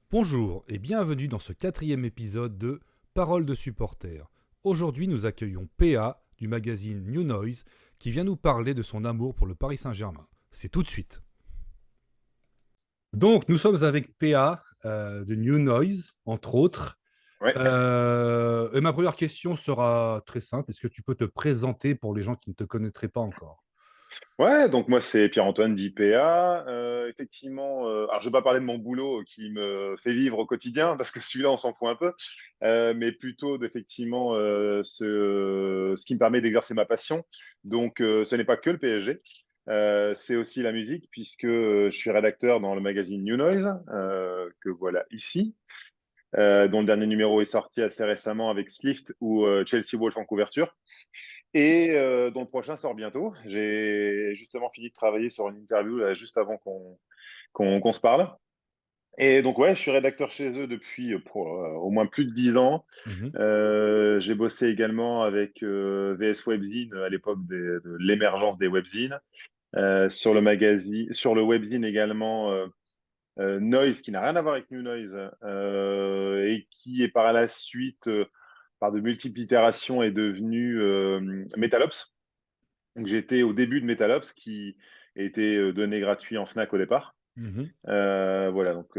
Bonjour et bienvenue dans ce quatrième épisode de Paroles de supporters. Aujourd'hui, nous accueillons PA du magazine New Noise qui vient nous parler de son amour pour le Paris Saint-Germain. C'est tout de suite. Donc, nous sommes avec PA de New Noise, entre autres. Ouais, Et ma première question sera très simple. Est-ce que tu peux te présenter pour les gens qui ne te connaîtraient pas encore? ouais, donc moi c'est Pierre-Antoine d'IPA. Effectivement, alors je vais pas parler de mon boulot qui me fait vivre au quotidien, parce que celui-là on s'en fout un peu, mais plutôt d'effectivement ce qui me permet d'exercer ma passion. Donc ce n'est pas que le PSG, c'est aussi la musique, puisque je suis rédacteur dans le magazine New Noise, que voilà ici, dont le dernier numéro est sorti assez récemment avec Slift ou Chelsea Wolf en couverture. Et dont le prochain sort bientôt. J'ai justement fini de travailler sur une interview là, juste avant qu'on se parle. Et donc, ouais, je suis rédacteur chez eux depuis au moins plus de 10 ans. Mhm. J'ai bossé également avec VS Webzine à l'époque de l'émergence des webzines. Sur le magazine, sur le webzine également, Noise, qui n'a rien à voir avec New Noise, et qui est par la suite, par de multiples itérations, est devenu Metalops. Donc, j'étais au début de Metalops qui était donné gratuit en Fnac au départ. Mhm. Voilà, donc,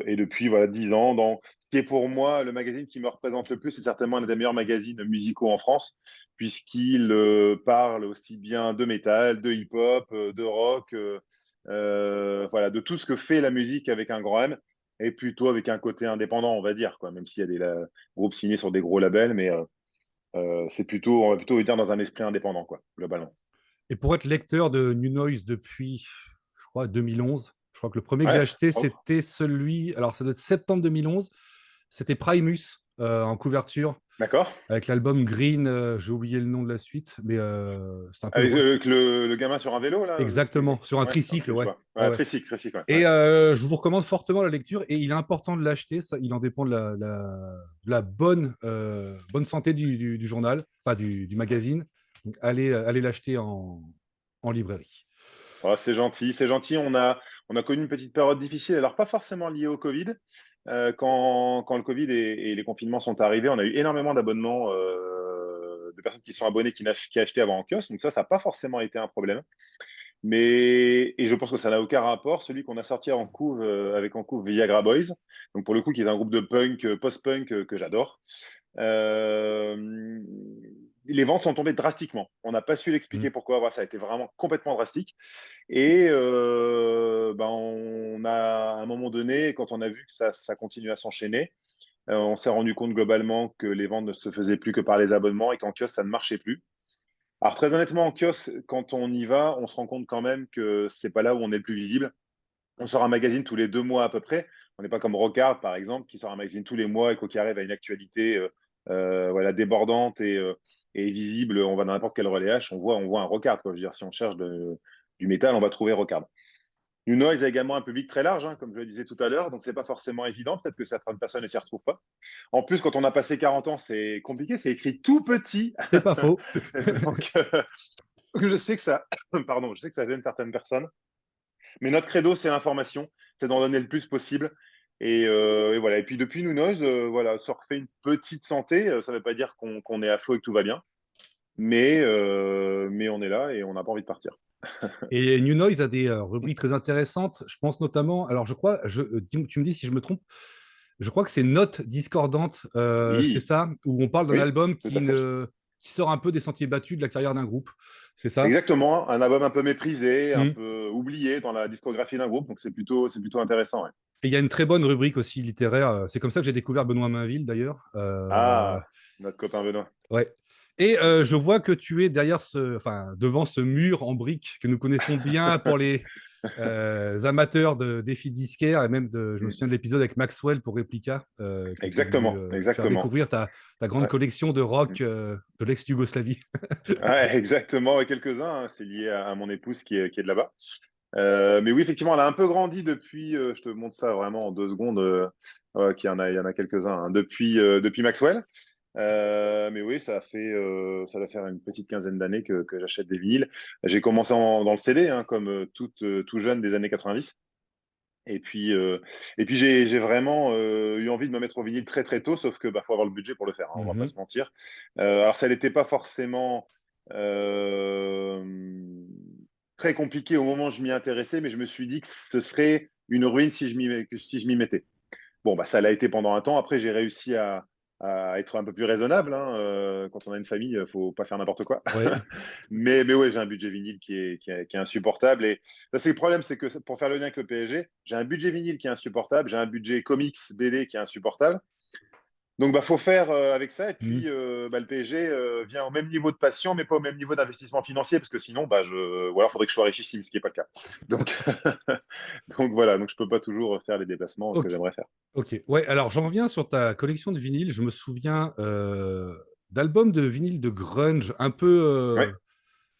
et depuis voilà, 10 ans, dans ce qui est pour moi le magazine qui me représente le plus, c'est certainement un des meilleurs magazines musicaux en France, puisqu'il parle aussi bien de métal, de hip-hop, de rock, voilà, de tout ce que fait la musique avec un grand M, et plutôt avec un côté indépendant, on va dire, quoi, même s'il y a des groupes signés sur des gros labels, mais c'est plutôt, on va plutôt dire dans un esprit indépendant, quoi, globalement. Et pour être lecteur de New Noise depuis, je crois, 2011, je crois que le premier que j'ai Ouais, acheté, propre. c'était celui, alors ça doit être septembre 2011, c'était Primus en couverture, D'accord. avec l'album Green, j'ai oublié le nom de la suite, mais c'est un peu le... Avec le gamin sur un vélo, là, ce que vous Exactement, disiez. sur un Ouais, ok, tricycle, je ouais. vois. Ouais, Ouais, ouais. tricycle, ouais. Et Ouais. je vous recommande fortement la lecture, et il est important de l'acheter, ça, il en dépend de la bonne, bonne santé du journal, enfin du magazine. Donc allez l'acheter en librairie. Oh, c'est gentil, c'est gentil. On a connu une petite période difficile, alors pas forcément liée au Covid. Quand le Covid et les confinements sont arrivés, on a eu énormément d'abonnements, de personnes qui sont abonnées, qui achetaient avant en kiosque. Donc ça n'a pas forcément été un problème. Et je pense que ça n'a aucun rapport. Celui qu'on a sorti en couve, avec en couve Viagra Boys, donc pour le coup, qui est un groupe de punk, post-punk, que j'adore. Euh, les ventes sont tombées drastiquement. On n'a pas su l'expliquer Mm. pourquoi. Voilà, ça a été vraiment complètement drastique. Et ben, on a, à un moment donné, quand on a vu que ça continue à s'enchaîner, on s'est rendu compte globalement que les ventes ne se faisaient plus que par les abonnements et qu'en kiosque, ça ne marchait plus. Alors très honnêtement, en kiosque, quand on y va, on se rend compte quand même que c'est pas là où on est le plus visible. On sort un magazine tous les 2 mois à peu près. On n'est pas comme Rockard, par exemple, qui sort un magazine tous les mois et qui arrive à une actualité voilà, débordante et visible. On va dans n'importe quel relais H, on voit un Rockard, quoi. Je veux dire, si on cherche du métal, on va trouver Rockard. New Noise a également un public très large, hein, comme je le disais tout à l'heure, donc c'est pas forcément évident. Peut-être que certaines personnes ne s'y retrouvent pas. En plus, quand on a passé 40 ans, c'est compliqué, c'est écrit tout petit. C'est pas faux. Donc, je sais que ça, pardon, je sais que ça gêne certaines personnes. Mais notre credo, c'est l'information, c'est d'en donner le plus possible. Et voilà. Et puis depuis New Noise, voilà, ça refait une petite santé. Ça ne veut pas dire qu'on est à flot et que tout va bien, mais on est là et on n'a pas envie de partir. Et New Noise a des rubriques très intéressantes. Je pense notamment, alors je crois, tu me dis si je me trompe, je crois que c'est Notes discordantes, c'est Oui, ça, où on parle d'un oui, album tout à fait. qui sort un peu des sentiers battus de la carrière d'un groupe. C'est ça? Exactement, un album un peu méprisé, un Mm. peu oublié dans la discographie d'un groupe, donc c'est plutôt intéressant. Ouais. Et il y a une très bonne rubrique aussi littéraire. C'est comme ça que j'ai découvert Benoît Mainville d'ailleurs. Ah, notre copain Benoît. Ouais. Et je vois que tu es derrière enfin, devant ce mur en briques que nous connaissons bien pour les amateurs de défis disquaires et même je me Mm. souviens de l'épisode avec Maxwell pour Replica qui était venu Exactement, faire exactement. découvrir ta grande Ouais. collection de Mm. rock de l'ex-Yougoslavie. Ouais, exactement, et quelques-uns, hein, c'est lié à mon épouse qui est de là-bas. Mais oui, effectivement, elle a un peu grandi depuis, je te montre ça vraiment en 2 secondes, ouais, il y en a quelques-uns, hein, depuis Maxwell. Mais oui, ça va faire une petite quinzaine d'années que j'achète des vinyles. J'ai commencé dans le CD, hein, comme tout jeune des années 90. Et puis j'ai vraiment eu envie de me mettre au vinyle très très tôt, sauf que bah, faut avoir le budget pour le faire, hein, on va pas Mhm. se mentir. Alors ça n'était pas forcément euh, très compliqué au moment où je m'y intéressais, mais je me suis dit que ce serait une ruine si je m'y mettais. Bon, bah, ça l'a été pendant un temps. Après, j'ai réussi à être un peu plus raisonnable, hein. Quand on a une famille, il ne faut pas faire n'importe quoi. Ouais. Mais ouais, j'ai un budget vinyle qui est insupportable. Et ça, c'est le problème, c'est que pour faire le lien avec le PSG, j'ai un budget vinyle qui est insupportable, j'ai un budget comics, BD qui est insupportable. Donc, bah, faut faire avec ça. Et Mhm. puis, bah, le PSG vient au même niveau de passion, mais pas au même niveau d'investissement financier, parce que sinon, bah, ou alors, il faudrait que je sois richissime, ce qui n'est pas le cas. Donc, donc voilà, donc je peux pas toujours faire les déplacements que Ok. j'aimerais faire. Ok. Ouais, alors j'en reviens sur ta collection de vinyles. Je me souviens d'albums de vinyle de grunge Ouais.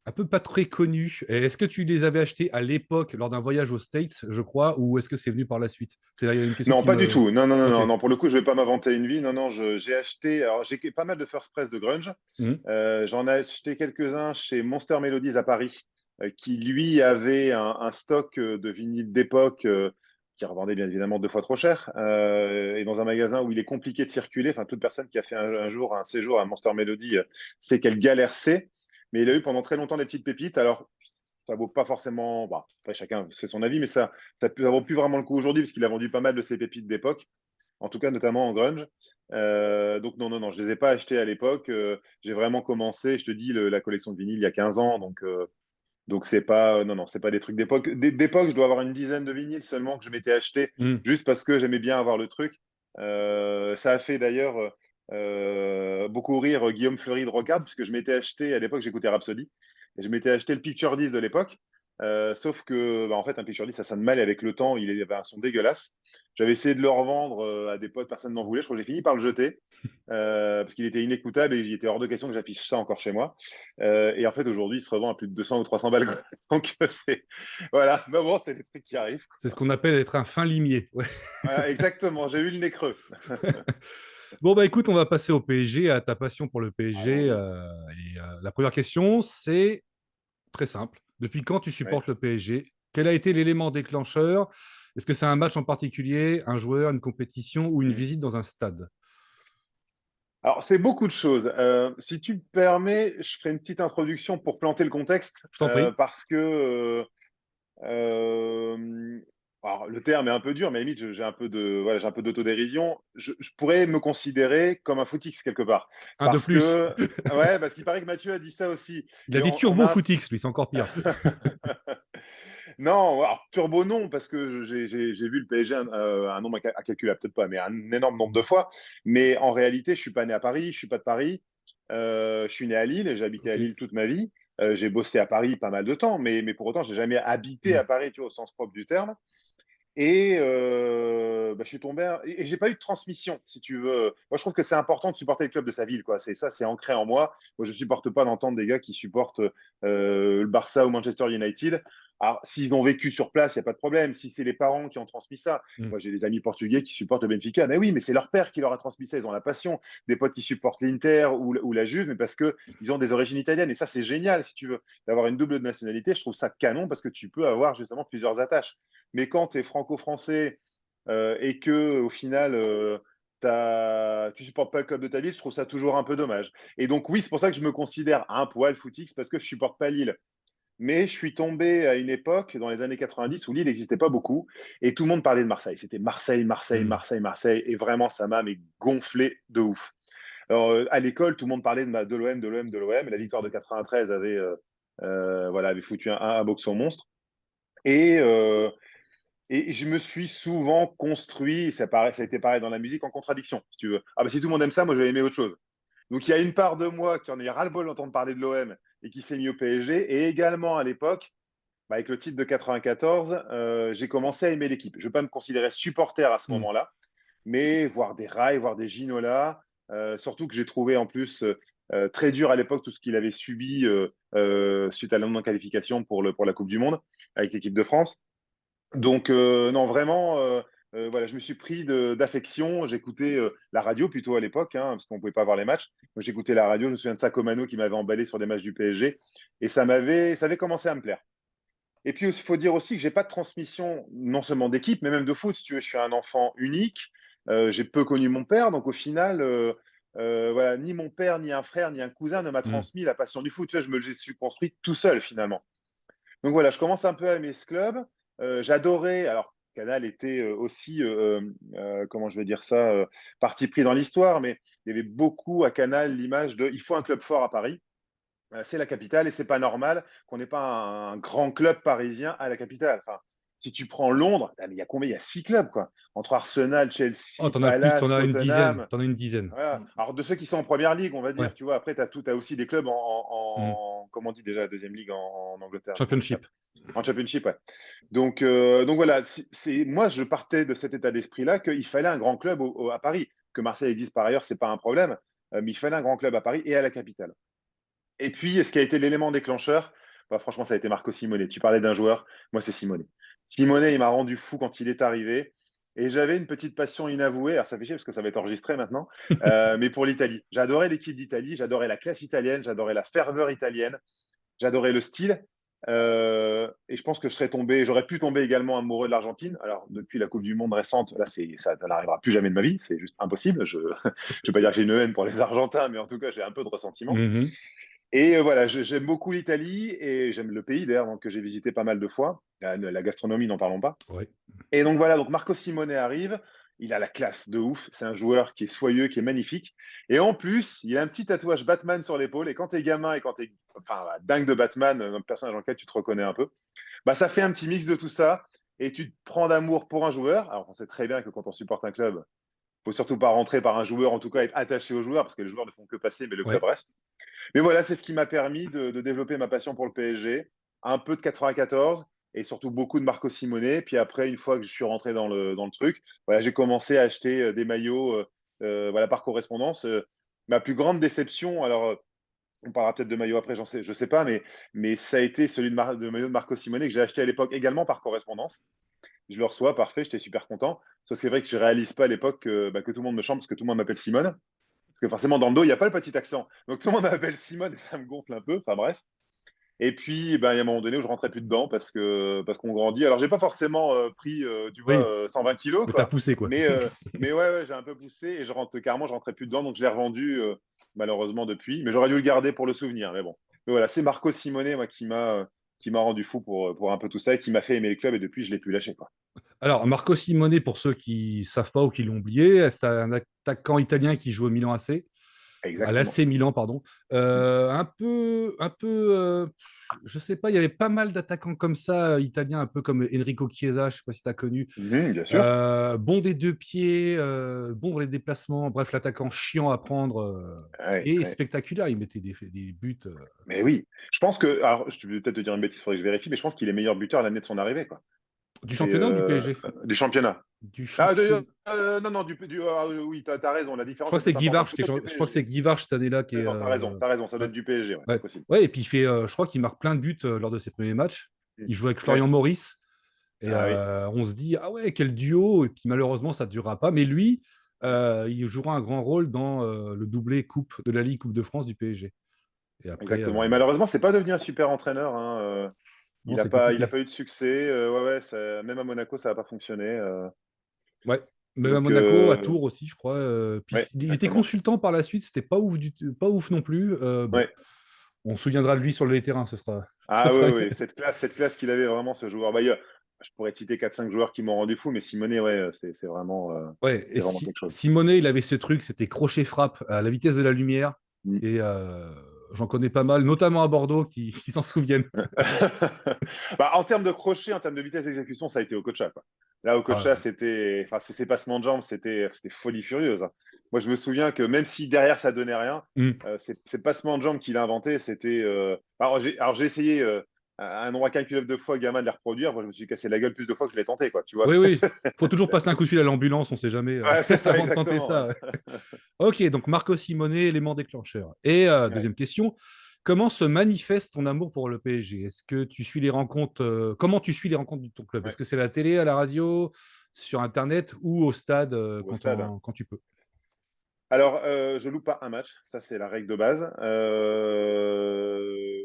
un peu pas très connus. Et est-ce que tu les avais achetés à l'époque lors d'un voyage aux States, je crois, ou est-ce que c'est venu par la suite? C'est là, il y a une question Non, qui pas du me. tout. Non, non, non, Ok. non, non. Pour le coup, je vais pas m'inventer une vie. Non, non, j'ai acheté. Alors, j'ai pas mal de first press de grunge. Mhm. J'en ai acheté quelques-uns chez Monster Melodies à Paris, qui lui avait un stock de vinyles d'époque qui revendait bien évidemment 2 fois trop cher. Et dans un magasin où il est compliqué de circuler. Enfin, toute personne qui a fait un jour un séjour à Monster Melody sait quelle galère c'est. Mais il a eu pendant très longtemps des petites pépites. Alors, ça vaut pas forcément. Bah, après, chacun fait son avis, mais ça vaut plus vraiment le coup aujourd'hui parce qu'il a vendu pas mal de ses pépites d'époque, en tout cas notamment en grunge. Donc non, non, non, je ne les ai pas achetés à l'époque. J'ai vraiment commencé, je te dis, la collection de vinyle il y a 15 ans. Donc c'est pas, non, non, c'est pas des trucs d'époque. D'époque, je dois avoir une dizaine de vinyles seulement que je m'étais acheté Mhm. juste parce que j'aimais bien avoir le truc. Ça a fait d'ailleurs beaucoup rire Guillaume Fleury de Rocard, puisque je m'étais acheté, à l'époque, j'écoutais Rhapsody, et je m'étais acheté le Picture Disc de l'époque. Sauf que, bah, en fait, un Picture Disc, ça sonne mal et avec le temps, il avait un son dégueulasse. J'avais essayé de le revendre à des potes, personne n'en voulait. Je crois que j'ai fini par le jeter parce qu'il était inécoutable et il était hors de question que j'affiche ça encore chez moi. Et en fait, aujourd'hui, il se revend à plus de 200 ou 300 balles. Donc, voilà. Mais bon, c'est des trucs qui arrivent. C'est ce qu'on appelle être un fin limier. Ouais. Voilà, exactement. J'ai eu le nez creux. Bon, bah écoute, on va passer au PSG, à ta passion pour le PSG. Allons-y. La première question, c'est très simple. Depuis quand tu Ouais. supportes le PSG? Quel a été l'élément déclencheur? Est-ce que c'est un match en particulier, un joueur, une compétition ou une Mm. visite dans un stade? Alors, c'est beaucoup de choses. Si tu me permets, je ferai une petite introduction pour planter le contexte, Je t'en prie. parce que alors, le terme est un peu dur, mais à la limite, j'ai un peu voilà, j'ai un peu d'autodérision. Je pourrais me considérer comme un footix quelque part, Un de parce plus. que ouais, parce qu'il paraît que Mathieu a dit ça aussi. Il a Et dit on Turbo a Footix, lui, c'est encore pire. non, alors, turbo non, parce que j'ai vu le PSG un nombre à calculer, peut-être pas, mais un énorme nombre de fois. Mais en réalité, je suis pas né à Paris, je suis pas de Paris. Je suis né à Lille et j'ai habité à Ok. Lille toute ma vie. J'ai bossé à Paris pas mal de temps, mais pour autant, j'ai jamais habité à Mm. Paris, tu vois, au sens propre du terme. Et bah, je suis tombé et j'ai pas eu de transmission, si tu veux. Moi, je trouve que c'est important de supporter le club de sa ville, quoi. C'est ça, c'est ancré en moi. Moi, je supporte pas d'entendre des gars qui supportent le Barça ou Manchester United. Alors, s'ils ont vécu sur place, il n'y a pas de problème. Si c'est les parents qui ont transmis ça, Mm. moi, j'ai des amis portugais qui supportent le Benfica. Mais oui, mais c'est leur père qui leur a transmis ça. Ils ont la passion. Des potes qui supportent l'Inter ou la Juve, mais parce que ils ont des origines italiennes. Et ça, c'est génial, si tu veux, d'avoir une double nationalité. Je trouve ça canon parce que tu peux avoir justement plusieurs attaches. Mais quand tu es franco-français et que au final, tu supportes pas le club de ta ville, je trouve ça toujours un peu dommage. Et donc, oui, c'est pour ça que je me considère un poil footix parce que je supporte pas Lille. Mais je suis tombé à une époque, dans les années 90, où Lille n'existait pas beaucoup et tout le monde parlait de Marseille. C'était Marseille, Marseille, Mm. Marseille, Marseille. Et vraiment, ça m'a mais gonflé de ouf. Alors, à l'école, tout le monde parlait de l'OM, de l'OM, de l'OM. La victoire de 93 voilà, avait foutu un boxon monstre. Et, euh, et je me suis souvent construit, ça a été pareil dans la musique, en contradiction, si tu veux. Ah bah si tout le monde aime ça, moi je vais aimer autre chose. Donc il y a une part de moi qui en est ras-le-bol d'entendre parler de l'OM et qui s'est mis au PSG. Et également à l'époque, bah, avec le titre de 94, j'ai commencé à aimer l'équipe. Je ne vais pas me considérer supporter à ce Mm. moment-là, mais voir des Rails, voir des Ginola, surtout que j'ai trouvé en plus très dur à l'époque tout ce qu'il avait subi suite à la non-qualification pour la Coupe du Monde avec l'équipe de France. Donc, non, vraiment, voilà, je me suis pris d'affection. J'écoutais la radio plutôt à l'époque, hein, parce qu'on ne pouvait pas voir les matchs. Moi, j'écoutais la radio. Je me souviens de Sacomano qui m'avait emballé sur des matchs du PSG. Et ça avait commencé à me plaire. Et puis, il faut dire aussi que j'ai pas de transmission, non seulement d'équipe, mais même de foot. Si tu veux, je suis un enfant unique. J'ai peu connu mon père, donc au final, voilà, ni mon père, ni un frère, ni un cousin ne m'a Mm. transmis la passion du foot. Tu vois, je me le suis construit tout seul finalement. Donc voilà, je commence un peu à aimer ce club. J'adorais. Alors, Canal était aussi, comment je vais dire ça, parti pris dans l'histoire, mais il y avait beaucoup à Canal l'image de il faut un club fort à Paris. C'est la capitale et c'est pas normal qu'on n'ait pas un grand club parisien à la capitale. Enfin, si tu prends Londres, ah, mais il y a combien? Il y a 6 clubs, quoi. Entre Arsenal, Oh, Chelsea, t'en as plus, t'en Palace, as une dizaine. Tottenham. T'en as une dizaine. Voilà. Alors, de ceux qui sont en première ligue, on va dire, Ouais. tu vois, après, tu as aussi des clubs Mm. comment on dit déjà, la deuxième ligue en Angleterre, ça m'échappe. Championship. En Championship, ouais. Donc voilà, moi, je partais de cet état d'esprit-là qu'il fallait un grand club à Paris. Que Marseille existe par ailleurs, c'est pas un problème, mais il fallait un grand club à Paris et à la capitale. Et puis, ce qui a été l'élément déclencheur, bah, franchement, ça a été Marco Simone. Tu parlais d'un joueur, moi, c'est Simone. Simone, il m'a rendu fou quand il est arrivé. Et j'avais une petite passion inavouée, alors ça fait chier parce que ça va être enregistré maintenant, mais pour l'Italie. J'adorais l'équipe d'Italie, j'adorais la classe italienne, j'adorais la ferveur italienne, j'adorais le style. Et je pense que j'aurais pu tomber également amoureux de l'Argentine. Alors, depuis la Coupe du Monde récente, là, ça n'arrivera plus jamais de ma vie, c'est juste impossible. Je ne vais pas dire que j'ai une haine pour les Argentins, mais en tout cas, j'ai un peu de ressentiment. Mhm. Et voilà, j'aime beaucoup l'Italie et j'aime le pays d'ailleurs, donc, que j'ai visité pas mal de fois. La gastronomie, n'en parlons pas. Ouais. Et donc voilà, donc Marco Simone arrive. Il a la classe de ouf. C'est un joueur qui est soyeux, qui est magnifique. Et en plus, il a un petit tatouage Batman sur l'épaule. Et quand t'es gamin et quand t'es enfin, dingue de Batman, un personnage dans lequel tu te reconnais un peu, bah, ça fait un petit mix de tout ça. Et tu te prends d'amour pour un joueur. Alors, on sait très bien que quand on supporte un club, faut surtout pas rentrer par un joueur, en tout cas être attaché au joueur, parce que les joueurs ne font que passer, mais le club Ouais. reste. Mais voilà, c'est ce qui m'a permis de développer ma passion pour le PSG. Un peu de 94 et surtout beaucoup de Marco Simone. Puis après, une fois que je suis rentré dans le truc, voilà, j'ai commencé à acheter des maillots voilà, par correspondance. Ma plus grande déception, alors on parlera peut-être de maillots après, je sais pas, mais ça a été celui de maillot de Marco Simone que j'ai acheté à l'époque également par correspondance. Je le reçois, parfait, j'étais super content. Sauf que c'est vrai que je réalise pas à l'époque que tout le monde me chante parce que tout le monde m'appelle Simone. Parce que forcément, dans le dos, il n'y a pas le petit accent. Donc tout le monde m'appelle Simone et ça me gonfle un peu. Enfin bref. Et puis, ben, il y a un moment donné où je rentrais plus dedans parce qu'on grandit. Alors, j'ai pas forcément pris, tu vois, Oui, 120 kilos, mais t'as quoi. poussé, quoi. Mais ouais, j'ai un peu poussé et je rentrais plus dedans. Donc, je l'ai revendu, malheureusement, depuis. Mais j'aurais dû le garder pour le souvenir. Mais bon. Mais voilà, c'est Marco Simone, moi, qui m'a rendu fou pour un peu tout ça et qui m'a fait aimer les clubs. Et depuis, je l'ai plus lâché, quoi. Alors, Marco Simone, pour ceux qui ne savent pas ou qui l'ont oublié, c'est un attaquant italien qui joue au Milan AC, à Exactement. l'AC Milan, pardon. Mm. Je sais pas, il y avait pas mal d'attaquants comme ça, italiens, un peu comme Enrico Chiesa, je sais pas si tu as connu. Mhm, bien sûr. Bon des deux pieds, bon dans les déplacements, bref, l'attaquant chiant à prendre Ouais, et ouais. spectaculaire. Il mettait des buts. Mais oui. Je pense que, alors, je vais peut-être te dire une bêtise, il faudrait que je vérifie, mais je pense qu'il est meilleur buteur l'année de son arrivée, quoi. Du C'est championnat ou du PSG? du championnat. Du Ah, championnat. non, non, oui, t'as raison. La Je différence crois est que c'est peut-être importante. Guivard, Peut-être du je crois que PSG. c'est Guivard cette année-là qui est. Non, t'as raison, ça doit Ouais. être du PSG, ouais, c'est Ouais. possible. Ouais, et puis il fait, je crois qu'il marque plein de buts lors de ses premiers matchs. Mm. Il joue avec Ouais. Florian Maurice et Ah oui, on se dit, ah ouais, quel duo. Et puis malheureusement, ça ne durera pas. Mais lui, il jouera un grand rôle dans le doublé Coupe de la Ligue, Coupe de France du PSG. Et après, exactement. Et malheureusement, c'est pas devenu un super entraîneur, hein. non, c'est Il a compliqué. pas eu de succès. Ouais, ouais, même à Monaco, ça n'a pas fonctionné. Ouais. Même à Donc, Monaco, à Tours aussi, je crois. Puis ouais, il était exactement. consultant par la suite, c'était pas ouf, pas ouf non plus. Bon, Ouais. on se souviendra de lui sur les terrains, ce Ah sera. oui, oui, cette classe qu'il avait vraiment, ce joueur. Bah, je pourrais citer 4 5 joueurs qui m'ont rendu fou, mais Simonet, ouais, Ouais, et c'est vraiment quelque chose. Simonet, il avait ce truc, c'était crochet-frappe à la vitesse de la lumière. Mm. Et j'en connais pas mal, notamment à Bordeaux, qui s'en souviennent. Bah, en termes de crochet, en termes de vitesse d'exécution, ça a été Okocha, quoi. Là, Okocha, Ah, c'était, enfin, ses passements de jambes, c'était folie furieuse, hein. Moi, je me souviens que même si derrière ça donnait rien, hum. ces passements de jambes qu'il a inventés, c'était. Alors j'ai essayé un nombre incalculable de fois, gamin, de les reproduire. Moi, je me suis cassé la gueule plus de fois que je l'ai tenté, quoi. Tu vois. Oui, oui. Faut toujours passer un coup de fil à l'ambulance, on ne sait jamais, Ouais, c'est ça, avant de tenter exactement. Ouais. ça. Ok, donc Marco Simonet, élément déclencheur. Et Ouais. deuxième question, comment se manifeste ton amour pour le PSG? Est-ce que tu suis les rencontres, comment tu suis les rencontres de ton club? Est-ce Ouais. que c'est à la télé, à la radio, sur Internet ou au stade Au stade. quand tu peux? Alors, je loupe pas un match, ça c'est la règle de base.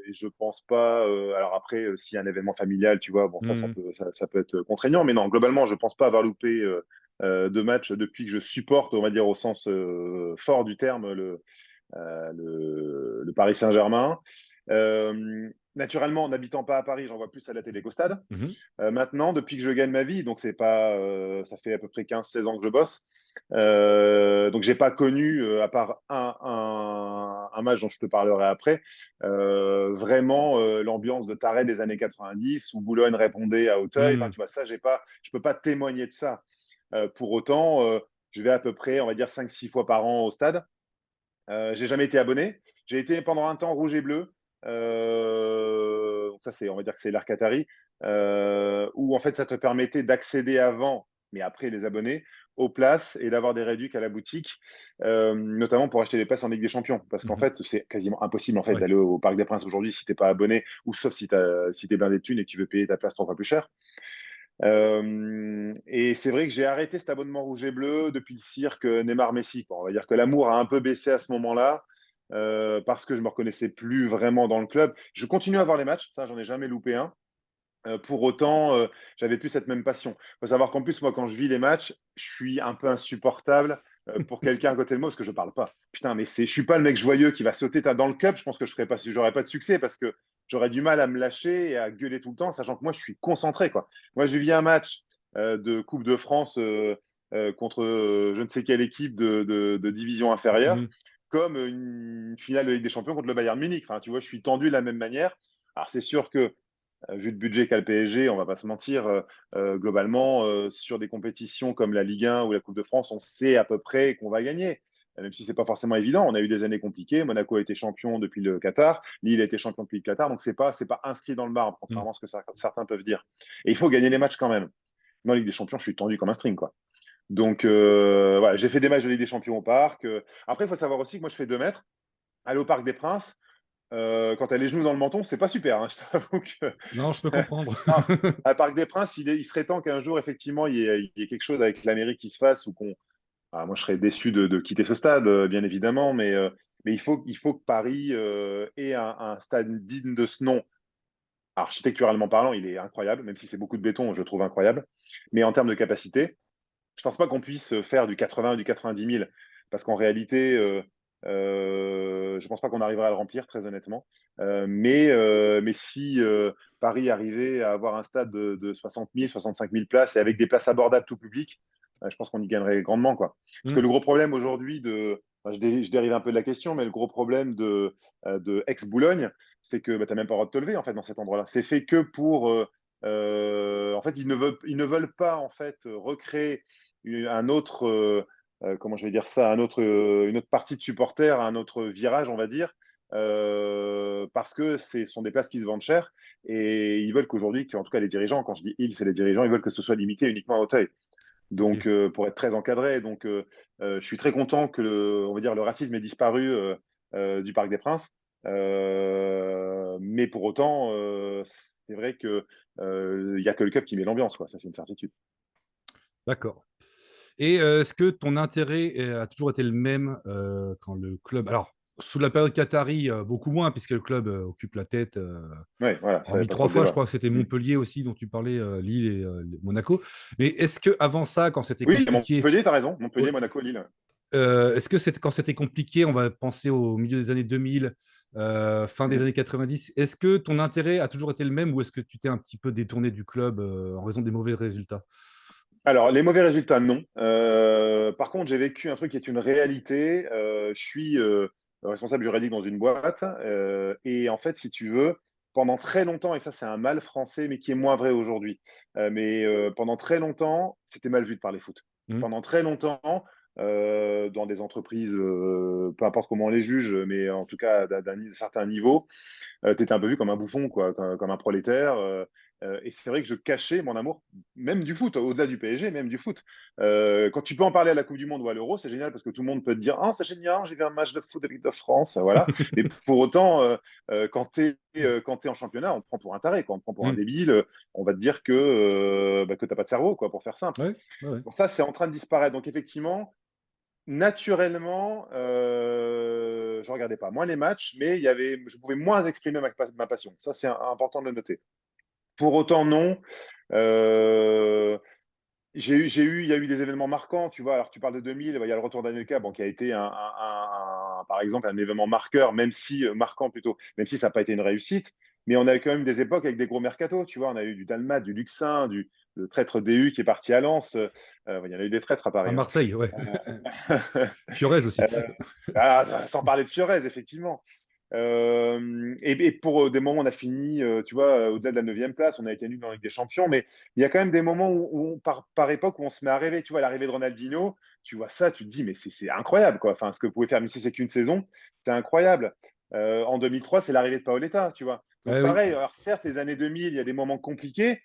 Et je pense pas. Alors après, s'il y a un événement familial, tu vois, bon Hmm. ça peut être contraignant, mais non, globalement, je pense pas avoir loupé de match depuis que je supporte, on va dire au sens fort du terme, le Paris Saint-Germain. Naturellement, en n'habitant pas à Paris, j'en vois plus à la télé qu'au stade. Mhm. Maintenant, depuis que je gagne ma vie, donc c'est pas, ça fait à peu près 15-16 ans que je bosse. Donc j'ai pas connu, à part un match dont je te parlerai après, vraiment l'ambiance de taré des années 90 où Boulogne répondait à Auteuil. Enfin, Hmm. tu vois, ça, je peux pas témoigner de ça. Pour autant, je vais à peu près, on va dire, 5-6 fois par an au stade. J'ai jamais été abonné. J'ai été pendant un temps rouge et bleu. Donc ça, on va dire que c'est l'Air Qatari, où en fait, ça te permettait d'accéder avant, mais après les abonnés, aux places et d'avoir des réducs à la boutique, notamment pour acheter des places en Ligue des Champions. Parce qu'en Mhm. fait, c'est quasiment impossible en fait Ouais. d'aller au Parc des Princes aujourd'hui si t'es pas abonné, ou sauf si t'es blindé de thunes et que tu veux payer ta place 3 fois plus cher. Et c'est vrai que j'ai arrêté cet abonnement rouge et bleu depuis le cirque Neymar-Messi. On va dire que l'amour a un peu baissé à ce moment-là parce que je me reconnaissais plus vraiment dans le club. Je continue à voir les matchs, ça, j'en ai jamais loupé un. Pour autant, j'avais plus cette même passion. Il faut savoir qu'en plus, moi, quand je vis les matchs, je suis un peu insupportable pour quelqu'un à côté de moi parce que je parle pas. Putain, mais je suis pas le mec joyeux qui va sauter dans le cup. Je pense que j'aurais pas de succès parce que j'aurais du mal à me lâcher et à gueuler tout le temps, sachant que moi, je suis concentré, quoi. Moi, je vis un match de Coupe de France contre je ne sais quelle équipe de division inférieure, Mhm. comme une finale de Ligue des Champions contre le Bayern Munich. Enfin, tu vois, je suis tendu de la même manière. Alors, c'est sûr que vu le budget qu'a le PSG, on va pas se mentir, globalement, sur des compétitions comme la Ligue 1 ou la Coupe de France, on sait à peu près qu'on va gagner. Même si c'est pas forcément évident, on a eu des années compliquées. Monaco a été champion depuis le Qatar, Lille a été champion depuis le Qatar, donc c'est pas inscrit dans le marbre, Mhm. contrairement à ce que certains peuvent dire. Et il faut gagner les matchs quand même. Dans la Ligue des Champions, je suis tendu comme un string, quoi. Donc, voilà, j'ai fait des matchs de Ligue des Champions au parc. Après, il faut savoir aussi que moi, je fais 2 mètres. Aller au Parc des Princes, quand tu as les genoux dans le menton, c'est pas super, hein, je t'avoue que Non, je peux comprendre. non, à Parc des Princes, il serait temps qu'un jour, effectivement, il y ait quelque chose avec la mairie qui se fasse ou qu'on. Ah, moi, je serais déçu de quitter ce stade, bien évidemment, mais il faut que Paris ait un stade digne de ce nom. Architecturalement parlant, il est incroyable, même si c'est beaucoup de béton, je le trouve incroyable. Mais en termes de capacité, je pense pas qu'on puisse faire du 80 ou du 90 000 parce qu'en réalité, je pense pas qu'on arrivera à le remplir, très honnêtement. Mais si Paris arrivait à avoir un stade de 60 000, 65 000 places et avec des places abordables tout public, je pense qu'on y gagnerait grandement, quoi. Parce que Mhm. le gros problème aujourd'hui enfin, je dérive un peu de la question, mais le gros problème de ex-Boulogne, c'est que bah, tu n'as même pas le droit de te lever en fait dans cet endroit-là. C'est fait que pour en fait, ils ne veulent pas en fait recréer un autre, comment je vais dire ça, une autre partie de supporters, un autre virage, on va dire, parce que ce sont des places qui se vendent cher et ils veulent qu'aujourd'hui, en tout cas les dirigeants, quand je dis ils, c'est les dirigeants, ils veulent que ce soit limité uniquement à Auteuil. Ok. Donc, pour être très encadré, donc je suis très content que on va dire, le racisme ait disparu du Parc des Princes. Mais pour autant, c'est vrai que il y a que le cup qui met l'ambiance, quoi. Ça, c'est une certitude. D'accord. Et est-ce que ton intérêt a toujours été le même quand le club. Alors, sous la période Qatari, beaucoup moins, puisque le club occupe la tête. Ouais, voilà, ça, y a Hormis pas trop trois de fois, je débat. crois que c'était Mm. Montpellier aussi, dont tu parlais, Lille et Monaco. Mais est-ce que avant ça, quand c'était Oui, compliqué, Montpellier, tu as raison. ouais, Montpellier, Monaco, Lille. est-ce que quand c'était compliqué, on va penser au milieu des années 2000, fin des Mm. années 90, est-ce que ton intérêt a toujours été le même ou est-ce que tu t'es un petit peu détourné du club en raison des mauvais résultats? Alors, les mauvais résultats, non. Par contre, j'ai vécu un truc qui est une réalité. Je suis responsable juridique dans une boîte. Et en fait, si tu veux, pendant très longtemps, et ça, c'est un mal français, mais qui est moins vrai aujourd'hui, pendant très longtemps, c'était mal vu de parler foot. Hmm. Pendant très longtemps, dans des entreprises, peu importe comment on les juge, mais en tout cas d'un certain niveau, tu étais un peu vu comme un bouffon, quoi, comme un prolétaire. Et c'est vrai que je cachais mon amour, même du foot, au-delà du PSG, même du foot. Quand tu peux en parler à la Coupe du Monde ou à l'Euro, c'est génial parce que tout le monde peut te dire ah, c'est génial, j'ai vu un match de foot de l'équipe de France. Voilà. Mais pour autant, quand tu es en championnat, on te prend pour un taré, quoi, on te prend pour un Hmm. débile. On va te dire que tu n'as pas de cerveau, quoi, pour faire simple. Ouais, ouais, ouais. Donc ça, c'est en train de disparaître. Donc effectivement, naturellement, je regardais pas moins les matchs, mais je pouvais moins exprimer ma passion. Ça, c'est important de le noter. Pour autant, non. Euh, il y a eu des événements marquants, tu vois. Alors, tu parles de 2000, il y a le retour d'Anelka, bon, qui a été par exemple, un événement marqueur, même si marquant plutôt, même si ça n'a pas été une réussite. Mais on a eu quand même des époques avec des gros mercatos, tu vois. On a eu du Dalmat, du Luxin, le traître DU qui est parti à Lens. Il y en a eu des traîtres à À Paris, hein. Marseille, ouais. Fiorez aussi. Sans parler de Fiorez, effectivement. Et pour des moments, on a fini, tu vois, au-delà de la 9e place, on a été nul dans la Ligue des Champions, mais il y a quand même des moments par époque où on se met à rêver. Tu vois, l'arrivée de Ronaldinho, tu vois ça, tu te dis, mais c'est incroyable, quoi. Enfin, ce que vous pouvez faire, même si c'est qu'une saison, c'est incroyable. En 2003, c'est l'arrivée de Paoletta, tu vois. Donc, Ouais, oui. pareil, alors certes, les années 2000, il y a des moments compliqués.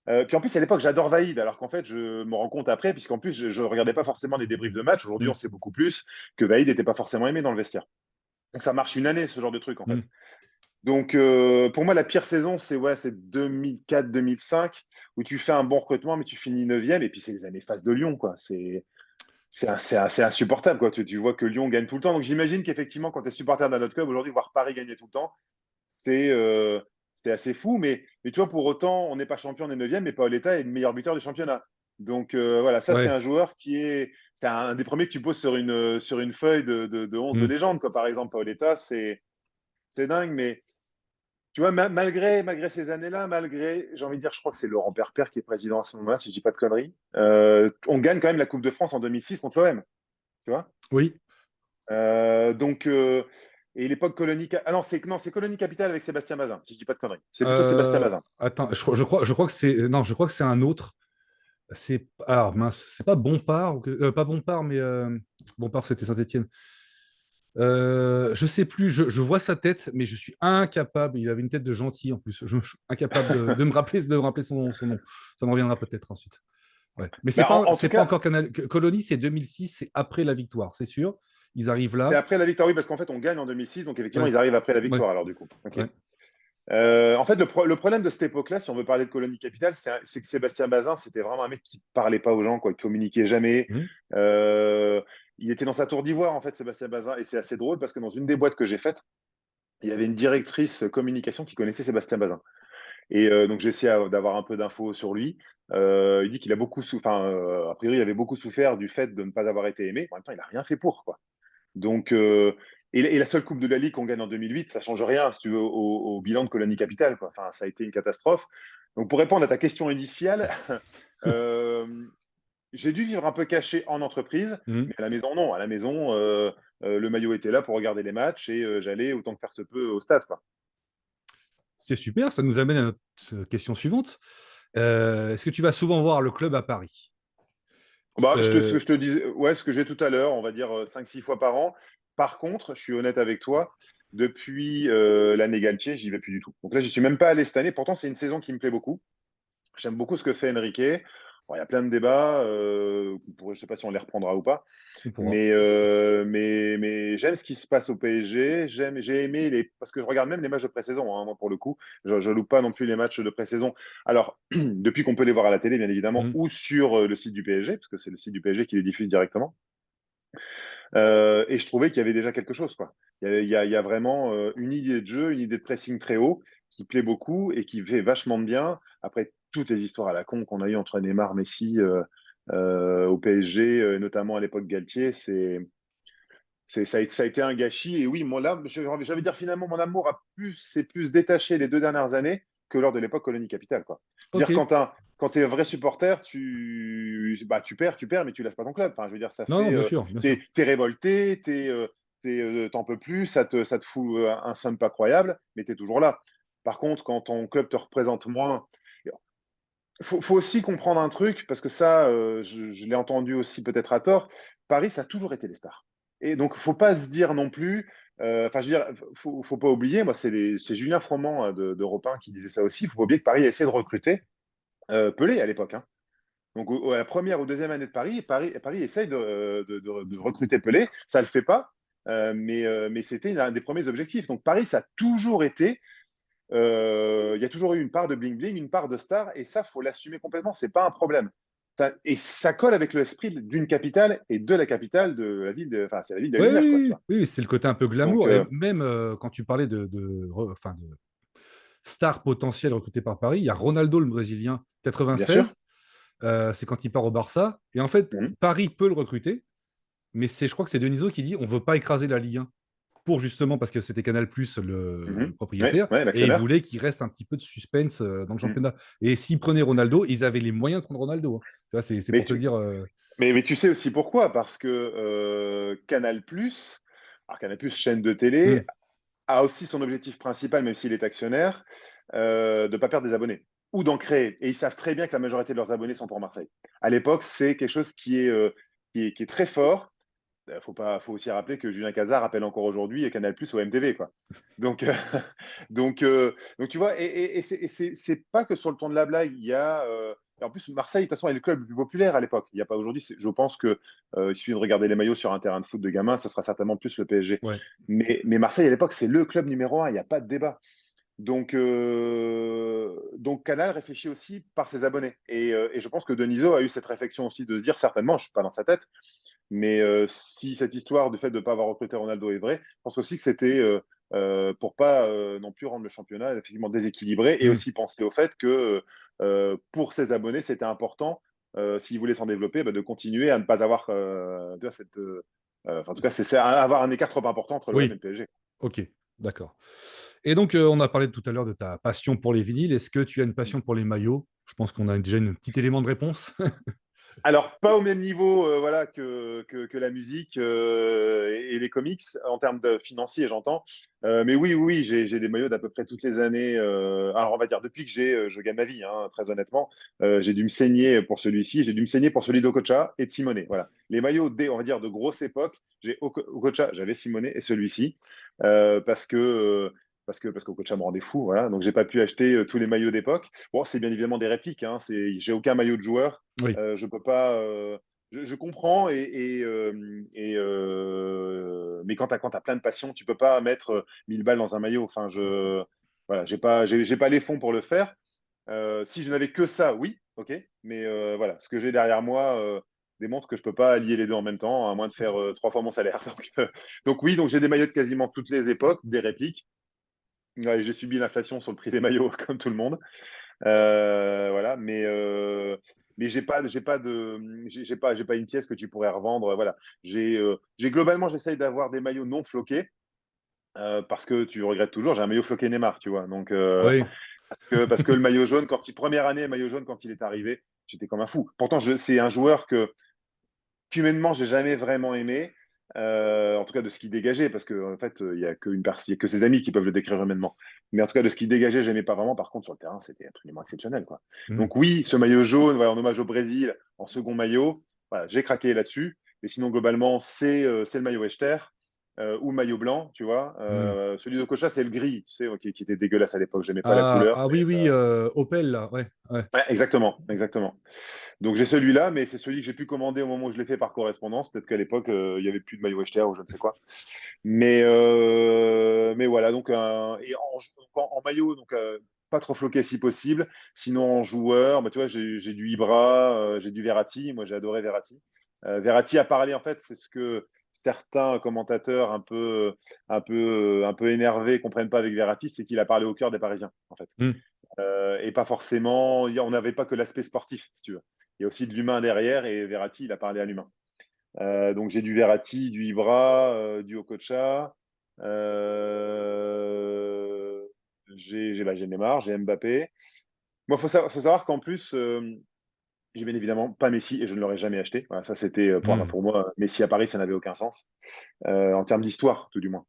Puis en plus, à l'époque, j'adore Vaïd, alors qu'en fait, je me rends compte après, puisqu'en plus, je ne regardais pas forcément les débriefs de match. Aujourd'hui, on Mm, sait beaucoup plus que Vaïd n'était pas forcément aimé dans le vestiaire. Donc, ça marche une année, ce genre de truc, en fait. mm. Donc, pour moi, la pire saison, c'est 2004-2005, où tu fais un bon recrutement, mais tu finis 9e, et puis c'est les années phases de Lyon, quoi. C'est insupportable, quoi. Tu vois que Lyon gagne tout le temps. Donc, j'imagine qu'effectivement, quand tu es supporter d'un autre club, aujourd'hui, voir Paris gagner tout le temps, c'est euh, c'est assez fou. Mais tu vois, pour autant, on n'est pas champion, on est 9e, mais Paoletta est le meilleur buteur du championnat. Donc, voilà, ça, c'est Ouais. un joueur c'est un des premiers que tu poses sur une feuille de 11 de Mm. légende, quoi. Par exemple, Paoletta, c'est dingue, mais. Tu vois, malgré ces années-là, j'ai envie de dire, je crois que c'est Laurent Perper qui est président à ce moment-là, si je dis pas de conneries. On gagne quand même la Coupe de France en 2006 contre l'OM, tu vois. Oui. Donc, et l'époque Colonie. Ah non, c'est Colonie Capitale avec Sébastien Bazin, si je dis pas de conneries. C'est plutôt Sébastien Euh, Bazin. attends, je crois que c'est. Non, je crois que c'est un autre. C'est. Alors, mince, c'est pas Bompard, pas Bompard, mais Bompard, c'était Saint-Étienne. Je sais plus, je vois sa tête, mais je suis incapable. Il avait une tête de gentil en plus. Je suis incapable de me rappeler son nom. Ça me reviendra peut-être ensuite. Ouais. Mais Mais en, en c'est tout pas cas, encore Canal. Colonie, c'est 2006, c'est après la victoire, c'est sûr. Ils arrivent c'est là. après la victoire, oui, parce qu'en fait, on gagne en 2006, donc effectivement, Ouais, ils arrivent après la ouais, victoire, alors du coup. Ok. ouais. En fait, le problème de cette époque-là, si on veut parler de Colonie Capitale, c'est que Sébastien Bazin, c'était vraiment un mec qui parlait pas aux gens, quoi, qui communiquait jamais. Mhm, Euh, il était dans sa tour d'ivoire, en fait, Sébastien Bazin, et c'est assez drôle parce que dans une des boîtes que j'ai faites, il y avait une directrice communication qui connaissait Sébastien Bazin. Et donc, j'ai essayé d'avoir un peu d'infos sur lui. Il dit qu'il a beaucoup souffert, enfin, a priori, il avait beaucoup souffert du fait de ne pas avoir été aimé. En même temps, il n'a rien fait pour, quoi. Donc, et la seule Coupe de la Ligue qu'on gagne en 2008, ça change rien, si tu veux, au bilan de Colonie Capitale, quoi. Enfin, ça a été une catastrophe. Donc, pour répondre à ta question initiale, euh, j'ai dû vivre un peu caché en entreprise, mhm. mais à la maison, non. À la maison, le maillot était là pour regarder les matchs et j'allais autant que faire se peut au stade, quoi. C'est super, ça nous amène à notre question suivante. Est-ce que tu vas souvent voir le club à Paris? Bah, ce Euh, que je te disais, ouais, ce que j'ai tout à l'heure, on va dire 5-6 fois par an. Par contre, je suis honnête avec toi, depuis l'année Galtier, j'y vais plus du tout. Donc là, je suis même pas allé cette année. Pourtant, c'est une saison qui me plaît beaucoup. J'aime beaucoup ce que fait Enrique. Bon, il y a plein de débats. Je ne sais pas si on les reprendra ou pas. on pourra. Mais j'aime ce qui se passe au PSG. J'ai aimé parce que je regarde même les matchs de pré-saison, hein, moi, pour le coup. Je ne loupe pas non plus les matchs de pré-saison. Alors, depuis qu'on peut les voir à la télé, bien évidemment, Mhm. ou sur le site du PSG, parce que c'est le site du PSG qui les diffuse directement. Et je trouvais qu'il y avait déjà quelque chose, quoi. Il y a vraiment une idée de jeu, une idée de pressing très haut qui plaît beaucoup et qui fait vachement de bien. Après toutes les histoires à la con qu'on a eues entre Neymar, Messi au PSG, notamment à l'époque Galtier, ça a été un gâchis. Et oui, moi là, j'avais dire finalement, mon amour s'est plus détaché les 2 dernières années que lors de l'époque Colonie Capitale, quoi. Ok. Dire quand tu es un vrai supporter, tu perds, mais tu lâches pas ton club. Enfin, je veux dire, ça Non, non, fait, bien sûr, bien sûr. t'es révolté, t'en peux plus, ça te fout un somme pas croyable, mais tu es toujours là. Par contre, quand ton club te représente moins, faut aussi comprendre un truc, parce que ça, je l'ai entendu aussi peut-être à tort. Paris, ça a toujours été les stars. Et donc, faut pas se dire non plus. Enfin, je veux dire, faut pas oublier. Moi, c'est Julien Froment d'Europe 1 qui disait ça aussi. Faut pas oublier que Paris a essayé de recruter Pelé à l'époque, hein. Donc, à la première ou deuxième année de Paris essaye de recruter Pelé. Ça le fait pas, mais c'était un des premiers objectifs. Donc, Paris, ça a toujours été il y a toujours eu une part de bling-bling, une part de star, et ça, faut l'assumer complètement, c'est pas un problème. et ça colle avec l'esprit d'une capitale et de la capitale de la ville, enfin, c'est la ville des Ouais, Lumières, quoi, tu oui, vois. oui, oui, c'est le côté un peu Donc, glamour. Et même quand tu parlais enfin, de stars potentielles recrutées par Paris, il y a Ronaldo, le Brésilien, bien sûr. 96. C'est quand il part au Barça. Et en fait, Mhm. Paris peut le recruter, mais je crois que c'est Denisot qui dit on veut pas écraser la Ligue 1 pour justement parce que c'était Canal Plus le Mhm. Oui, propriétaire ouais, et il l'actionnaire. voulait qu'il reste un petit peu de suspense dans le Mhm. championnat. Et s'ils prenaient Ronaldo, ils avaient les moyens de prendre Ronaldo, hein. Tu vois, c'est Mais pour te tu, dire. mais tu sais aussi pourquoi? Parce que Canal+, alors Canal+, chaîne de télé, Hmm, a aussi son objectif principal, même s'il est actionnaire, de ne pas perdre des abonnés ou d'en créer. Et ils savent très bien que la majorité de leurs abonnés sont pour Marseille. À l'époque, c'est quelque chose qui est très fort. Faut aussi rappeler que Julien Cazard appelle encore aujourd'hui et Canal Plus au MTV, quoi. Donc, donc tu vois, et c'est pas que sur le ton de la blague. Il y a, et en plus, Marseille, de toute façon, est le club le plus populaire à l'époque. Il n'y a pas aujourd'hui. Je pense que il suffit de regarder les maillots sur un terrain de foot de gamin, ça sera certainement plus le PSG. ouais. Mais Marseille, à l'époque, c'est le club numéro un. Il n'y a pas de débat. Donc Canal réfléchit aussi par ses abonnés. Et je pense que Denisot a eu cette réflexion aussi de se dire, certainement, je ne suis pas dans sa tête, mais si cette histoire du fait de ne pas avoir recruté Ronaldo est vraie, je pense aussi que c'était pour pas non plus rendre le championnat effectivement déséquilibré et Hmm, aussi penser au fait que pour ses abonnés, c'était important, s'ils voulaient s'en développer, bah, de continuer à ne pas avoir cette. Enfin, en tout cas, c'est avoir un écart trop important entre l'OM et le oui, PSG. ok, d'accord. Et donc, on a parlé tout à l'heure de ta passion pour les vinyles. Est-ce que tu as une passion pour les maillots? Je pense qu'on a déjà un petit élément de réponse. Alors, pas au même niveau voilà, que la musique et les comics, en termes de financier, j'entends. Mais oui, oui, oui, j'ai des maillots d'à peu près toutes les années. Alors, on va dire, depuis que je gagne ma vie, hein, très honnêtement, j'ai dû me saigner pour celui-ci, j'ai dû me saigner pour celui d'Okocha et de Simone. Voilà. Les maillots, on va dire, de grosse époque, j'ai Okocha, j'avais Simone et celui-ci, parce que. Parce que Okocha me rendait fou, voilà. Donc j'ai pas pu acheter tous les maillots d'époque. Bon, c'est bien évidemment des répliques, hein. J'ai aucun maillot de joueur. Oui. Je peux pas. Je comprends, mais quand tu as plein de passion, tu peux pas mettre 1000 balles dans un maillot. Enfin, voilà, j'ai pas les fonds pour le faire. Si je n'avais que ça, oui, ok. Mais voilà, ce que j'ai derrière moi démontre que je peux pas allier les deux en même temps, à moins de faire 3 fois mon salaire. Donc oui, donc j'ai des maillots de quasiment toutes les époques, des répliques. Ouais, j'ai subi l'inflation sur le prix des maillots, comme tout le monde. Voilà, mais j'ai pas une pièce que tu pourrais revendre. Voilà, j'ai globalement, j'essaye d'avoir des maillots non floqués parce que tu regrettes toujours. J'ai un maillot floqué Neymar, tu vois. Donc Oui. parce que le maillot jaune, première année, le maillot jaune quand il est arrivé, j'étais comme un fou. Pourtant, c'est un joueur qu'humainement, j'ai jamais vraiment aimé. En tout cas, de ce qu'il dégageait, parce qu'en fait, il y a il y a que ses amis qui peuvent le décrire humainement. Mais en tout cas, de ce qu'il dégageait, j'aimais pas vraiment. Par contre, sur le terrain, c'était absolument exceptionnel, quoi. Hmm. Donc oui, ce maillot jaune, voilà, en hommage au Brésil, en second maillot, voilà, j'ai craqué là-dessus. Mais sinon, globalement, c'est le maillot Echter ou le maillot blanc, tu vois. Hmm. Celui de Cocha, c'est le gris, tu sais, qui était dégueulasse à l'époque. J'aimais pas la Ah, couleur. ah Mais, oui, oui, Opel, là. Ouais, ouais. ouais, exactement, exactement. Donc j'ai celui-là, mais c'est celui que j'ai pu commander au moment où je l'ai fait par correspondance. Peut-être qu'à l'époque, il n'y avait plus de maillot Echter ou je ne sais quoi. Mais voilà, donc, en maillot, donc, pas trop floqué si possible. Sinon, en joueur, bah, tu vois, j'ai du Ibra, j'ai du Verratti. Moi, j'ai adoré Verratti. Verratti a parlé, en fait, c'est ce que certains commentateurs un peu énervés comprennent pas avec Verratti, c'est qu'il a parlé au cœur des Parisiens, en fait. Hmm. Et pas forcément, on n'avait pas que l'aspect sportif, si tu veux. Il y a aussi de l'humain derrière, et Verratti, il a parlé à l'humain. Donc j'ai du Verratti, du Ibra, du Okocha, j'ai Neymar, j'ai Mbappé. Moi, faut savoir qu'en plus, j'ai bien évidemment pas Messi et je ne l'aurais jamais acheté. Voilà, ça, c'était Hmm. pour moi, Messi à Paris, ça n'avait aucun sens, en termes d'histoire, tout du moins.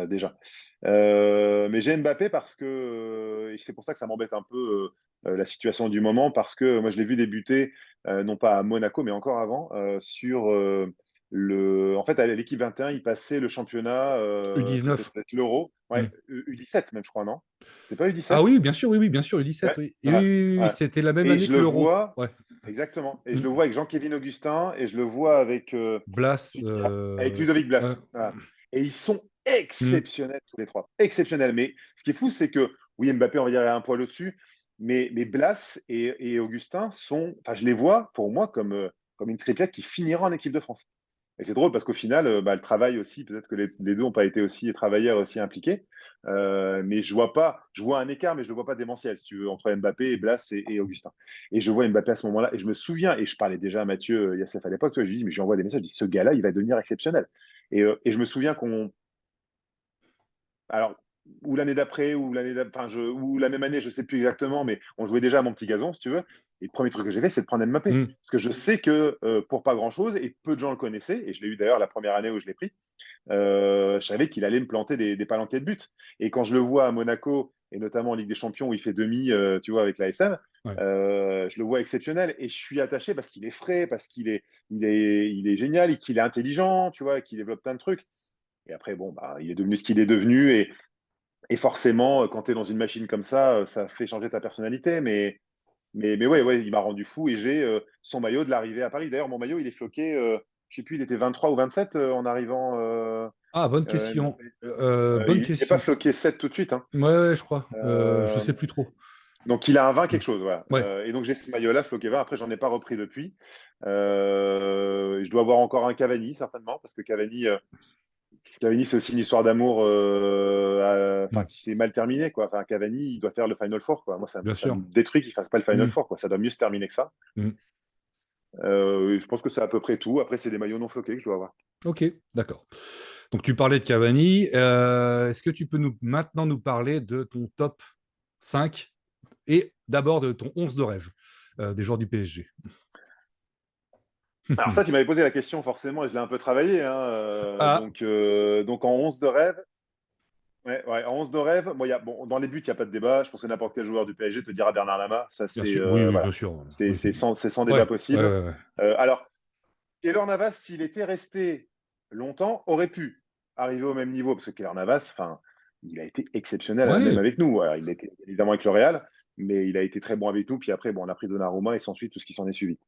Déjà. Mais j'ai Mbappé parce que, et c'est pour ça que ça m'embête un peu la situation du moment, parce que moi je l'ai vu débuter, non pas à Monaco, mais encore avant, sur En fait, à l'équipe 21, il passait le championnat, c'était U19. peut-être l'Euro, Hmm. ouais, U17 même, je crois, non? C'était pas Ah U17? oui, bien sûr, oui, oui, bien sûr, U17, Ouais, oui. Oui, ouais, oui, oui, oui, ouais. c'était la même Et année je que le l'Euro. vois, Ouais. exactement, et je Hmm. le vois avec Jean-Kévin Augustin, et je le vois avec Blas. avec Ludovic Ouais. Blas. Voilà. Et ils sont Hmm. exceptionnels tous les trois. Exceptionnels. Mais ce qui est fou, c'est que oui, Mbappé, on va dire, est un poil au-dessus. mais Blas et Augustin sont, enfin, je les vois pour moi comme une triplette qui finira en équipe de France. Et c'est drôle parce qu'au final, le travail aussi, peut-être que les deux n'ont pas été aussi travailleurs, aussi impliqués. Mais je vois un écart, mais je ne le vois pas démentiel, si tu veux, entre Mbappé et Blas et Augustin. Et je vois Mbappé à ce moment-là, et je me souviens, et je parlais déjà à Mathieu Yassef à l'époque, toi, je lui dis, mais je lui envoie des messages, je dis, ce gars-là, il va devenir exceptionnel. Et je me souviens alors, ou l'année d'après, ou la même année, je ne sais plus exactement, mais on jouait déjà à mon petit gazon, si tu veux. Et le premier truc que j'ai fait, c'est de prendre Mbappé. Mm. Parce que je sais que pour pas grand-chose, et peu de gens le connaissaient, et je l'ai eu d'ailleurs la première année où je l'ai pris, je savais qu'il allait me planter des palanquets de but. Et quand je le vois à Monaco, et notamment en Ligue des Champions, où il fait demi, tu vois, avec l'ASM, Ouais. je le vois exceptionnel. Et je suis attaché parce qu'il est frais, parce qu'il est génial, et qu'il est intelligent, tu vois, et qu'il développe plein de trucs. Et après, bon, bah, il est devenu ce qu'il est devenu. Et forcément, quand tu es dans une machine comme ça fait changer ta personnalité. Mais ouais, ouais, il m'a rendu fou et j'ai son maillot de l'arrivée à Paris. D'ailleurs, mon maillot, il est floqué, je sais plus, il était 23 ou 27 en arrivant. Ah, bonne question. Mbappé. Bonne Il n'est pas question. floqué 7 tout de suite, hein. Ouais, ouais, je crois. Je Euh, sais plus trop. donc, il a un 20 quelque chose. Voilà. Ouais, Et donc, j'ai ce maillot-là, floqué 20. Après, j'en ai pas repris depuis. Je dois avoir encore un Cavani, certainement, parce que Cavani, c'est aussi une histoire d'amour mm, qui s'est mal terminée, quoi. Enfin, Cavani, il doit faire le Final Four, quoi. Moi, bien ça sûr. me détruit qu'il fasse pas le Final Mm, Four, quoi. Ça doit mieux se terminer que ça. mm. Je pense que c'est à peu près tout. Après, c'est des maillots non floqués que je dois avoir. Ok, d'accord. Donc, tu parlais de Cavani. Est-ce que tu peux maintenant nous parler de ton top 5 et d'abord de ton 11 de rêve des joueurs du PSG? Alors ça, tu m'avais posé la question forcément et je l'ai un peu travaillé, hein. Ah, Donc en 11 de rêve, ouais, ouais, en 11 de rêve, moi, bon, dans les buts, il n'y a pas de débat. Je pense que n'importe quel joueur du PSG te dira Bernard Lama. Ça, bien c'est sûr. Oui, oui, bien voilà, sûr. c'est Oui. c'est sans débat Ouais, ouais, possible. ouais, ouais. Alors, Keylor Navas, s'il était resté longtemps, aurait pu arriver au même niveau parce que Keylor Navas, enfin, il a été exceptionnel, même Ouais, avec nous. Alors, il était évidemment avec le Real, mais il a été très bon avec nous. Puis après, bon, on a pris Donnarumma et s'ensuit tout ce qui s'en est suivi.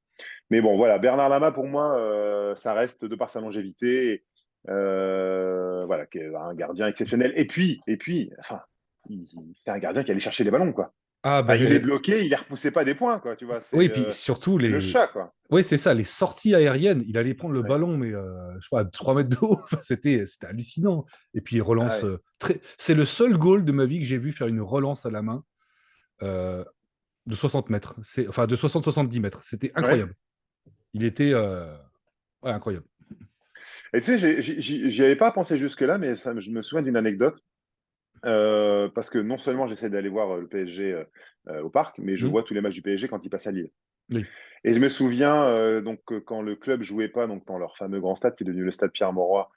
Mais bon, voilà, Bernard Lama, pour moi, ça reste de par sa longévité, voilà, qui est un gardien exceptionnel. Et puis enfin, c'est un gardien qui allait chercher les ballons, quoi. Ah, Enfin, il est ben, bloqué, il ne repoussait pas des points, quoi. Tu vois, oui, puis surtout c'est le les. chat, quoi. Oui, c'est ça, les sorties aériennes. Il allait prendre le Ouais. ballon, mais je sais pas, à 3 mètres de haut. Enfin, c'était hallucinant. Et puis il Ah relance ouais. très. C'est le seul goal de ma vie que j'ai vu faire une relance à la main euh, de 60 mètres. Enfin, de 60-70 mètres. C'était Ouais. incroyable. Il était ouais, incroyable. Et tu sais, j'y avais pas pensé jusque-là, mais je me souviens d'une anecdote. Parce que non seulement j'essaie d'aller voir le PSG au parc, mais je Hmm. vois tous les matchs du PSG quand ils passent à Lille. Oui. Et je me souviens quand le club jouait pas donc dans leur fameux grand stade qui est devenu le stade Pierre-Mauroy,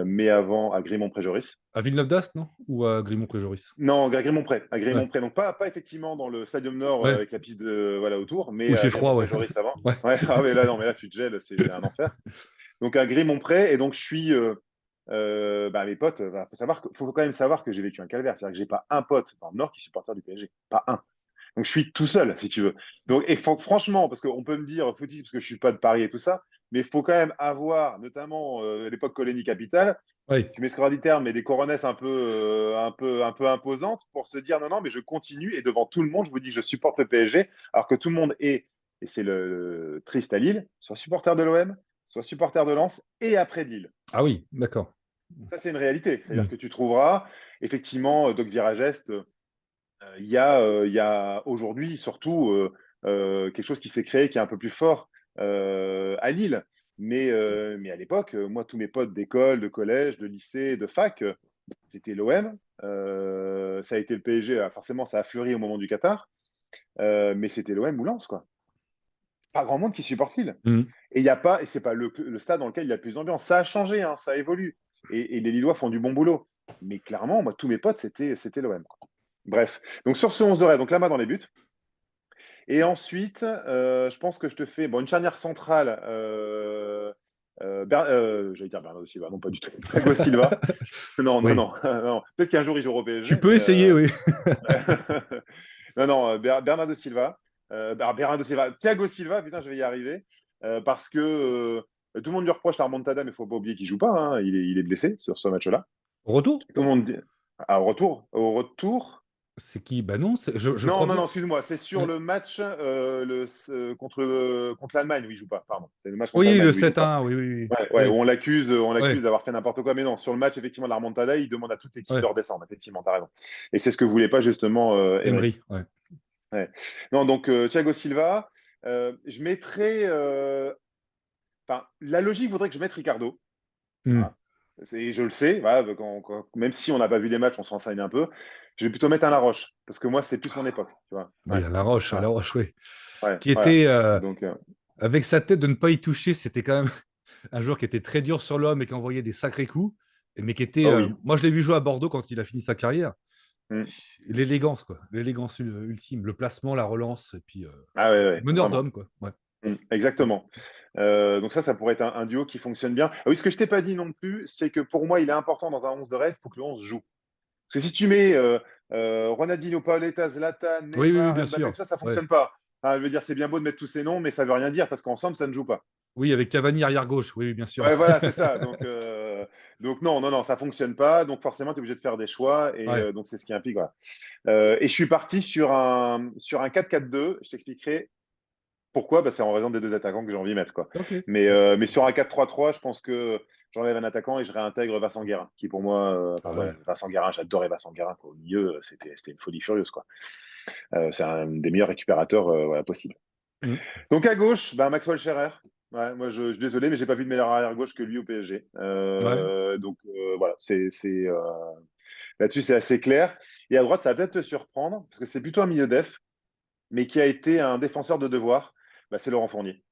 mais avant à Grimont-Pré-Joris. À Villeneuve d'Ascq, non? Ou à Grimont-Pré-Joris? Non, à Grimont-Pré, à Ouais. Grimont-Pré. Donc pas effectivement dans le Stadium Nord Ouais. avec la piste de voilà autour, mais Où il à fait froid, ouais. Grimont-Pré-Joris avant. Ouais. Ouais, ah ouais, là non, mais là tu te gèles, c'est un enfer. Donc à Grimont-Pré, et donc je suis mes potes, faut quand même savoir que j'ai vécu un calvaire. C'est-à-dire que j'ai pas un pote dans le Nord qui est supporter du PSG. Pas un. Donc je suis tout seul, si tu veux. Donc, franchement, parce qu'on peut me dire footiste parce que je suis pas de Paris et tout ça, mais il faut quand même avoir, notamment à l'époque Coligny Capital, Ouais. tu m'excuseras du terme, mais des coronesses un peu imposantes pour se dire non, non, mais je continue et devant tout le monde, je vous dis que je supporte le PSG, alors que tout le monde est, et c'est le triste à Lille, soit supporter de l'OM, soit supporter de Lens et après de Lille. Ah oui, d'accord. Ça, c'est une réalité. C'est-à-dire Hmm. que tu trouveras, effectivement, Doc Viragest, il y a aujourd'hui surtout quelque chose qui s'est créé qui est un peu plus fort à Lille. Mais à l'époque, moi, tous mes potes d'école, de collège, de lycée, de fac, c'était l'OM. Ça a été le PSG. Forcément, ça a fleuri au moment du Qatar. Mais c'était l'OM ou Lens, quoi. Pas grand monde qui supporte Lille. Hmm. Et il y a pas, et c'est pas le stade dans lequel il y a le plus d'ambiance. Ça a changé, hein, ça évolue. Et les Lillois font du bon boulot. Mais clairement, moi, tous mes potes, c'était l'OM. Bref. Donc sur ce 11 de rêve, donc Lama dans les buts. Et ensuite, je pense que je te fais bon, une charnière centrale. J'allais dire Bernardo Silva, non pas du tout. Thiago Silva. Non, non, Oui. non. non. Peut-être qu'un jour il joue au Tu PSG, peux mais essayer, oui. non, non, Bernardo Silva. Bernardo Silva. Thiago Silva, putain, je vais y arriver. Parce que tout le monde lui reproche la remontada, mais il ne faut pas oublier qu'il ne joue pas, hein. Il est blessé sur ce match-là. Retour? Tout le monde dit. Ah, au retour. Au retour. C'est qui? Bah non, je Non, crois non, bien. non, excuse-moi, c'est sur Ouais. le match contre l'Allemagne où il joue pas, pardon. C'est le match contre Oui, l'Allemagne le où il joue pas. 7-1, oui, oui, oui. Ouais, ouais, où Oui, on l'accuse ouais, d'avoir fait n'importe quoi. Mais non, sur le match, effectivement, de la remontada, il demande à toute l'équipe de ouais. redescendre. Effectivement, t'as raison. Et c'est ce que voulait pas, justement, Emery. Emery, ouais. Ouais. Non, donc, Thiago Silva, je mettrais. Enfin, la logique voudrait que je mette Ricardo. Hmm. Voilà. Je le sais, voilà, même si on n'a pas vu les matchs, on se renseigne un peu. Je vais plutôt mettre un Laroche, parce que moi, c'est plus mon époque. Tu vois. Oui, Ouais, à la voilà. Roche, oui. Ouais, Qui voilà. était, Donc, avec sa tête de ne pas y toucher, c'était quand même un joueur qui était très dur sur l'homme et qui envoyait des sacrés coups, mais qui était. oh oui. Moi, je l'ai vu jouer à Bordeaux quand il a fini sa carrière. Mm. L'élégance, quoi. L'élégance ultime. Le placement, la relance, et puis Ah ouais, ouais, meneur vraiment. d'homme, quoi. Ouais. Exactement. Donc ça pourrait être un duo qui fonctionne bien. Ah oui, ce que je t'ai pas dit non plus, c'est que pour moi, il est important dans un 11 de rêve, il faut que le 11 joue. Parce que si tu mets Ronaldinho, Paoletta, Zlatan, Oui, oui, oui, Neymar, bien Mbappé, tout sûr. ça, ça Ouais. fonctionne pas. Enfin, je veux dire, c'est bien beau de mettre tous ces noms, mais ça veut rien dire parce qu'ensemble, ça ne joue pas. Oui, avec Cavani arrière gauche. Oui, oui, bien sûr. Ouais, voilà, c'est ça. Donc non, non, non, ça fonctionne pas. Donc forcément, tu es obligé de faire des choix. Et Ouais. donc, c'est ce qui implique. Voilà. Et je suis parti sur un 4-4-2. Je t'expliquerai pourquoi. Bah, c'est en raison des deux attaquants que j'ai envie de mettre. Quoi. Ok. Mais sur un 4-3-3, je pense que j'enlève un attaquant et je réintègre Vincent Guérin, qui pour moi, Ah ouais, ouais. Vincent Guérin, j'adorais Vincent Guérin. Quoi. Au milieu, c'était une folie furieuse. Quoi. C'est un des meilleurs récupérateurs voilà, possible. Mm. Donc à gauche, bah, Maxwell Scherrer. Ouais, moi, je suis désolé, mais j'ai pas vu de meilleur arrière gauche que lui au PSG. Ouais. Donc voilà, là-dessus c'est assez clair. Et à droite, ça va peut-être te surprendre parce que c'est plutôt un milieu def, mais qui a été un défenseur de devoir. Bah, c'est Laurent Fournier.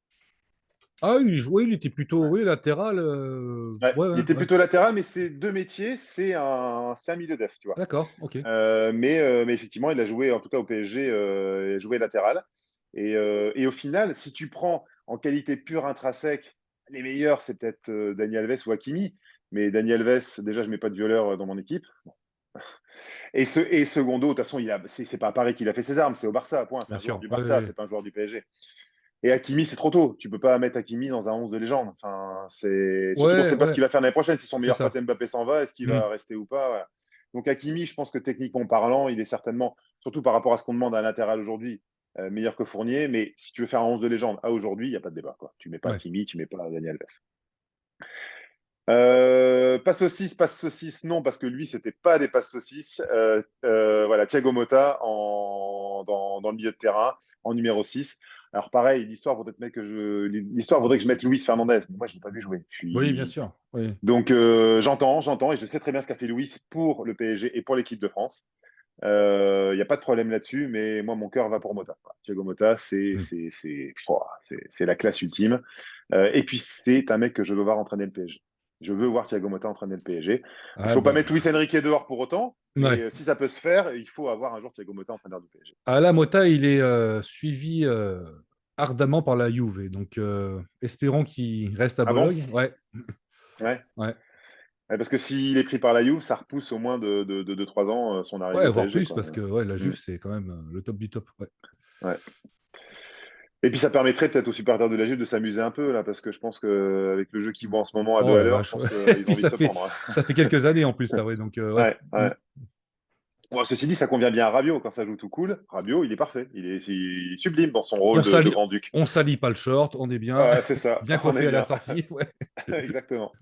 Ah, il jouait, il était plutôt, Ouais. oui, latéral. Ouais, Ouais, il ouais, était ouais. plutôt latéral, mais ses deux métiers, c'est un milieu def, tu vois. D'accord, ok. Mais effectivement, il a joué, en tout cas au PSG, il a joué latéral. Et au final, si tu prends en qualité pure intrinsèque, les meilleurs, c'est peut-être Dani Alves ou Hakimi. Mais Dani Alves, déjà, je ne mets pas de violeur dans mon équipe. Et Segundo, de toute façon, c'est pas à Paris qu'il a fait ses armes, c'est au Barça, point. C'est Bien un joueur sûr. du Ouais, Barça, ouais, c'est pas un joueur du PSG. Et Hakimi, c'est trop tôt. Tu peux pas mettre Hakimi dans un 11 de légende. Enfin, surtout qu'on ne ouais, sait pas ce ouais, qu'il va faire l'année prochaine. Si son c'est meilleur pote ça. Mbappé s'en va, est-ce qu'il Mm. va rester ou pas? Voilà. Donc Hakimi, je pense que techniquement parlant, il est certainement, surtout par rapport à ce qu'on demande à un latéral aujourd'hui, meilleur que Fournier. Mais si tu veux faire un 11 de légende à aujourd'hui, il n'y a pas de débat. Quoi. Tu mets pas Ouais. Hakimi, tu mets pas Daniel Alves. Passe saucisse, non, parce que lui, c'était pas des passes saucisses. Voilà, Thiago Motta dans le milieu de terrain, en numéro 6. Alors pareil, l'histoire voudrait que je mette Luis Fernandez. Mais moi, je l'ai pas vu jouer. Oui, bien sûr. Oui. Donc j'entends, et je sais très bien ce qu'a fait Luis pour le PSG et pour l'équipe de France. Il n'y a pas de problème là-dessus, mais moi, mon cœur va pour Motta. Voilà. Thiago Motta, Mm. c'est la classe ultime. Et puis, c'est un mec que je veux voir entraîner le PSG. Je veux voir Thiago Motta entraîner le PSG. Il ne Ah faut pas bah, mettre Luis Enrique dehors pour autant, mais ouais. si ça peut se faire, il faut avoir un jour Thiago Motta entraîneur du PSG. Ah là, Mota, il est suivi ardemment par la Juve. Donc, espérons qu'il reste à Ah bon? Bologne. Ouais, Ouais. ouais. Ouais, parce que s'il est pris par la Juve, ça repousse au moins de 3 ans son arrivée Ouais, au voire PSG. plus, Quoi. parce que ouais, la Mm. Juve, c'est quand même le top du top. Ouais. Ouais. Et puis ça permettrait peut-être aux supporters de la Juve de s'amuser un peu là, parce que je pense qu'avec le jeu qu'ils voient en ce moment à Oh 2 à la l'heure, je vache. pense Ouais. Et qu'ils ont puis, envie de se pendre. Hein. ça fait quelques années en plus, là, ouais. Donc, ouais. Ouais, Mm. ouais. Bon, ceci dit, ça convient bien à Rabiot quand ça joue tout cool. Rabiot, il est parfait. Il est sublime dans son On rôle de salit, grand-duc. on salit pas le short, on est bien, Ouais, c'est ça, bien on est coiffé à la bien. sortie. Ouais. Exactement.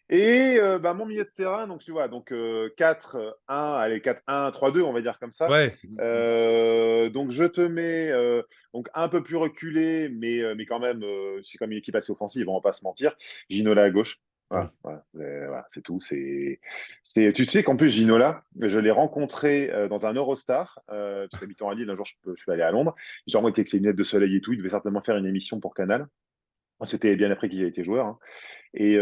Et bah, mon milieu de terrain, donc tu vois, donc 4-1, allez, 4-1-3-2, on va dire comme ça. Ouais. Donc je te mets donc un peu plus reculé, mais quand même, c'est comme une équipe assez offensive, on va pas se mentir. Ginola à gauche. Voilà, Oui. voilà, voilà, c'est tout. Tu sais qu'en plus, Ginola, je l'ai rencontré dans un Eurostar, parce qu'habitant à Lille, un jour, je suis allé à Londres. Genre, moi, il était avec ses lunettes de soleil et tout, il devait certainement faire une émission pour Canal. C'était bien après qu'il ait été joueur. Hein. Et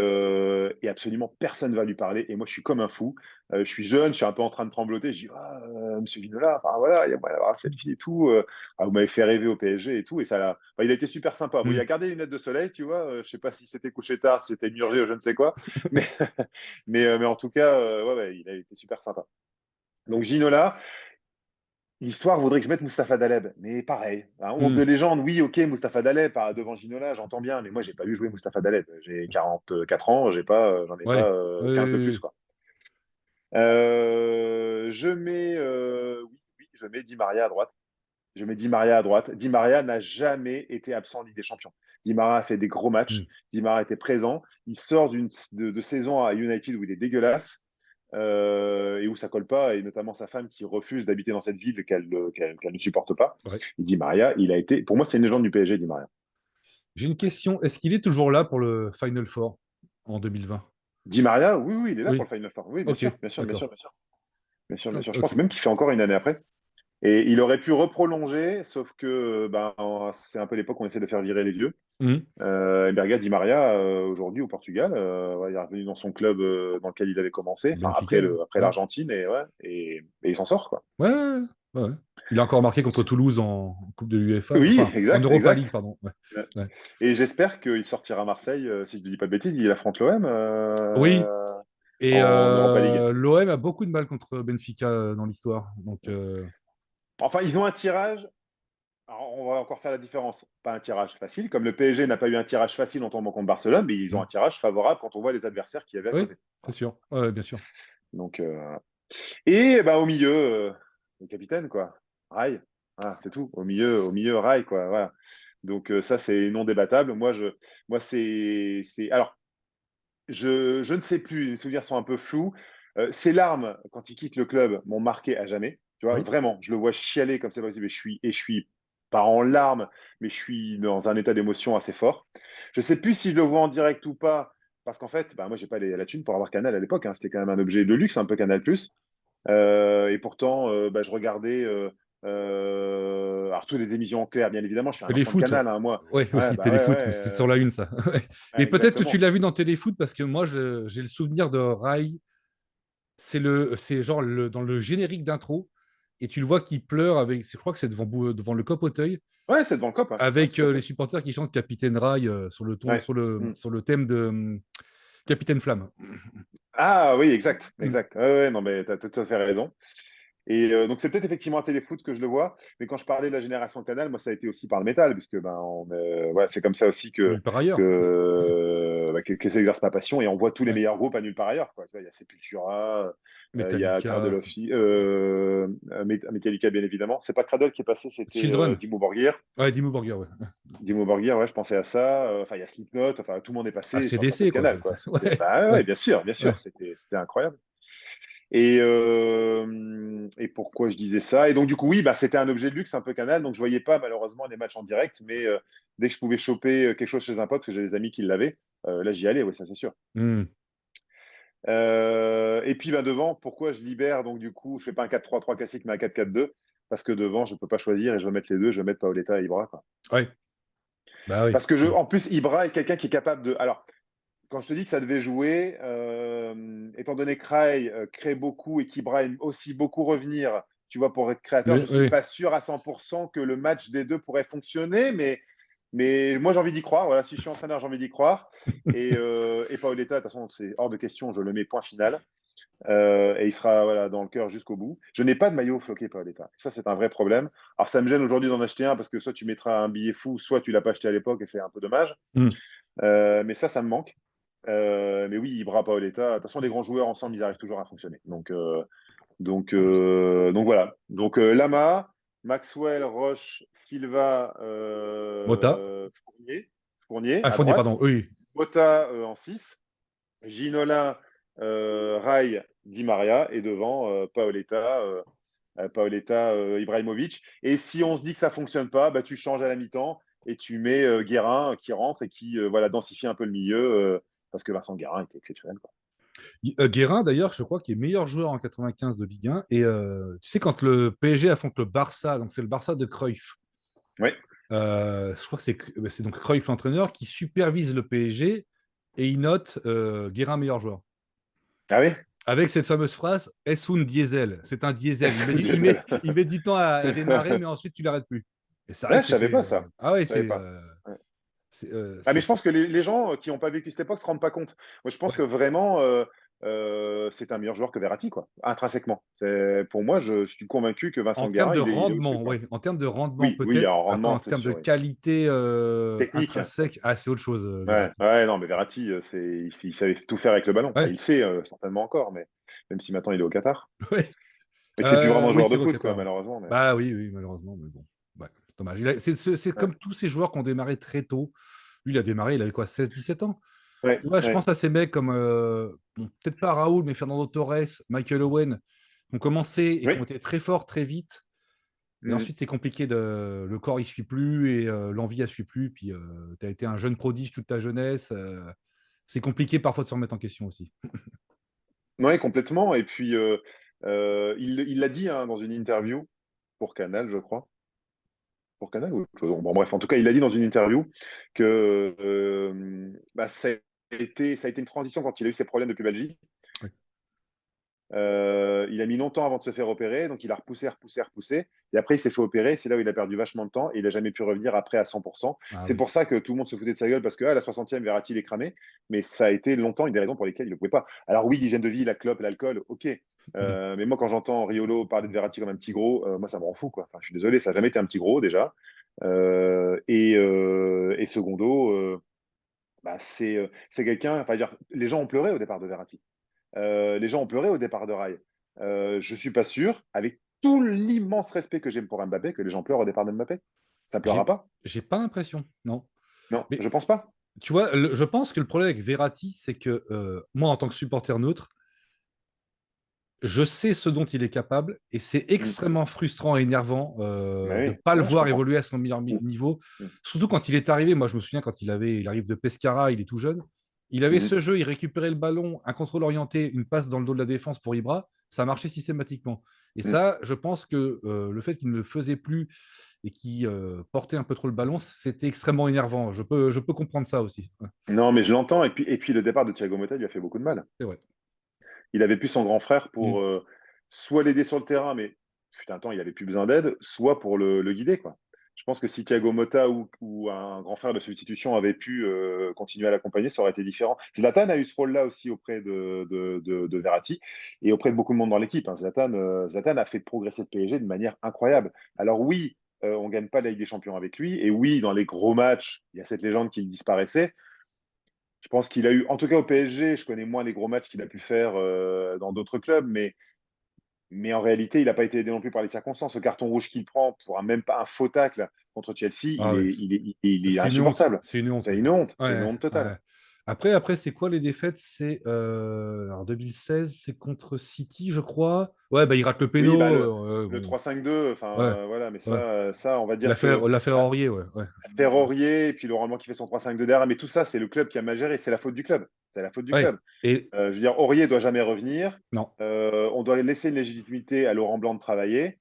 absolument personne ne va lui parler. Et moi, je suis comme un fou. Je suis jeune, je suis un peu en train de trembloter. Je dis, ah, monsieur Vinola, enfin, voilà, il y a moyen d'avoir cette fille et tout. Vous m'avez fait rêver au PSG et tout. Il a été super sympa. Bon, il Mm. a gardé les lunettes de soleil, tu vois. Je sais pas si c'était couché tard, si c'était murgé ou je ne sais quoi. Mais, mais en tout cas, ouais, ouais, il a été super sympa. Donc, Ginola, l'histoire voudrait que je mette Mustapha Daleb, mais pareil. Un 11 de Mm. légende, oui, ok, Mustapha Daleb devant Ginola, j'entends bien, mais moi, j'ai pas vu jouer Mustapha Daleb. J'ai 44 ans, j'en ai pas Ouais. 15 de plus, Ouais. quoi. Oui, oui, je mets Di Maria à droite. Je mets Di Maria à droite. Di Maria n'a jamais été absent en Ligue des Champions. Di Maria a fait des gros Hmm. matchs. Di Maria était présent. Il sort de saison à United où il est dégueulasse et où ça colle pas, et notamment sa femme qui refuse d'habiter dans cette ville qu'elle ne supporte pas. Ouais. Et Di Maria, il a été, pour moi, c'est une légende du PSG, Di Maria. J'ai une question. Est-ce qu'il est toujours là pour le Final Four en 2020? Di Maria, oui, oui, il est là pour Oui. le Final Four. Oui, bien Ok. sûr, bien sûr, bien sûr, D'accord. bien sûr. Bien sûr, bien sûr. Je Ok. pense même qu'il fait encore une année après. Et il aurait pu reprolonger, sauf que ben, c'est un peu l'époque où on essaie de faire virer les vieux. Mhm. Et Berga Di Maria, aujourd'hui au Portugal, ouais, il est revenu dans son club dans lequel il avait commencé, enfin Benfica. Ouais. après Ouais. l'Argentine, et, ouais, et il s'en sort, quoi. Ouais, ouais, ouais, ouais. Il a encore marqué contre Toulouse en Coupe de l'UEFA. Oui, Enfin, en exact, Europa League, exact. pardon. Ouais. Ouais. Ouais. Et j'espère qu'il sortira à Marseille, si je ne dis pas de bêtises, il affronte l'OM Oui. Et en Europa League. l'OM a beaucoup de mal contre Benfica dans l'histoire. Donc, Enfin, ils ont un tirage. Alors, on va encore faire la différence. Pas un tirage facile, comme le PSG n'a pas eu un tirage facile en tombant contre Barcelone, mais ils ont mhm. un tirage favorable quand on voit les adversaires qu'il y avait à Oui, côté. c'est Voilà. sûr. Ouais, bien sûr. Donc, et bah, au milieu, le capitaine, quoi. Rai. Voilà, c'est tout. Au milieu, Rai, quoi. Voilà. Donc, ça, c'est non débattable. Moi alors, je ne sais plus, les souvenirs sont un peu flous. Ses larmes, quand il quitte le club, m'ont marqué à jamais. Tu vois, Oui. vraiment, je le vois chialer comme c'est possible et je suis pas en larmes, mais je suis dans un état d'émotion assez fort. Je ne sais plus si je le vois en direct ou pas, parce qu'en fait, bah, moi, j'ai pas la thune pour avoir Canal à l'époque, hein. C'était quand même un objet de luxe, un peu Canal+. Et pourtant, bah, je regardais alors, toutes les émissions en clair, bien évidemment. Je suis un enfant de Téléfoot. Canal, hein, moi. Ouais, Ouais, aussi, bah ouais, ouais, Téléfoot. Mais c'était sur la une, ça. Ouais. Mais ouais, peut-être que tu exactement. l'as vu dans Téléfoot parce que moi, j'ai le souvenir de Rai. C'est genre dans le générique d'intro. Et tu le vois qui pleure avec, je crois que c'est devant le Cop Auteuil, Ouais, c'est devant le COP, hein. Ouais, avec tout à les fait. supporters qui chantent Capitaine Rail Ouais. Mm. sur le thème de Capitaine Flamme. Ah oui, exact, Mm. exact. Ouais, ouais, non, mais tu as tout à fait raison. Et donc, c'est peut-être effectivement un téléfoot que je le vois. Mais quand je parlais de la génération Canal, moi, ça a été aussi par le métal, puisque ben, ouais, c'est comme ça aussi Nulle part ailleurs. que s'exerce ma passion. Et on voit tous les Ouais. meilleurs groupes à nulle part ailleurs, quoi. Tu vois, il y a Sepultura, il y a Metallica, Cradle of Filth, Metallica, bien évidemment. C'est pas Cradle qui est passé, c'était Children. Dimmu Borgir. Ouais, Dimmu Borgir, ouais. Dimmu Borgir, ouais, je pensais à ça. Enfin, il y a Slipknot, enfin, tout le monde est passé sur cette ACDC, quoi. Canal, quoi. C'était, Ouais, bah ouais, ouais, bien sûr, ouais. c'était incroyable. Et pourquoi je disais ça? Et donc, du coup, oui, bah, c'était un objet de luxe, un peu Canal. Donc, je voyais pas malheureusement les matchs en direct. Mais dès que je pouvais choper quelque chose chez un pote, parce que j'ai des amis qui l'avaient, là, j'y allais, oui, ça, c'est sûr. Hmm. Et puis, bah, devant, pourquoi je libère? Donc, du coup, je fais pas un 4-3-3 classique, mais un 4-4-2. Parce que devant, je peux pas choisir et je vais mettre les deux. Je vais mettre Paoletta et Ibra, quoi. Ouais, bah oui. Parce que, en plus, Ibra est quelqu'un qui est capable de. Alors, quand je te dis que ça devait jouer, étant donné que Rai crée beaucoup et qu'Ibra aime aussi beaucoup revenir, tu vois, pour être créateur, je Oui, ne suis oui. pas sûr à 100% que le match des deux pourrait fonctionner, mais moi j'ai envie d'y croire. Voilà, si je suis entraîneur, j'ai envie d'y croire. Et Paoletta, de toute façon, c'est hors de question, je le mets point final. Et il sera voilà, dans le cœur jusqu'au bout. Je n'ai pas de maillot floqué Paoletta. Ça, c'est un vrai problème. Alors, ça me gêne aujourd'hui d'en acheter un parce que soit tu mettras un billet fou, soit tu l'as pas acheté à l'époque et c'est un peu dommage. Hmm. Mais ça me manque. Mais oui, Ibra, Paoletta, de toute façon, les grands joueurs ensemble, ils arrivent toujours à fonctionner. Donc voilà. Donc Lama, Maxwell, Roche, Silva, Mota. Fournier Ah, à Fournier, droite, pardon. Oui. Mota en 6, Ginola, Rai, Di Maria, et devant Paoletta, Ibrahimovic. Et si on se dit que ça fonctionne pas, bah, tu changes à la mi-temps et tu mets Guérin qui rentre et qui voilà, densifie un peu le milieu parce que Vincent Guérin était exceptionnel, quoi. Guérin, d'ailleurs, je crois qu'il est meilleur joueur en 95 de Ligue 1. Et tu sais, quand le PSG affronte le Barça, donc c'est le Barça de Cruyff, Oui. je crois que c'est donc Cruyff l'entraîneur qui supervise le PSG et il note Guérin meilleur joueur. Ah oui. Avec cette fameuse phrase, Es un diesel. C'est un diesel. C'est diesel. Il met du temps à démarrer, mais ensuite tu l'arrêtes plus. Et c'est vrai Ouais, que je savais c'était. pas ça. Ah ouais, Je savais pas. Ouais. c'est, Ah, mais c'est- je pense que les gens qui n'ont pas vécu cette époque se rendent pas compte. Moi, je pense que ouais. vraiment, c'est un meilleur joueur que Verratti, quoi, intrinsèquement. Pour moi, je suis convaincu que En Vincent termes Guérin, de il est au-dessus, rendement, quoi. oui. En termes de rendement, Oui, oui, peut-être. en Après, rendement, en c'est termes de sûr. Oui. qualité Technique. intrinsèque, c'est autre chose, Ouais, Verratti. ouais, non, mais Verratti, il savait tout faire avec le ballon. Enfin, Ouais, il sait certainement encore, mais même si maintenant il est au Qatar. ouais. Et que c'est plus vraiment un Oui, joueur c'est de vrai au foot, quoi, Qatar. malheureusement. Mais... Bah oui, oui, malheureusement, mais bon. Ouais, c'est dommage. C'est Ouais, comme tous ces joueurs qui ont démarré très tôt. Lui, il a démarré, il avait quoi, 16, 17 ans? ouais, Tu vois, je ouais. pense à ces mecs comme, bon, peut-être pas Raoul, mais Fernando Torres, Michael Owen, qui ont commencé et qui ont Oui. été très forts très vite. Et Mm. ensuite, c'est compliqué. Le corps, il suit plus et l'envie, elle suit plus. Puis, tu as été un jeune prodige toute ta jeunesse. C'est compliqué parfois de se remettre en question aussi. Ouais, complètement. Et puis, il l'a dit hein, dans une interview pour Canal, je crois. Pour Canal ou autre chose. Bon, bref, en tout cas, il a dit dans une interview que bah, ça a été une transition quand il a eu ses problèmes de pubalgie. Ouais. Il a mis longtemps avant de se faire opérer, donc il a repoussé, repoussé, repoussé. Et après, il s'est fait opérer. C'est là où il a perdu vachement de temps et il n'a jamais pu revenir après à 100%. Ah C'est oui. pour ça que tout le monde se foutait de sa gueule parce que à la 60e, Verratti, il est cramé. Mais ça a été longtemps une des raisons pour lesquelles il ne pouvait pas. Alors oui, l'hygiène de vie, la clope, l'alcool, ok. Mais moi, quand j'entends Riolo parler de Verratti comme un petit gros, moi, ça me rend fou, quoi. Enfin, je suis désolé, ça n'a jamais été un petit gros déjà. Et secondo, bah, c'est quelqu'un, enfin, dire, les gens ont pleuré au départ de Verratti. Les gens ont pleuré au départ de Rail. Je suis pas sûr, avec tout l'immense respect que j'ai pour Mbappé, que les gens pleurent au départ de Mbappé. Ça pleurra J'ai, pas? j'ai pas l'impression, non. Non, Mais je pense pas. tu vois, je pense que le problème avec Verratti, c'est que moi, en tant que supporter neutre, je sais ce dont il est capable et c'est Mm. extrêmement frustrant et énervant de ne Mais pas le oui, ouais, je voir comprends. évoluer à son meilleur Mm. niveau. Mm. Surtout quand il est arrivé. Moi, je me souviens quand il arrive de Pescara, il est tout jeune. Il avait Mhm. ce jeu, il récupérait le ballon, un contrôle orienté, une passe dans le dos de la défense pour Ibra. Ça marchait systématiquement. Et Mm. ça, je pense que le fait qu'il ne le faisait plus et qu'il portait un peu trop le ballon, c'était extrêmement énervant. Je peux comprendre ça aussi. Ouais, Non, mais je l'entends. Et puis le départ de Thiago Motta lui a fait beaucoup de mal. c'est vrai. Il avait plus son grand frère pour Mm. soit l'aider sur le terrain, mais putain, temps, il avait plus besoin d'aide, soit pour le guider, quoi. Je pense que si Thiago Motta ou un grand frère de substitution avait pu continuer à l'accompagner, ça aurait été différent. Zlatan a eu ce rôle-là aussi auprès de Verratti et auprès de beaucoup de monde dans l'équipe. Hein. Zlatan a fait progresser le PSG de manière incroyable. Alors oui, on ne gagne pas la Ligue des Champions avec lui. Et oui, dans les gros matchs, il y a cette légende qui disparaissait. Je pense qu'il a eu, en tout cas au PSG, je connais moins les gros matchs qu'il a pu faire dans d'autres clubs, mais en réalité, il n'a pas été aidé non plus par les circonstances. Le carton rouge qu'il prend pour même pas un faux tacle contre Chelsea, Ah ouais. il est C'est une honte. insupportable. C'est une honte. C'est Ouais. une honte. C'est une Ouais, honte totale. ouais. Après, c'est quoi les défaites? C'est alors 2016, c'est contre City, je crois. Ouais, bah il rate le Oui, péno. bah, le Bon, 3-5-2, ouais, enfin voilà, mais ouais. ça, on va dire L'affaire, que l'affaire bah, Aurier, ouais, ouais. Ferrorier et puis Laurent Blanc qui fait son 3-5-2 derrière, mais tout ça, c'est le club qui a mal géré, c'est la faute du club. C'est la faute du Ouais. club. Et Je veux dire, Aurier doit jamais revenir. non. On doit laisser une légitimité à Laurent Blanc de travailler.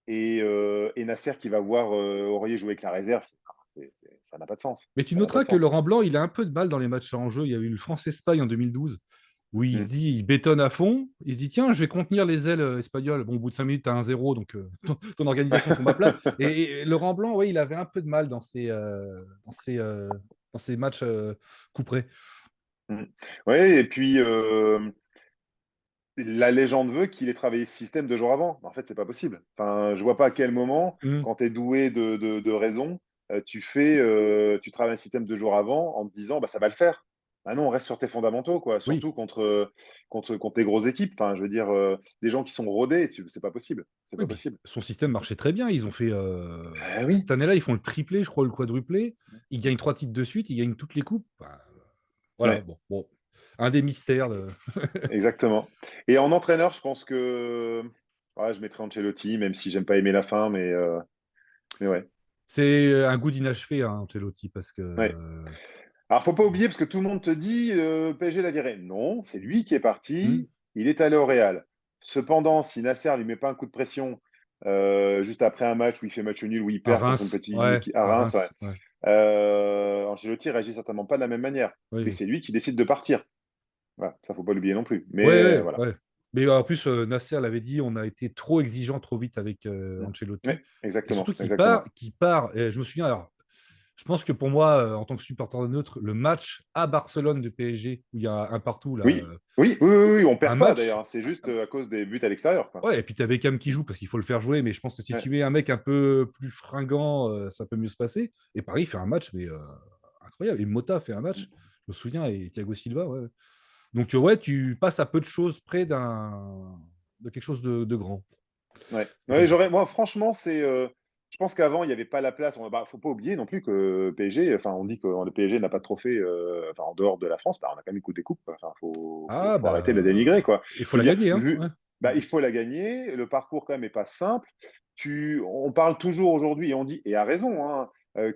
Et Nasser qui va voir Aurier jouer avec la réserve, ça n'a pas de sens. Mais tu Ça n'a pas noteras de que sens. Laurent Blanc, il a un peu de mal dans les matchs en jeu. Il y a eu le France-Espagne en 2012, où il se Mm. dit, il bétonne à fond. Il se dit, tiens, je vais contenir les ailes espagnoles. Bon, au bout de 5 minutes, tu as 1-0, donc ton organisation tombe à plat. Et Laurent Blanc, ouais, il avait un peu de mal dans ses matchs coup près. Mm. Ouais, et puis la légende veut qu'il ait travaillé ce système 2 jours avant. En fait, c'est pas possible. Enfin, je vois pas à quel moment, Mm. quand tu es doué de raison, tu travailles un système 2 jours avant en te disant bah, ça va le faire. Ah non, on reste sur tes fondamentaux, quoi. Oui. Surtout contre les grosses équipes. Enfin, je veux dire, des gens qui sont rodés, c'est pas possible. C'est Oui, pas puis possible. son système marchait très bien. Ils ont fait Ah oui. cette année-là, ils font le triplé, je crois, le quadruplé. Ils gagnent 3 titres de suite, ils gagnent toutes les coupes. Enfin, voilà, Ouais. bon, bon. Un des mystères. Exactement. Et en entraîneur, je pense que ouais, je mettrais Ancelotti, même si j'aime pas aimer la fin, mais ouais. C'est un goût d'inachevé, hein, Ancelotti, parce que Ouais. Alors, faut pas oublier, parce que tout le monde te dit PSG la dirait. Non, c'est lui qui est hmm, parti, il est allé au Real. Cependant, si Nasser lui met pas un coup de pression juste après un match où il fait match nul, où il à perd contre une Reims, petite ouais, équipe à à Reims, ouais. Reims, ouais, Ancelotti réagit certainement pas de la même manière. oui, Mais oui. c'est lui qui décide de partir. Voilà, ça faut pas l'oublier non plus. Ouais, Mais ouais, voilà. ouais. Mais en plus, Nasser l'avait dit, on a été trop exigeant trop vite avec Mm. Ancelotti. Ouais, Et surtout exactement, qu'il part, exactement. qu'il part. Et je me souviens, alors, Je pense que pour moi, en tant que supporter de neutre, le match à Barcelone de PSG, où il y a un partout, là, Oui, oui, on un perd pas match. d'ailleurs. C'est juste à cause des buts à l'extérieur, quoi. Ouais, et puis tu as Beckham qui joue parce qu'il faut le faire jouer, mais je pense que si Ouais. tu mets un mec un peu plus fringant, ça peut mieux se passer. Et Paris fait un match, mais incroyable. Et Mota fait un match, je me souviens, et Thiago Silva, ouais. Donc, ouais, tu passes à peu de choses près de quelque chose de grand. Ouais. C'est Ouais, comme ça. moi, franchement, je pense qu'avant, il n'y avait pas la place. Bah, faut pas oublier non plus que PSG, enfin, on dit que le PSG n'a pas de trophée enfin, en dehors de la France, bah, on a quand même une Coupe des Coupes, quoi. Enfin, Ah, faut arrêter de la dénigrer, quoi. il faut Je veux la dire, gagner, hein. Ouais. bah, il faut la gagner. Le parcours, quand même, n'est pas simple. On parle toujours aujourd'hui, et on dit, et à raison, hein,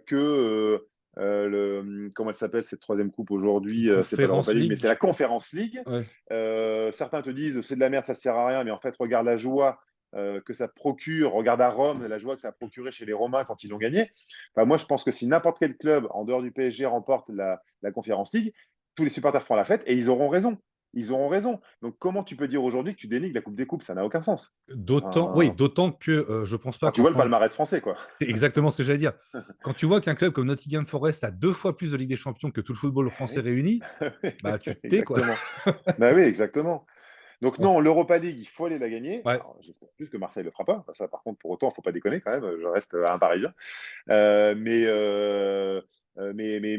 que comment elle s'appelle cette troisième coupe aujourd'hui? C'est pas l'Europa Conférence League, mais c'est la League. Conference League. Ouais. Certains te disent c'est de la merde, ça sert à rien, mais en fait, regarde la joie que ça procure. Regarde à Rome, la joie que ça a procuré chez les Romains quand ils l'ont gagné. Enfin, moi, je pense que si n'importe quel club en dehors du PSG remporte la Conference League, tous les supporters feront la fête et ils auront raison. Ils auront raison. Donc, comment tu peux dire aujourd'hui que tu dénigres la Coupe des Coupes? Ça n'a aucun sens. Oui, Enfin, d'autant que je pense pas quand tu qu'en vois le tant que... palmarès français, quoi. C'est exactement ce que j'allais dire. Quand tu vois qu'un club comme Nottingham Forest a 2 fois plus de Ligue des Champions que tout le football Ah français oui. réuni, bah tu te tais, quoi. Exactement. Bah oui, exactement. Donc Bon, non, l'Europa League, il faut aller la gagner. ouais. Alors, j'espère plus que Marseille ne le fera pas. Ça, par contre, pour autant, il ne faut pas déconner quand même. Je reste un Parisien. Mais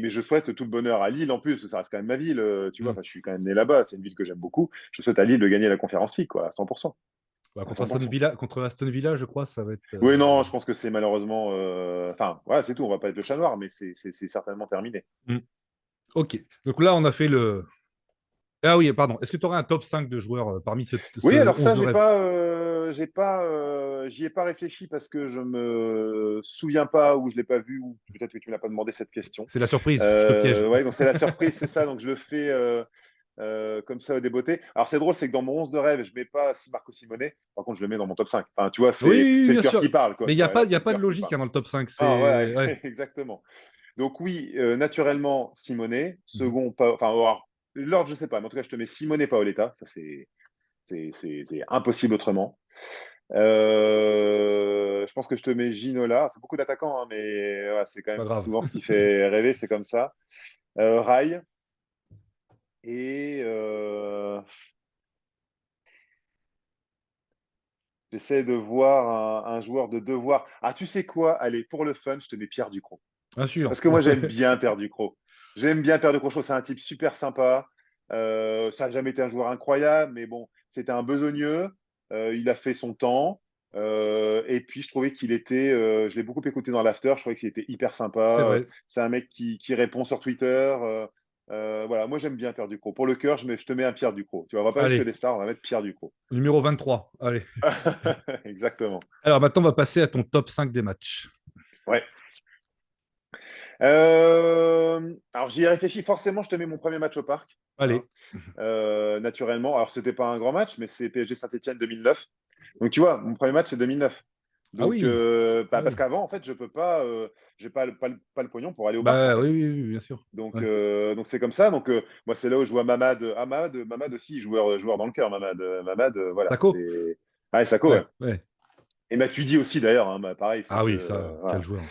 je souhaite tout le bonheur à Lille en plus. Ça reste quand même ma ville. Tu vois, Hmm. enfin, je suis quand même né là-bas. C'est une ville que j'aime beaucoup. Je souhaite à Lille de gagner la Conférence League, quoi, à 100%. Bah, À contre Aston 100%. Villa, je crois, ça va être. Oui, non, je pense que c'est malheureusement. Enfin, voilà, c'est tout. On va pas être le chat noir, mais c'est certainement terminé. Hmm. Ok. Donc là, on a fait le. Ah oui, pardon. Est-ce que tu aurais un top 5 de joueurs parmi Oui, ce alors 11 ça, de rêve? j'y ai pas réfléchi parce que je me souviens pas ou je l'ai pas vu ou peut-être que tu me l'as pas demandé cette question. C'est la surprise, je te piège. Ouais, donc c'est la surprise, c'est ça. Donc je le fais comme ça au débeauté. Alors c'est drôle, c'est que dans mon 11 de rêve, je mets pas Marco Simone. Par contre, je le mets dans mon top 5. Enfin, tu vois, Oui, oui, oui, c'est le bien cœur sûr. qui parle, quoi. Mais Tu vois, là, il y c'est a le pas de cœur qui logique parle. hein, dans le top 5. Ah, voilà, C'est. Ouais. exactement. Donc oui, naturellement Simone. Mhm. Second, enfin, alors, l'ordre, je sais pas, mais en tout cas, je te mets Simone et Paoletta. Ça, c'est impossible autrement. Je pense que je te mets Ginola. C'est beaucoup d'attaquants, hein, mais ouais, c'est quand C'est pas même grave. souvent ce qui fait rêver, c'est comme ça. Rai et j'essaie de voir un joueur de devoir. Ah, tu sais quoi? Allez, pour le fun, je te mets Pierre Ducrot. Bien sûr. Parce que moi, j'aime bien Pierre Ducrot. J'aime bien Pierre Ducrot. Je trouve que c'est un type super sympa. Ça n'a jamais été un joueur incroyable, mais bon, c'était un besogneux. Il a fait son temps. Et puis, je trouvais qu'il était. Je l'ai beaucoup écouté dans l'after. Je trouvais qu'il était hyper sympa. C'est vrai. C'est un mec qui répond sur Twitter. Voilà, moi, j'aime bien Pierre Ducrot. Pour le cœur, je te mets un Pierre Ducrot. Tu vois, on va pas mettre que Allez, des stars, on va mettre Pierre Ducrot. numéro 23. Allez. Exactement. Alors maintenant, on va passer à ton top 5 des matchs. Ouais. Alors, j'y ai réfléchi. Forcément, je te mets mon premier match au parc. Hein. Allez. Naturellement. Alors, c'était pas un grand match, mais c'est PSG Saint-Etienne 2009. Donc, tu vois, mon premier match, c'est 2009. Ah Donc, oui. Ah parce oui. qu'avant, en fait, je peux pas, j'ai pas le pognon pour aller au parc, en Bah oui, fait. oui, oui, bien sûr. Ouais. Donc c'est comme ça. Donc, moi, c'est là où je vois Mamad. Mamad aussi, joueur dans le cœur, Mamad. Mamad, voilà. Sako? Ah, Sako, ouais. Ouais, ouais. Et Matuidi aussi, d'ailleurs. Hein, bah, pareil, Ah oui, ça, quel voilà. joueur.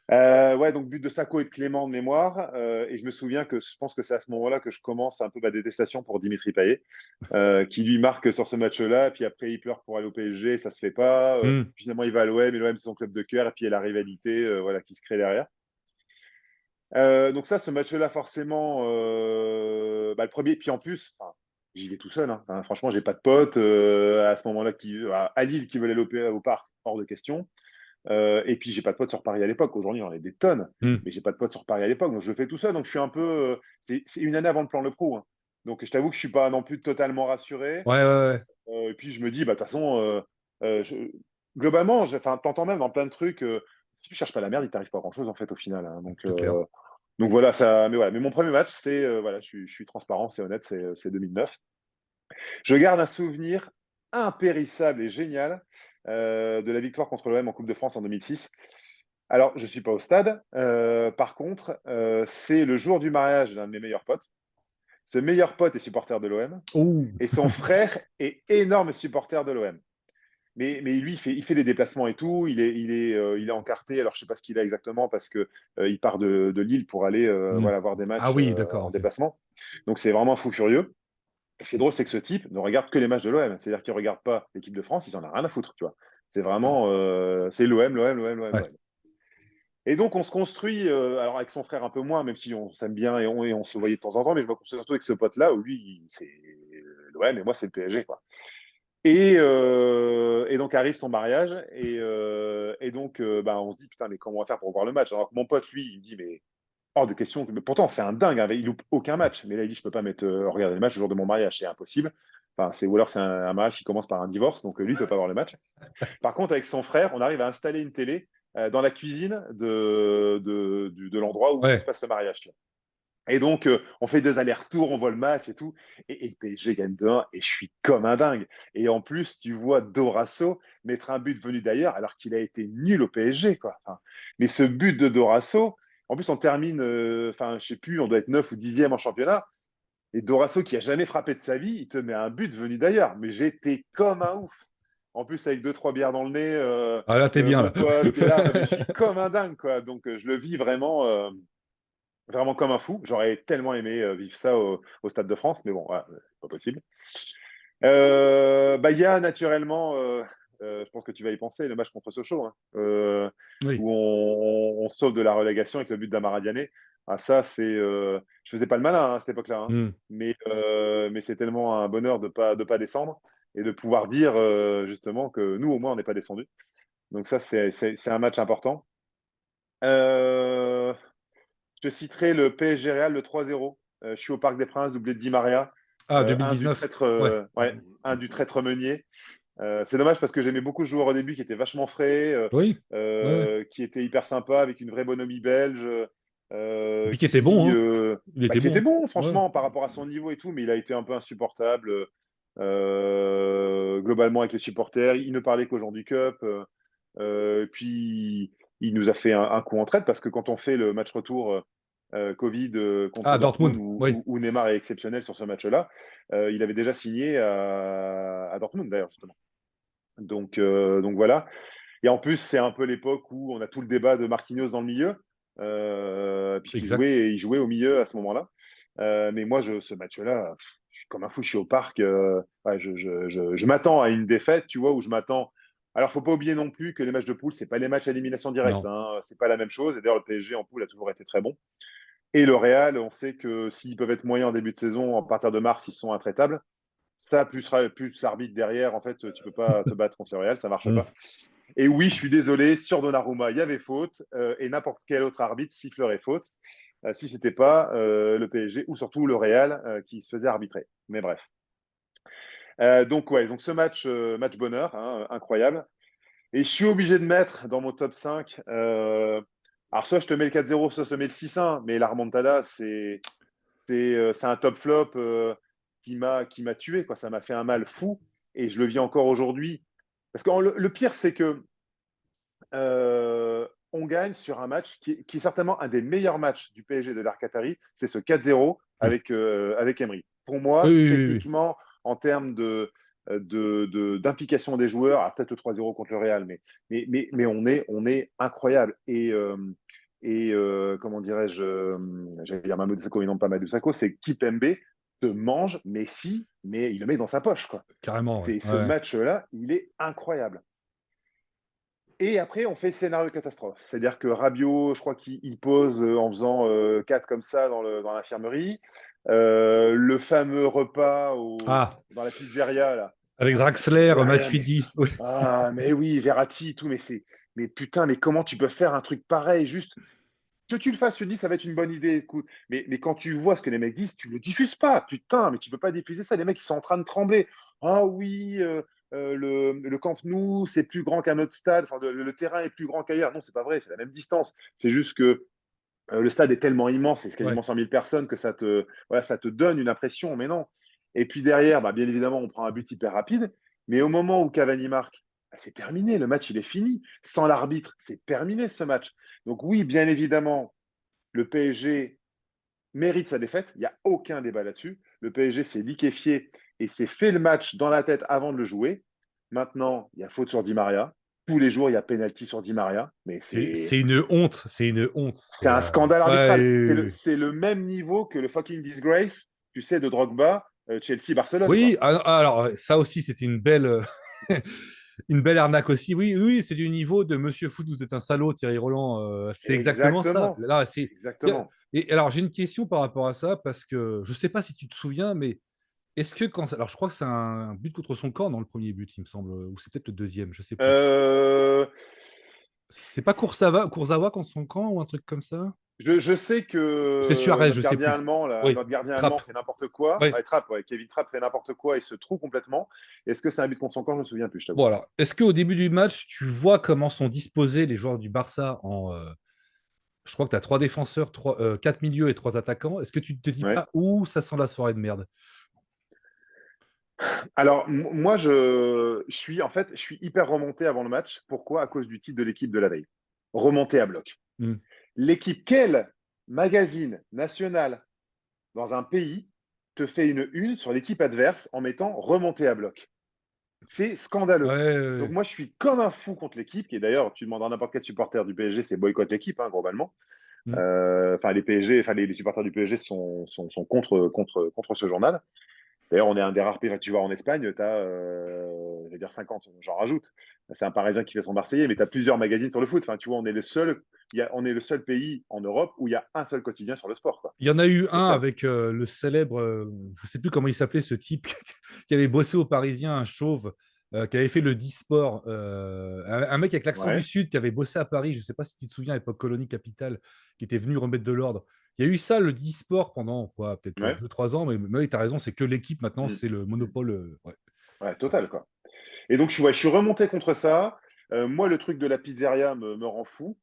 Ouais, donc but de Sako et de Clément de mémoire. Et je me souviens que je pense que c'est à ce moment-là que je commence un peu ma détestation pour Dimitri Payet, qui lui marque sur ce match-là. Puis après, il pleure pour aller au PSG, ça se fait pas. Hmm. Finalement, il va à l'OM, et l'OM, c'est son club de cœur. Et puis, il y a la rivalité voilà, qui se crée derrière. Donc ça, ce match-là, forcément, bah, le premier. Puis en plus, enfin, j'y vais tout seul. Hein. Enfin, franchement, j'ai pas de potes à ce moment-là à Lille qui veulent aller au parc, hors de question. Et puis, j'ai pas de potes sur Paris à l'époque. Aujourd'hui, j'en ai des tonnes, Hmm. mais j'ai pas de potes sur Paris à l'époque. Donc, je le fais tout seul. Donc, je suis un peu. C'est une année avant le plan Le Pro. Hein. Donc, je t'avoue que je suis pas non plus totalement rassuré. Ouais, ouais, ouais. Et puis, je me dis, bah, de toute façon, globalement, enfin, t'entends même dans plein de trucs. Si tu cherches pas la merde, il t'arrive pas grand-chose, en fait, au final. Hein. C'est clair. Donc voilà, ça. Mais voilà. Mais mon premier match, c'est. Voilà, je suis transparent, c'est honnête, c'est 2009. Je garde un souvenir impérissable et génial de la victoire contre l'OM en Coupe de France en 2006. Alors, je ne suis pas au stade. Par contre, c'est le jour du mariage d'un de mes meilleurs potes. Ce meilleur pote est supporter de l'OM Oh, et son frère est énorme supporter de l'OM. mais lui, il fait des déplacements et tout. Il est encarté. Alors, je sais pas ce qu'il a exactement parce que il part de Lille pour aller Hmm. voilà, voir des Ah matchs oui, d'accord, en ok. déplacement. Donc, c'est vraiment un fou furieux. Ce qui est drôle, c'est que ce type ne regarde que les matchs de l'OM. C'est-à-dire qu'il ne regarde pas l'équipe de France, il en a rien à foutre, tu vois. C'est vraiment, c'est l'OM, l'OM, l'OM, l'OM, Ouais. l'OM. Et donc, on se construit, alors avec son frère un peu moins, même si on s'aime bien et on se voyait de temps en temps, mais je me construis surtout avec ce pote-là où lui, c'est l'OM et moi, c'est le PSG, quoi. Et donc arrive son mariage et donc bah, on se dit putain mais comment on va faire pour voir le match alors que mon pote lui il me dit mais hors de question mais pourtant c'est un dingue hein, il loupe aucun match mais là il dit je peux pas mettre regarder le match le jour de mon mariage c'est impossible enfin c'est ou alors c'est un mariage qui commence par un divorce donc lui il peut pas voir le match par contre avec son frère on arrive à installer une télé dans la cuisine de l'endroit où se Ouais. passe le mariage tu vois. Et donc, on fait des allers-retours, on voit le match et tout. Et le PSG gagne 2-1 et je suis comme un dingue. Et en plus, tu vois Dorasso mettre un but venu d'ailleurs alors qu'il a été nul au PSG, quoi. Enfin, mais ce but de Dorasso, en plus, on termine, enfin, je sais plus, on doit être 9 ou 10e en championnat. Et Dorasso, qui a jamais frappé de sa vie, il te met un but venu d'ailleurs. Mais j'étais comme un ouf. En plus, avec deux, trois bières dans le nez, Ah là, t'es bien, mon là. pote qui est là, non, mais je suis comme un dingue, quoi. Donc, je le vis vraiment. Vraiment comme un fou. J'aurais tellement aimé vivre ça au Stade de France, mais bon, voilà, c'est pas possible. Bah, il y a naturellement, je pense que tu vas y penser, le match contre Sochaux, hein, Oui. où on sauve de la relégation avec le but d'Amara Diané. Ah, ça, c'est, je faisais pas le malin hein, à cette époque-là, hein, Hmm. mais c'est tellement un bonheur de pas descendre et de pouvoir dire justement que nous, au moins, on n'est pas descendu. Donc ça, c'est un match important. Euh, je te citerai le PSG Real, le 3-0. Je suis au Parc des Princes, doublé de Di Maria. Ah, Un du 2019. traître, Ouais. ouais, un du traître Meunier. C'est dommage parce que j'aimais beaucoup ce joueur au début qui était vachement frais, Oui. Ouais, ouais. qui était hyper sympa, avec une vraie bonhomie belge, Et puis qui était bon, hein. Il était qui était bon. bon, Ouais. franchement, par rapport à son niveau et tout, mais il a été un peu insupportable. Globalement avec les supporters, il ne parlait qu'aux gens du Cup. Puis il nous a fait un coup en traite parce que quand on fait le match retour Covid contre Ah, Dortmund Dortmund. Oui. où Neymar est exceptionnel sur ce match-là, il avait déjà signé à Dortmund d'ailleurs justement. Donc voilà. Et en plus, c'est un peu l'époque où on a tout le débat de Marquinhos dans le milieu, Exact. il jouait au milieu à ce moment-là. Mais moi, ce match-là, je suis comme un fou, je suis au parc. Ouais, je m'attends à une défaite, tu vois, où je m'attends. Alors, faut pas oublier non plus que les matchs de poule, c'est pas les matchs à élimination directe. Non. Hein, c'est pas la même chose. Et d'ailleurs, le PSG en poule a toujours été très bon. Et le Real, on sait que s'ils peuvent être moyens en début de saison, à partir de mars, ils sont intraitables. Ça, plus l'arbitre derrière, en fait, tu peux pas te battre contre le Real, ça marche Hmm. pas. Et oui, je suis désolé, sur Donnarumma, il y avait faute, et n'importe quel autre arbitre sifflerait faute, si c'était pas le PSG ou surtout le Real qui se faisait arbitrer. Mais bref. Donc ouais, donc ce match, match bonheur, hein, incroyable. Et je suis obligé de mettre dans mon top 5, alors soit je te mets le 4-0, soit je te mets le 6-1, mais la remontada, c'est un top flop qui m'a tué, quoi. Ça m'a fait un mal fou et je le vis encore aujourd'hui. Parce que le pire, c'est que on gagne sur un match qui est certainement un des meilleurs matchs du PSG de l'Arc Qatari. C'est ce 4-0 Oui. avec Emery. Pour Oui, moi, oui, oui, oui. techniquement, en termes d'implication des joueurs, alors peut-être le 3-0 contre le Real, mais on est incroyable. Et comment dirais-je, j'allais dire Mamadou Sakho, mais non pas Mamadou Sakho, c'est Kipembe te mange Messi, mais il le met dans sa poche, quoi. Carrément, ouais. Ce Ouais. match-là, il est incroyable. Et après, on fait le scénario catastrophe. C'est-à-dire que Rabiot, je crois qu'il pose en faisant 4 comme ça dans l'infirmerie. Le fameux repas Ah, dans la pizzeria, là. avec Putain, mais la Draxler, pizzeria, mais. Matuidi. Oui. Mais oui, Verratti et tout, mais putain, mais comment tu peux faire un truc pareil juste que tu le fasses, tu te dis ça va être une bonne idée, écoute. Mais quand tu vois ce que les mecs disent, tu ne le diffuses pas. Putain, mais tu peux pas diffuser ça. Les mecs, ils sont en train de trembler. Ah oui, le Camp Nou, c'est plus grand qu'un autre stade. Enfin, le terrain est plus grand qu'ailleurs. Non, c'est pas vrai, c'est la même distance. C'est juste que le stade est tellement immense, c'est quasiment Ouais. 100 000 personnes, que voilà, ça te donne une impression, mais non. Et puis derrière, bah, bien évidemment, on prend un but hyper rapide. Mais au moment où Cavani marque, bah, c'est terminé. Le match, il est fini. Sans l'arbitre, c'est terminé ce match. Donc oui, bien évidemment, le PSG mérite sa défaite. Il n'y a aucun débat là-dessus. Le PSG s'est liquéfié et s'est fait le match dans la tête avant de le jouer. Maintenant, il y a faute sur Di Maria. Tous les jours, il y a penalty sur Di Maria. Mais C'est une honte, c'est une honte. c'est un scandale Ouais, arbitral. C'est le même niveau que le fucking disgrace, tu sais, de Drogba, Chelsea-Barcelone, oui, quoi. alors ça aussi, c'était une belle, une belle arnaque aussi. Oui, oui, c'est du niveau de Monsieur Foot, vous êtes un salaud, Thierry Roland. C'est exactement ça. Exactement. Là, c'est. Exactement. Et alors, j'ai une question par rapport à ça, parce que je ne sais pas si tu te souviens, mais est-ce que quand. Alors, je crois que c'est un but contre son corps dans le premier but, il me semble, ou c'est peut-être le deuxième, je ne sais plus. Euh, C'est pas Kurzawa contre son camp ou un truc comme ça? je sais C'est que Suarez, je notre ne sais gardien plus. allemand, là, Oui, notre gardien allemand Trapp. fait n'importe quoi. Oui. Ouais, Trapp, ouais, Kevin Trapp fait n'importe quoi et se trouve complètement. Est-ce que c'est un but contre son corps? Je me souviens plus, je t'avoue. Bon, alors, est-ce qu'au début du match, tu vois comment sont disposés les joueurs du Barça en. Je crois que tu as trois défenseurs, quatre milieux et trois attaquants. Est-ce que tu te dis Ouais. pas, ouh, ça sent la soirée de merde? Alors, moi, je suis hyper remonté avant le match. Pourquoi? À cause du titre de l'équipe de la veille. Remonté à bloc. Hmm. L'équipe, quel magazine national dans un pays te fait une sur l'équipe adverse en mettant remonté à bloc? C'est Ouais, scandaleux. ouais, Donc ouais. moi, je suis comme un fou contre l'équipe, qui est d'ailleurs, tu demandes à n'importe quel supporter du PSG, c'est boycott l'équipe, hein, globalement. Hmm. Enfin, les PSG, enfin les supporters du PSG sont contre ce journal. D'ailleurs, on est un des rares pays, tu vois, en Espagne, tu as, je vais dire 50, j'en rajoute. C'est un Parisien qui fait son Marseillais, mais tu as plusieurs magazines sur le foot. Enfin, tu vois, on est le seul pays en Europe où il y a un seul quotidien sur le sport, quoi. Il y en a eu Le un seul. avec le célèbre, je ne sais plus comment il s'appelait, ce type qui avait bossé au Parisien, un chauve, qui avait fait le Disport. Un mec avec l'accent du Ouais, Sud qui avait bossé à Paris, je ne sais pas si tu te souviens, à l'époque colonie capitale, qui était venu remettre de l'ordre. Il y a eu ça, le Disport, pendant quoi, peut-être ouais. 2-3 ans, mais tu as raison, c'est que l'équipe maintenant, Mm, c'est le mm. monopole. Ouais. Ouais, total, quoi. Et donc, ouais, je suis remonté contre ça. Moi, le truc de la pizzeria me rend fou.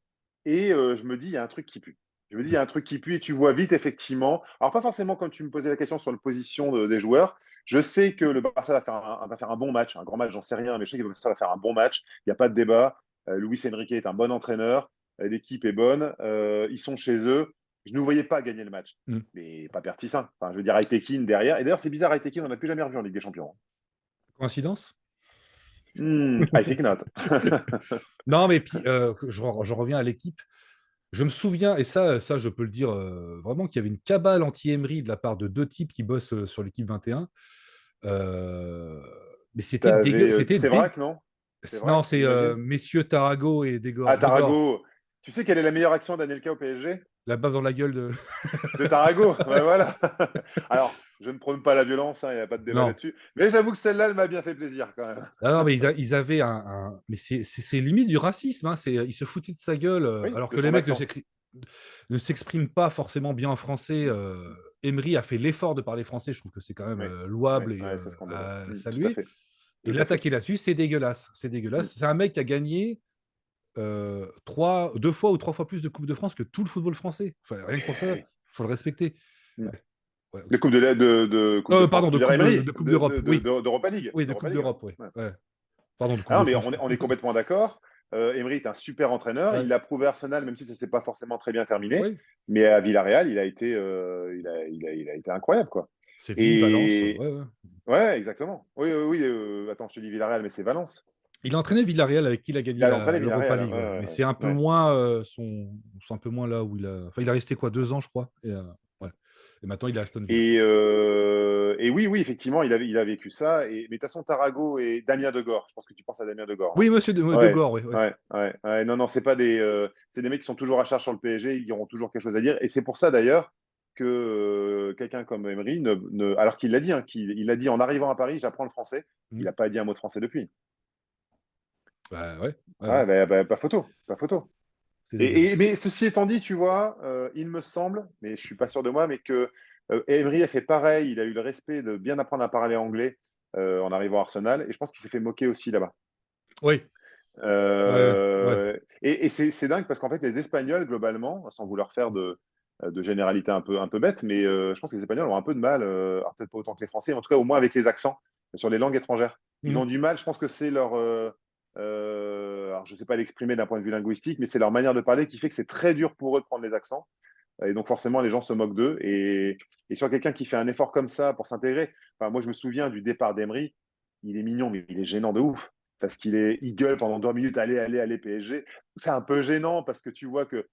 Et je me dis, il y a un truc qui pue. Je me dis, il y a un truc qui pue et tu vois vite, effectivement. Alors, pas forcément comme tu me posais la question sur la position des joueurs. Je sais que le Barça va faire un bon match, un grand match, j'en sais rien, mais je sais que le Barça va faire un bon match. Il n'y a pas de débat. Luis Enrique est un bon entraîneur. L'équipe est bonne. Ils sont chez eux. Je ne voyais pas gagner le match. Mm. Mais pas Pertissin. Enfin, je veux dire, Aitekin derrière. Et d'ailleurs, c'est bizarre, Aitekin, on n'a plus jamais revu en Ligue des Champions. Coïncidence? I think not. Non, mais puis, je reviens à l'équipe. Je me souviens, et ça je peux le dire vraiment, qu'il y avait une cabale anti-Emery de la part de deux types qui bossent sur l'équipe 21. Euh, mais c'était dégueu. C'était C'est dé... vrai que non? C'est Non, vrai, c'est j'imagine. messieurs Tarago et Ah, Degor. Tarago. Tu sais quelle est la meilleure action d'Anelka au PSG? La baffe dans la gueule de. De Tarago. Ouais, voilà. Alors, je ne prône pas la violence, hein, il n'y a pas de débat Non. là-dessus. Mais j'avoue que celle-là, elle m'a bien fait plaisir quand même. Ah non, mais ils avaient Mais c'est limite du racisme. Hein. Ils se foutaient de sa gueule, Oui, alors de que les son mecs accent. ne s'expriment pas forcément bien en français. Mm, Emery a fait l'effort de parler français. Je trouve que c'est quand même oui, oui, louable et ouais, c'est scandaleux. à Tout à saluer. fait. Et Tout à fait. l'attaquer là-dessus, c'est dégueulasse. C'est Mm, dégueulasse. C'est un mec qui a gagné deux fois ou trois fois plus de Coupe de France que tout le football français. Enfin, rien que pour ça, eh il faut le respecter. oui. Mm. Ouais. Ouais, De ok. Coupe de France, Pardon, tu veux dire Emery, de Coupe d'Europe. Oui, d'Europa League. oui, de D'Europa Coupe League, ouais. d'Europe. Oui. Ouais. Ouais. Pardon, de Ah Coupe non, de mais France. on est complètement d'accord. Emery est un super entraîneur. Il Ouais. l'a prouvé à Arsenal, même si ça ne s'est pas forcément très bien terminé. Oui, Mais à Villarreal, il a été incroyable, quoi. Séville, Valence. Et Ouais, ouais. ouais, exactement. Oui, oui, oui. Attends, je te dis Villarreal, mais c'est Valence. Il a entraîné Villarreal avec qui il a Il gagné a entraîné l'Europa Villarreal, hein. League. Ouais. Ouais, Mais ouais, c'est un peu ouais. moins c'est un peu moins là où il a. Enfin, il a resté quoi, 2 ans, je crois. Ouais. Et maintenant, il est à Aston Villa. Et oui, oui, effectivement, il a vécu ça. Mais de toute façon, Tarago et Damien Degord, je pense que tu penses à Damien Degord, hein. Oui, monsieur de Ouais, Gore, oui. Ouais. ouais. Non, non, c'est des mecs qui sont toujours à charge sur le PSG, ils auront toujours quelque chose à dire. Et c'est pour ça d'ailleurs que quelqu'un comme Emery, alors qu'il l'a dit, hein, il l'a dit en arrivant à Paris, j'apprends le français. Il Hmm. n'a pas dit un mot de français depuis. Bah, ouais. Ouais. Ouais, pas photo, pas photo. C'est dégueulasse. Mais ceci étant dit, tu vois, il me semble, mais je suis pas sûr de moi, mais que Emery a fait pareil. Il a eu le respect de bien apprendre à parler anglais en arrivant à Arsenal, et je pense qu'il s'est fait moquer aussi là-bas. Oui. Ouais. Et c'est dingue parce qu'en fait, les Espagnols, globalement, sans vouloir faire de généralité un peu bête, mais je pense que les Espagnols ont un peu de mal, alors peut-être pas autant que les Français, mais en tout cas au moins avec les accents sur les langues étrangères. Ils Hmm. ont du mal, je pense que c'est leur. Alors je ne sais pas l'exprimer d'un point de vue linguistique, mais c'est leur manière de parler qui fait que c'est très dur pour eux de prendre les accents. Et donc forcément, les gens se moquent d'eux. Et sur quelqu'un qui fait un effort comme ça pour s'intégrer, enfin, moi je me souviens du départ d'Emery, il est mignon, mais il est gênant de ouf. parce il gueule pendant 2 minutes, allez, allez, allez, PSG. C'est un peu gênant parce que tu vois que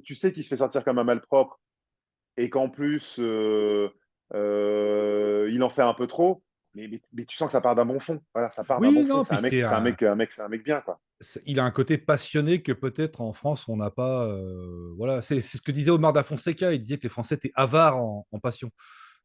tu sais qu'il se fait sortir comme un malpropre et qu'en plus, il en fait un peu trop. Mais tu sens que ça part d'un bon fond. Voilà, ça part d'un Oui, bon fond. non, C'est puis un mec, c'est un mec bien, quoi. il a un côté passionné que peut-être en France on n'a pas. Voilà, c'est ce que disait Omar da Fonseca. Il disait que les Français étaient avares en passion.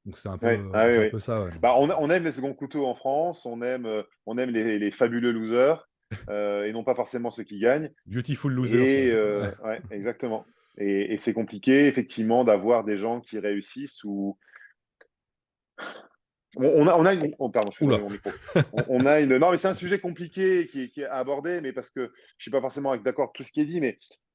Donc Ouais, ah oui, c'est un oui. peu ça. Ouais. Bah, on aime les seconds couteaux en France, on aime les fabuleux losers, et non pas forcément ceux qui gagnent. Beautiful losers. Et Ouais. ouais, exactement. Et c'est compliqué, effectivement, d'avoir des gens qui réussissent ou on a une... Oh, pardon, je fais tomber Oula. mon micro. On a une... Non, mais c'est un sujet compliqué qui est à aborder, mais parce que je ne suis pas forcément d'accord avec tout ce qui est dit,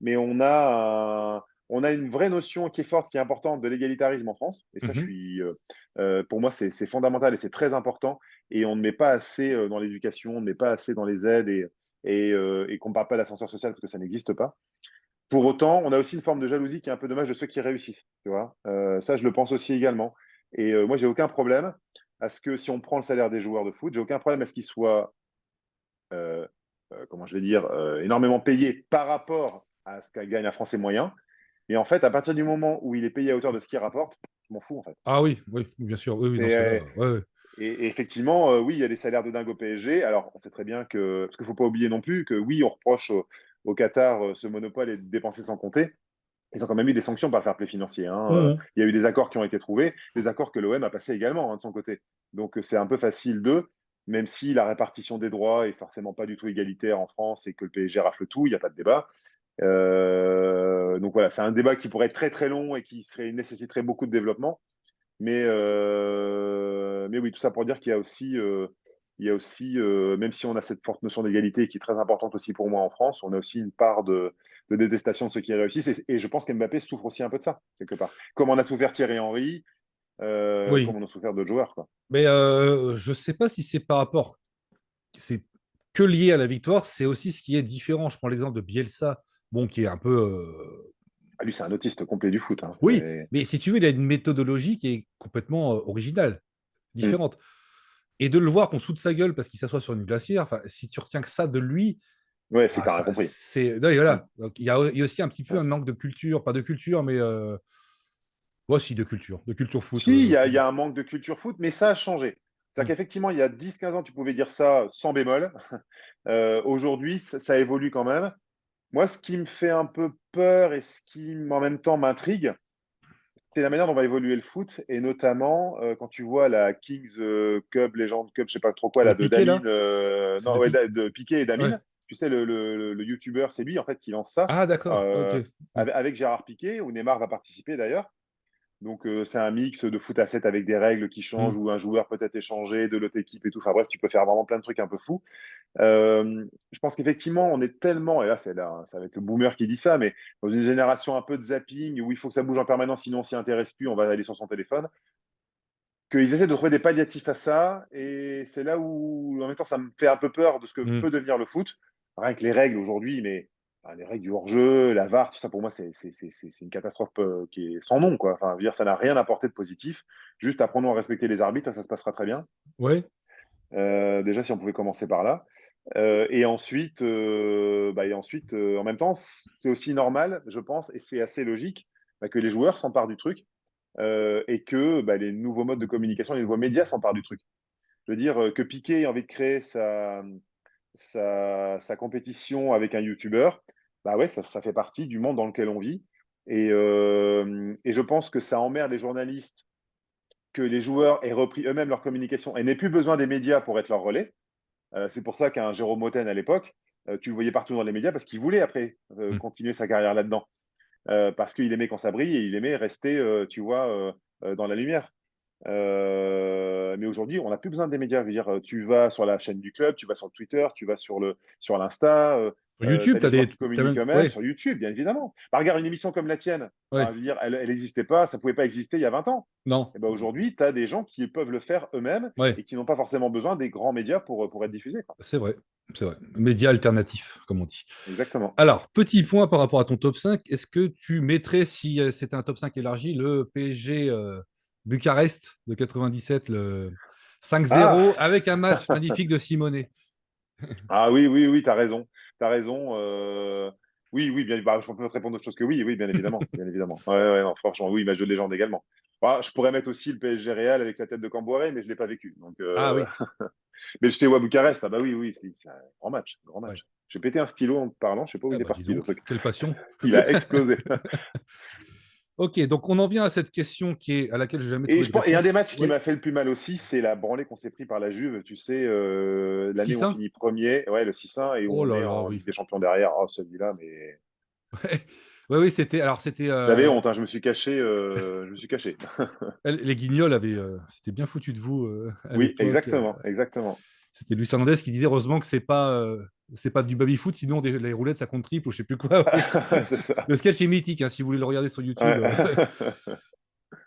mais on a une vraie notion qui est forte, qui est importante de l'égalitarisme en France. Et ça, Mhm. pour moi, c'est fondamental et c'est très important. Et on ne met pas assez dans l'éducation, on ne met pas assez dans les aides et qu'on ne parle pas d'ascenseur social parce que ça n'existe pas. Pour autant, on a aussi une forme de jalousie qui est un peu dommage de ceux qui réussissent. Tu vois. Ça, je le pense aussi également. Et moi, j'ai aucun problème à ce que si on prend le salaire des joueurs de foot, j'ai aucun problème à ce qu'ils soient, euh, comment je vais dire, énormément payés par rapport à ce qu'a gagne un Français moyen. Et en fait, à partir du moment où il est payé à hauteur de ce qu'il rapporte, je m'en fous en fait. Ah oui, oui, bien sûr. Oui, oui, dans ce cas-là. Et, Ouais, ouais. et effectivement, oui, il y a des salaires de dingue au PSG. Alors, on sait très bien que, parce qu'il ne faut pas oublier non plus que oui, on reproche au Qatar ce monopole et de dépenser sans compter. Ils ont quand même eu des sanctions par fair play financier. Hein. Mhm. Il y a eu des accords qui ont été trouvés, des accords que l'OM a passés également, hein, de son côté. Donc c'est un peu facile d'eux, même si la répartition des droits est forcément pas du tout égalitaire en France et que le PSG rafle tout, il n'y a pas de débat. Donc voilà, c'est un débat qui pourrait être très très long et qui nécessiterait beaucoup de développement. Mais oui, tout ça pour dire qu'il y a aussi même si on a cette forte notion d'égalité qui est très importante aussi pour moi en France, on a aussi une part de détestation de ceux qui réussissent. Et je pense qu'Mbappé souffre aussi un peu de ça, quelque part. Comme on a souffert Thierry Henry, Oui. comme on a souffert d'autres joueurs, quoi. Mais je ne sais pas si c'est par rapport. C'est que lié à la victoire, c'est aussi ce qui est différent. Je prends l'exemple de Bielsa, bon, qui est un peu. Ah, lui, c'est un autiste complet du foot. Hein. Oui, mais si tu veux, il a une méthodologie qui est complètement originale, Mm. différente. Et de le voir qu'on se fout de sa gueule parce qu'il s'assoit sur une glacière, enfin, si tu retiens que ça de lui, Ouais, c'est ah, quand même ça, compris. c'est. Non, et Mm. voilà. Donc, il y a aussi un petit peu un manque de culture, pas de culture, mais ouais, si, de culture foot. Si, il y a un manque de culture foot, mais ça a changé. C'est-à-dire Hmm. qu'effectivement, il y a 10-15 ans, tu pouvais dire ça sans bémol. Aujourd'hui, ça évolue quand même. Moi, ce qui me fait un peu peur et ce qui, en même temps, m'intrigue, c'est la manière dont va évoluer le foot, et notamment quand tu vois la Kings Cup, Legend Cup, je sais pas trop quoi, là, de Piqué, Damien, là? C'est non, de ouais, Piqué. de Piqué et Ouais. Damien. Tu sais, le YouTuber, c'est lui en fait qui lance ça, Ah, d'accord. Ok. euh, Hmm. avec Gérard Piqué, où Neymar va participer d'ailleurs. Donc, c'est un mix de foot à 7 avec des règles qui Hmm. changent, où un joueur peut être échangé de l'autre équipe et tout. Enfin bref, tu peux faire vraiment plein de trucs un peu fous. Je pense qu'effectivement, on est tellement, et là, ça va être le boomer qui dit ça, mais dans une génération un peu de zapping où il faut que ça bouge en permanence, sinon on s'y intéresse plus, on va aller sur son téléphone, qu'ils essaient de trouver des palliatifs à ça. Et c'est là où, en même temps, ça me fait un peu peur de ce que Hmm. peut devenir le foot. Rien que les règles aujourd'hui, mais les règles du hors-jeu, la VAR, tout ça, pour moi, c'est une catastrophe qui est sans nom, quoi. Enfin, je veux dire, ça n'a rien apporté de positif. Juste apprenons à respecter les arbitres, ça se passera très bien. Ouais. Déjà, si on pouvait commencer par là. Et ensuite, en même temps, c'est aussi normal, je pense, et c'est assez logique, que les joueurs s'emparent du truc et que les nouveaux modes de communication, les nouveaux médias s'emparent du truc. Je veux dire que Piqué ait envie de créer sa compétition avec un YouTuber, bah ouais, ça fait partie du monde dans lequel on vit. Et je pense que ça emmerde les journalistes que les joueurs aient repris eux-mêmes leur communication et n'aient plus besoin des médias pour être leur relais. C'est pour ça qu'un Jérôme Moten à l'époque, tu le voyais partout dans les médias parce qu'il voulait après Hmm. continuer sa carrière là-dedans. Parce qu'il aimait quand ça brille et il aimait rester, tu vois, dans la lumière. Mais aujourd'hui, on n'a plus besoin des médias. Je veux dire, tu vas sur la chaîne du club, tu vas sur le Twitter, tu vas sur l'Insta, Sur tu YouTube, as les joueurs qui t'as communiquent même. eux-mêmes, Ouais. sur YouTube, bien évidemment. Bah, regarde une émission comme la tienne. Enfin, Ouais. je veux dire, elle n'existait pas, ça ne pouvait pas exister il y a 20 ans. Non. Et ben aujourd'hui, tu as des gens qui peuvent le faire eux-mêmes Ouais. et qui n'ont pas forcément besoin des grands médias pour être diffusés, quoi. C'est vrai. C'est vrai. Média alternatif, comme on dit. Exactement. Alors, petit point par rapport à ton top 5. Est-ce que tu mettrais, si c'était un top 5 élargi, le PSG Bucarest de 97, le 5-0, Ah, avec un match magnifique de Simonet? Ah oui, oui, oui, t'as raison. T'as raison. Oui, oui, bien, bah, je peux te répondre autre chose que oui, oui, bien évidemment. Bien évidemment. Ouais, ouais, non, franchement, oui, match de légende également. Bah, je pourrais mettre aussi le PSG Real avec la tête de Camboire, mais je ne l'ai pas vécu. Donc, Ah oui, mais le Steaua Bucarest, ah bah oui, oui, c'est un grand match, grand ouais. match. J'ai pété un stylo en te parlant, je sais pas où Ah il est bah dis parti le donc, truc. quelle passion. Il a explosé. Ok, donc on en vient à cette question à laquelle j'ai jamais Et, trouvé de et un des réponse. matchs qui Oui, m'a fait le plus mal aussi, c'est la branlée qu'on s'est pris par la Juve, tu sais, l'année où on 6-1. finit premier, ouais, le 6-1, et où Oh on là est là, en Ligue oui. des Champions derrière. Oh, celui-là, mais Ouais, ouais, oui, c'était. Alors c'était. j'avais honte, hein, je me suis caché, je me suis caché. Les Guignols avaient. C'était bien foutu de vous à Oui, l'époque. exactement, exactement. C'était Luis Hernandez qui disait heureusement que c'est pas du baby foot, sinon les roulettes ça compte triple ou je sais plus quoi. Oui. C'est ça. Le sketch est mythique, hein, si vous voulez le regarder sur YouTube. Ouais.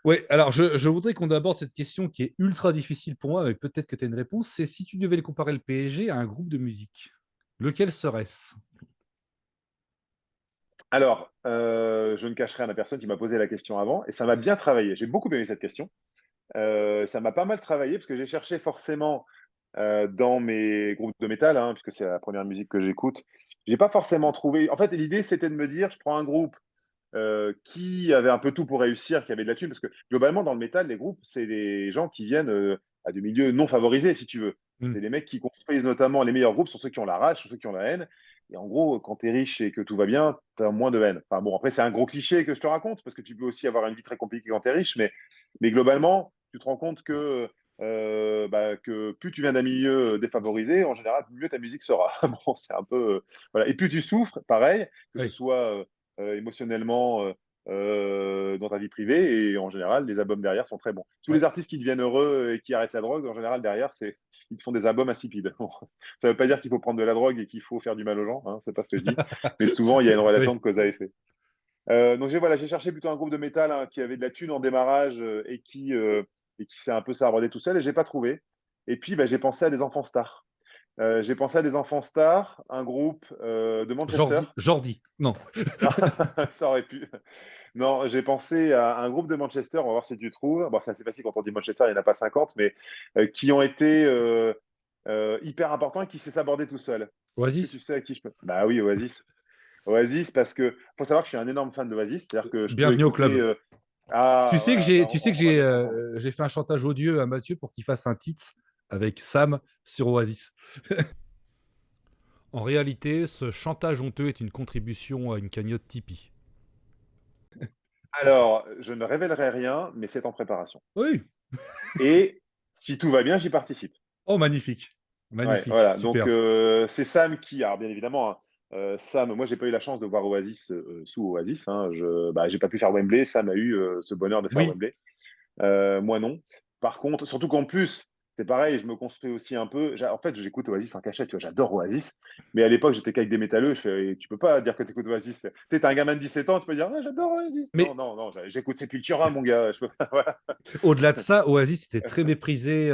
Ouais, alors je voudrais qu'on aborde cette question qui est ultra difficile pour moi, mais peut-être que tu as une réponse. C'est si tu devais le comparer le PSG à un groupe de musique, lequel serait-ce? Alors, je ne cacherai à la personne qui m'a posé la question avant, et ça m'a bien travaillé. J'ai beaucoup aimé cette question. Ça m'a pas mal travaillé parce que j'ai cherché forcément dans mes groupes de métal, hein, puisque c'est la première musique que j'écoute. J'ai pas forcément trouvé. En fait, l'idée c'était de me dire, je prends un groupe qui avait un peu tout pour réussir, qui avait de la thune, parce que globalement dans le métal, les groupes, c'est des gens qui viennent à des milieux non favorisés, si tu veux. Hmm. C'est les mecs qui construisent notamment les meilleurs groupes, sont ceux qui ont la rage, sont ceux qui ont la haine. Et en gros, quand tu es riche et que tout va bien, tu as moins de haine. Enfin bon, après, c'est un gros cliché que je te raconte, parce que tu peux aussi avoir une vie très compliquée quand tu es riche, mais globalement, tu te rends compte que plus tu viens d'un milieu défavorisé, en général, mieux ta musique sera. Bon, c'est un peu. Voilà. Et plus tu souffres, pareil, que ce Oui, soit émotionnellement dans ta vie privée. Et en général, les albums derrière sont très bons. Tous ouais, les artistes qui deviennent heureux et qui arrêtent la drogue, en général, derrière, ils te font des albums insipides. Bon, ça ne veut pas dire qu'il faut prendre de la drogue et qu'il faut faire du mal aux gens, hein, c'est pas ce que je dis. Mais souvent, il y a une relation oui. de cause à effet. Donc j'ai cherché plutôt un groupe de métal hein, qui avait de la thune en démarrage et qui s'est un peu sabordé tout seul et j'ai pas trouvé. Et puis bah, j'ai pensé à des enfants stars. J'ai pensé à des enfants stars, un groupe de Manchester. Jordi, Jordi, non. Ça aurait pu. Non, j'ai pensé à un groupe de Manchester, on va voir si tu trouves. Bon, c'est assez facile quand on dit Manchester, il n'y en a pas 50, mais qui ont été hyper importants et qui s'est sabordé tout seul. Est-ce que tu Oasis. sais à qui je peux? Bah oui, Oasis. Oasis, parce que faut savoir que je suis un énorme fan d'Oasis, c'est-à-dire que je peux Bienvenue au écouter. club. Tu Ah, sais que voilà, bah, j'ai, tu sais que on va j'ai, bien s'entendre. j'ai fait un chantage odieux à Mathieu pour qu'il fasse un titre avec Sam sur Oasis. En réalité, ce chantage honteux est une contribution à une cagnotte Tipeee. Alors, je ne révélerai rien, mais c'est en préparation. Oui. Et si tout va bien, j'y participe. Oh, magnifique. Ouais, Magnifique. voilà. Donc, Super. c'est Sam qui, alors bien évidemment, hein, Sam, moi, j'ai pas eu la chance de voir Oasis sous Oasis. Hein, j'ai pas pu faire Wembley. Sam a eu ce bonheur de faire Oui. Wembley. Moi, non. Par contre, surtout qu'en plus, c'est pareil, je me construis aussi un peu. En fait, j'écoute Oasis en cachette, tu vois, j'adore Oasis. Mais à l'époque, j'étais qu'avec des métalleux. Tu peux pas dire que tu écoutes Oasis. Tu sais, t'es un gamin de 17 ans, tu peux dire, ah, j'adore Oasis. Non, Mais non, non, j'écoute Sepultura, mon gars. Je peux pas, voilà. au-delà de ça, Oasis était très méprisé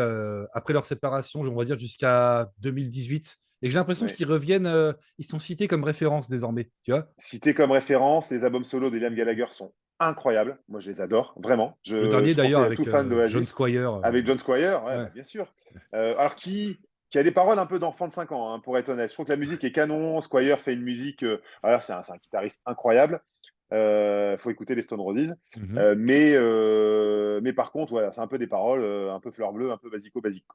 après leur séparation, on va dire jusqu'à 2018. Et j'ai l'impression Ouais. qu'ils reviennent, ils sont cités comme référence désormais, tu vois. Cité comme référence, les albums solo de Liam Gallagher sont incroyables. Moi, je les adore, vraiment. Le Je, dernier je d'ailleurs conseille à tout avec fan John d'Oasis. Squire. Avec John Squire, ouais, Ouais. bah, bien sûr. Alors, qui a des paroles un peu d'enfant de 5 ans, hein, pour être honnête. Je trouve que la musique est canon. Squire fait une musique. Alors, c'est un guitariste incroyable. Faut écouter les Stone Roses. Mhm. Mais par contre, voilà, c'est un peu des paroles un peu fleur bleue, un peu basico-basique.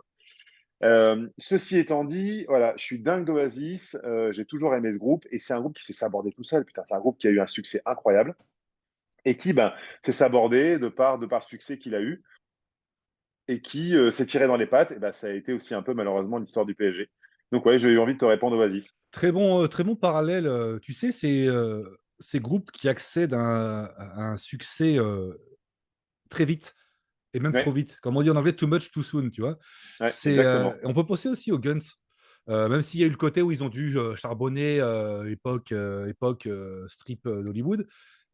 Ceci étant dit, voilà, je suis dingue d'Oasis, j'ai toujours aimé ce groupe et c'est un groupe qui s'est sabordé tout seul. Putain, c'est un groupe qui a eu un succès incroyable et qui ben, s'est sabordé de par le succès qu'il a eu et qui s'est tiré dans les pattes. Et ben, ça a été aussi un peu malheureusement l'histoire du PSG. Donc ouais, j'ai eu envie de te répondre Oasis. Très bon parallèle. Tu sais, ces groupes qui accèdent à un succès très vite et même trop Ouais, vite. Comme on dit en anglais, too much, too soon, tu vois. ouais, exactement. On peut penser aussi aux Guns. Même s'il y a eu le côté où ils ont dû charbonner époque strip d'Hollywood,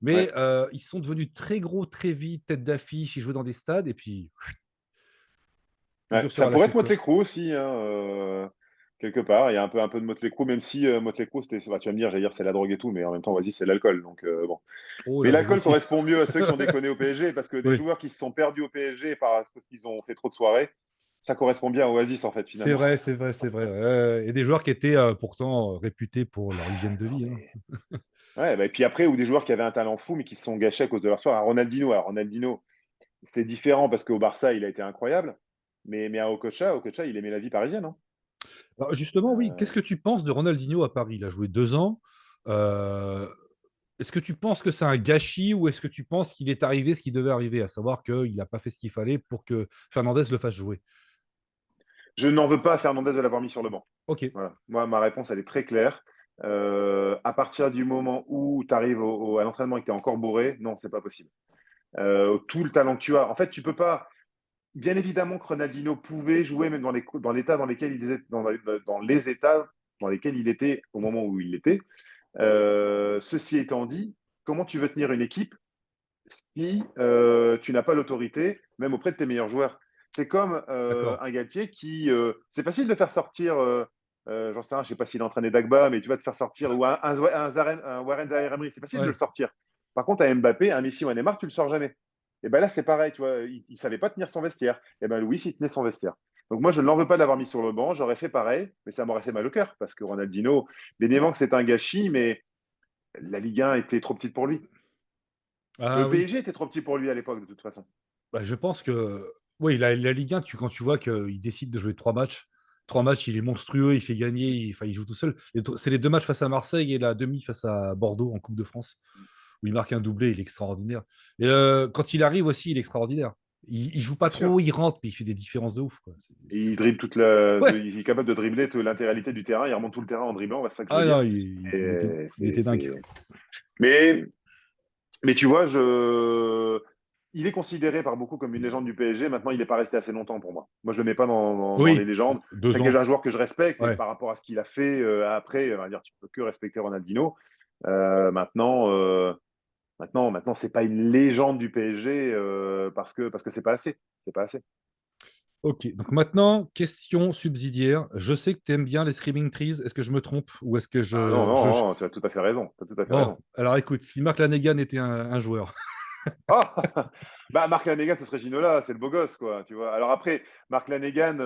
mais Ouais. ils sont devenus très gros très vite, tête d'affiche, ils jouaient dans des stades et puis plus Ouais. dur Ça sera la pourrait être chute quoi. Motley Crue aussi, hein, quelque part. Il y a un peu de Motley Crue, même si Motley Crue, bah, tu vas me dire, j'allais dire c'est la drogue et tout, mais en même temps, Oasis, c'est l'alcool. Donc bon. Oh Mais la drogue l'alcool aussi. correspond mieux à ceux qui ont déconné au PSG, parce que des Oui. joueurs qui se sont perdus au PSG parce qu'ils ont fait trop de soirées, ça correspond bien à Oasis, en fait, C'est finalement. vrai, c'est vrai, c'est vrai. Et des joueurs qui étaient pourtant réputés pour leur hygiène de Non, vie, hein. mais... Ouais, bah, et puis après, ou des joueurs qui avaient un talent fou, mais qui se sont gâchés à cause de leur soir. Alors, Ronaldinho, c'était différent parce qu'au Barça, il a été incroyable. Mais à Okocha, il aimait la vie parisienne, hein. Alors justement, oui, qu'est-ce Euh, que tu penses de Ronaldinho à Paris? Il a joué 2 ans. Euh, Est-ce que tu penses que c'est un gâchis ou est-ce que tu penses qu'il est arrivé ce qui devait arriver, à savoir qu'il n'a pas fait ce qu'il fallait pour que Fernandez le fasse jouer? je n'en veux pas à Fernandez de l'avoir mis sur le banc. Ok, Voilà. Moi, ma réponse, elle est très claire. À partir du moment où tu arrives à l'entraînement et que tu es encore bourré, non, c'est pas possible. Tout le talent que tu as. En fait, tu peux pas. Bien évidemment que Ronaldinho pouvait jouer même dans l'état dans lesquels il était, dans les états dans lesquels il était au moment où il était. Ceci étant dit, comment tu veux tenir une équipe si tu n'as pas l'autorité, même auprès de tes meilleurs joueurs? C'est comme d'accord. un Galtier qui. C'est facile de faire sortir, j'en sais rien, je ne sais pas s'il a entraîné Dagba, mais tu vas te faire sortir, ou un Warren Zaïre-Emery, c'est facile de le Ouais. sortir. Par contre, à Mbappé, à Messi ou à Neymar, tu ne le sors jamais. Et bien là, c'est pareil, tu vois, il ne savait pas tenir son vestiaire. Et bien Louis, il tenait son vestiaire. Donc moi, je ne l'en veux pas de l'avoir mis sur le banc, j'aurais fait pareil, mais ça m'aurait fait mal au cœur, parce que Ronaldinho, bien évidemment que c'est un gâchis, mais la Ligue 1 était trop petite pour lui. Ah Le oui. PSG était trop petit pour lui à l'époque, de toute façon. Bah, je pense que oui, la Ligue 1, quand tu vois qu'il décide de jouer 3 matchs, 3 matchs, il est monstrueux, il fait gagner, enfin, il joue tout seul. C'est les 2 matchs face à Marseille et la demi face à Bordeaux en Coupe de France, où il marque un doublé, il est extraordinaire. Et quand il arrive aussi, il est extraordinaire. Il joue pas Bien sûr. trop, il rentre, mais il fait des différences de ouf, quoi. Et il dribble Ouais. il est capable de dribbler toute l'intégralité du terrain. Il remonte tout le terrain en dribblant, c'est ça que je veux Ah dire. non, Et il était dingue. Mais, mais tu vois, il est considéré par beaucoup comme une légende du PSG. Maintenant, il n'est pas resté assez longtemps pour moi. Moi, je ne le mets pas dans les Oui, légendes. deux C'est ans. un joueur que je respecte et Ouais. par rapport à ce qu'il a fait après, on va dire, tu peux que respecter Ronaldinho. Maintenant, maintenant, c'est pas une légende du PSG parce que c'est pas assez. C'est pas assez. Ok, donc maintenant, question subsidiaire. Je sais que tu aimes bien les Screaming Trees. Est-ce que je me trompe ou est-ce que Ah non, non, non, tu as tout à fait raison. Tu as tout à fait Bon, raison. alors écoute, si Mark Lanegan était un joueur. Ah bah, Marc Lanegan, ce serait Ginola, c'est le beau gosse, quoi, tu vois. Alors après, Marc Lanegan,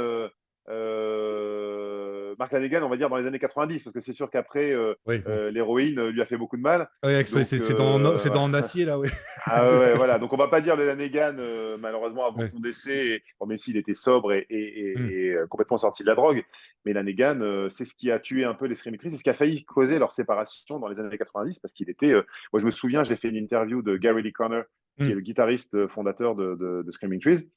on va dire dans les années 90, parce que c'est sûr qu'après, Oui, bon. l'héroïne lui a fait beaucoup de mal. Ouais, Donc, c'est dans Acier, là, oui. ah ouais, voilà. Donc on va pas dire le Lanegan, malheureusement, avant Ouais. son décès. Bon, même s'il était sobre Hmm. et complètement sorti de la drogue. Mais Lanegan, c'est ce qui a tué un peu les Scream Actors, c'est ce qui a failli causer leur séparation dans les années 90, parce qu'il était. Moi, je me souviens, j'ai fait une interview de Gary Lee Conner, qui est Hmm. le guitariste fondateur de Screaming Trees,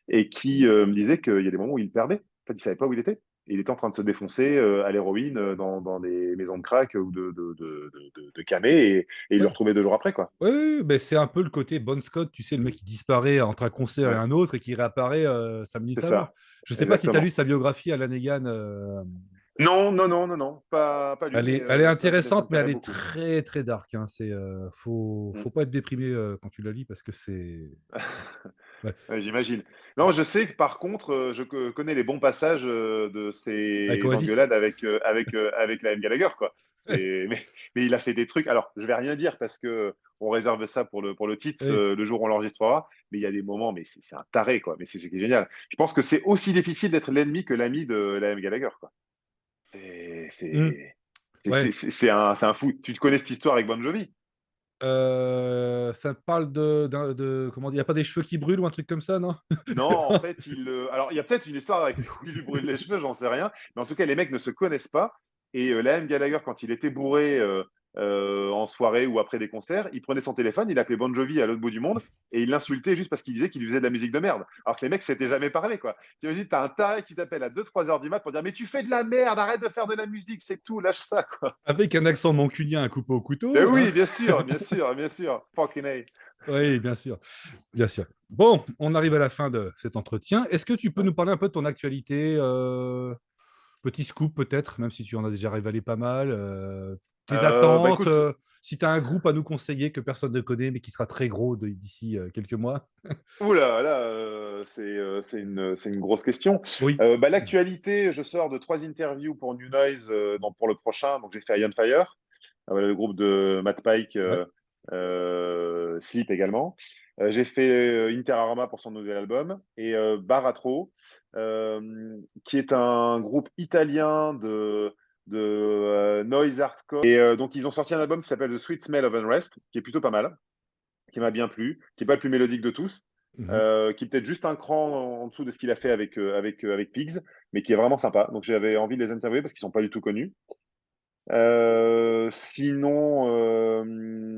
et qui me disait qu'il y a des moments où il perdait. En fait, il savait pas où il était. Et il était en train de se défoncer à l'héroïne dans des maisons de crack ou de camé, et il le Ouais. retrouvait 2 jours après, quoi. Ouais, ouais, ben c'est un peu le côté Bon Scott, tu sais, le mec qui disparaît entre un concert et Ouais, un autre et qui réapparaît 5 minutes c'est avant. ça, Je sais pas si tu as lu exactement. sa biographie à Lanegan. Non, non, non, non, non, pas lu, mais Elle est ça me intéressante, mais elle plairait est beaucoup. très, très dark, hein. Mm. Faut pas être déprimé quand tu la lis parce que c'est. Ouais. Ouais, j'imagine. Non, je sais que par contre, connais les bons passages de Avec ces Oasis. engueulades avec la M. Gallagher, quoi. Ouais. Mais il a fait des trucs. Alors, je vais rien dire parce que on réserve ça pour le titre Ouais. le jour où on l'enregistrera. Mais il y a des moments, mais c'est un taré, quoi. Mais c'est génial. Je pense que c'est aussi difficile d'être l'ennemi que l'ami de la M. Gallagher, quoi. Et Hmm. Ouais. c'est un fou. Tu te connais cette histoire avec Bon Jovi? Ça parle comment dire, il n'y a pas des cheveux qui brûlent ou un truc comme ça, non? Non, en fait, alors il y a peut-être une histoire avec où il lui brûle les cheveux, j'en sais rien. Mais en tout cas, les mecs ne se connaissent pas. Et Liam Gallagher, quand il était bourré en soirée ou après des concerts, il prenait son téléphone, il appelait Bon Jovi à l'autre bout du monde et il l'insultait juste parce qu'il disait qu'il lui faisait de la musique de merde. Alors que les mecs s'étaient jamais parlé, quoi. Tu imagines, t'as un taré qui t'appelle à 2 3 heures du mat pour dire mais tu fais de la merde, arrête de faire de la musique, c'est tout, lâche ça, quoi. Avec un accent mancunien à couper au Et couteau, hein. oui, bien sûr, bien sûr, bien sûr. Fucking A. Oui, bien sûr. Bien sûr. Bon, on arrive à la fin de cet entretien. Est-ce que tu peux Ouais. nous parler un peu de ton actualité petit scoop peut-être, même si tu en as déjà révélé pas mal. Tes Bah attentes, écoute, si tu as un groupe à nous conseiller que personne ne connaît, mais qui sera très gros d'ici quelques mois. oula, là, c'est une grosse question. Oui. Bah, l'actualité, je sors de 3 interviews pour New Noise pour le prochain. Donc, j'ai fait Iron Fire, le groupe de Matt Pike Ouais. Sleep également. J'ai fait Inter Arma pour son nouvel album et Baratro, qui est un groupe italien de noise hardcore. Et donc, ils ont sorti un album qui s'appelle The Sweet Smell of Unrest, qui est plutôt pas mal, qui m'a bien plu, qui n'est pas le plus mélodique de tous, Mhm. qui est peut-être juste un cran en dessous de ce qu'il a fait avec Pigs, mais qui est vraiment sympa. Donc, j'avais envie de les interviewer parce qu'ils ne sont pas du tout connus. Sinon,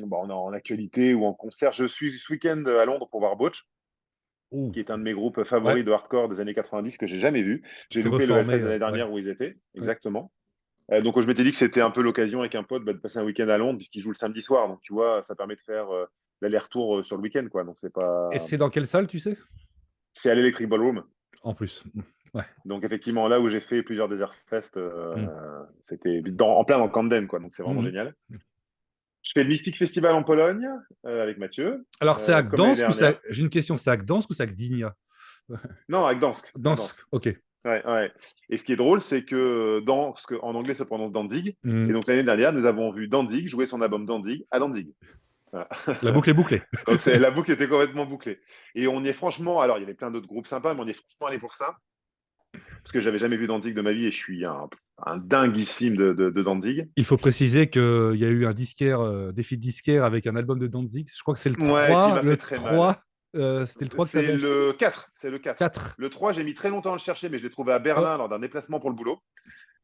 bon, en actualité ou en concert, je suis ce week-end à Londres pour voir Botch, Ouh. qui est un de mes groupes Ouais, favoris de hardcore des années 90 que j'ai jamais vu. J'ai c'est loupé le reformé. Hellfest de l'année Ouais. dernière où ils étaient, Ouais. exactement. Donc, je m'étais dit que c'était un peu l'occasion avec un pote de passer un week-end à Londres, puisqu'ils jouent le samedi soir. Donc, tu vois, ça permet de faire l'aller-retour sur le week-end, quoi. Donc, c'est Et pas. c'est dans quelle salle, tu sais? C'est à l'Electric Ballroom. En plus. Ouais. Donc, effectivement, là où j'ai fait plusieurs Desert Fest, Mm. c'était en plein dans Camden, quoi. Donc, c'est vraiment Mhm. génial. Je fais le Mystic Festival en Pologne avec Mathieu, Alors, c'est à comme l'année Gdansk ou dernière. j'ai une question, c'est à Gdansk ou c'est à Gdynia? Non, à Gdansk. À Gdansk, Gdansk. ok. Ouais, ouais. Et ce qui est drôle, c'est que Dansk, en anglais, se prononce Danzig. Et Mm. donc l'année dernière, nous avons vu Danzig jouer son album Danzig à Danzig. Voilà. La boucle est bouclée. Donc la boucle était complètement bouclée. Et on y est franchement, alors il y avait plein d'autres groupes sympas, mais on y est franchement allé pour ça. Parce que j'avais jamais vu Danzig de ma vie et je suis un dinguissime de Danzig. Il faut préciser qu'il y a eu un disquaire, défi de disquaire avec un album de Danzig. Je crois que c'est le Ouais, qui 3. m'a fait Le très mal. 3, c'était le 3 que tu C'est avais acheté? le 4. C'est le 4. 4. Le 3, j'ai mis très longtemps à le chercher, mais je l'ai trouvé à Oh, Berlin lors d'un déplacement pour le boulot.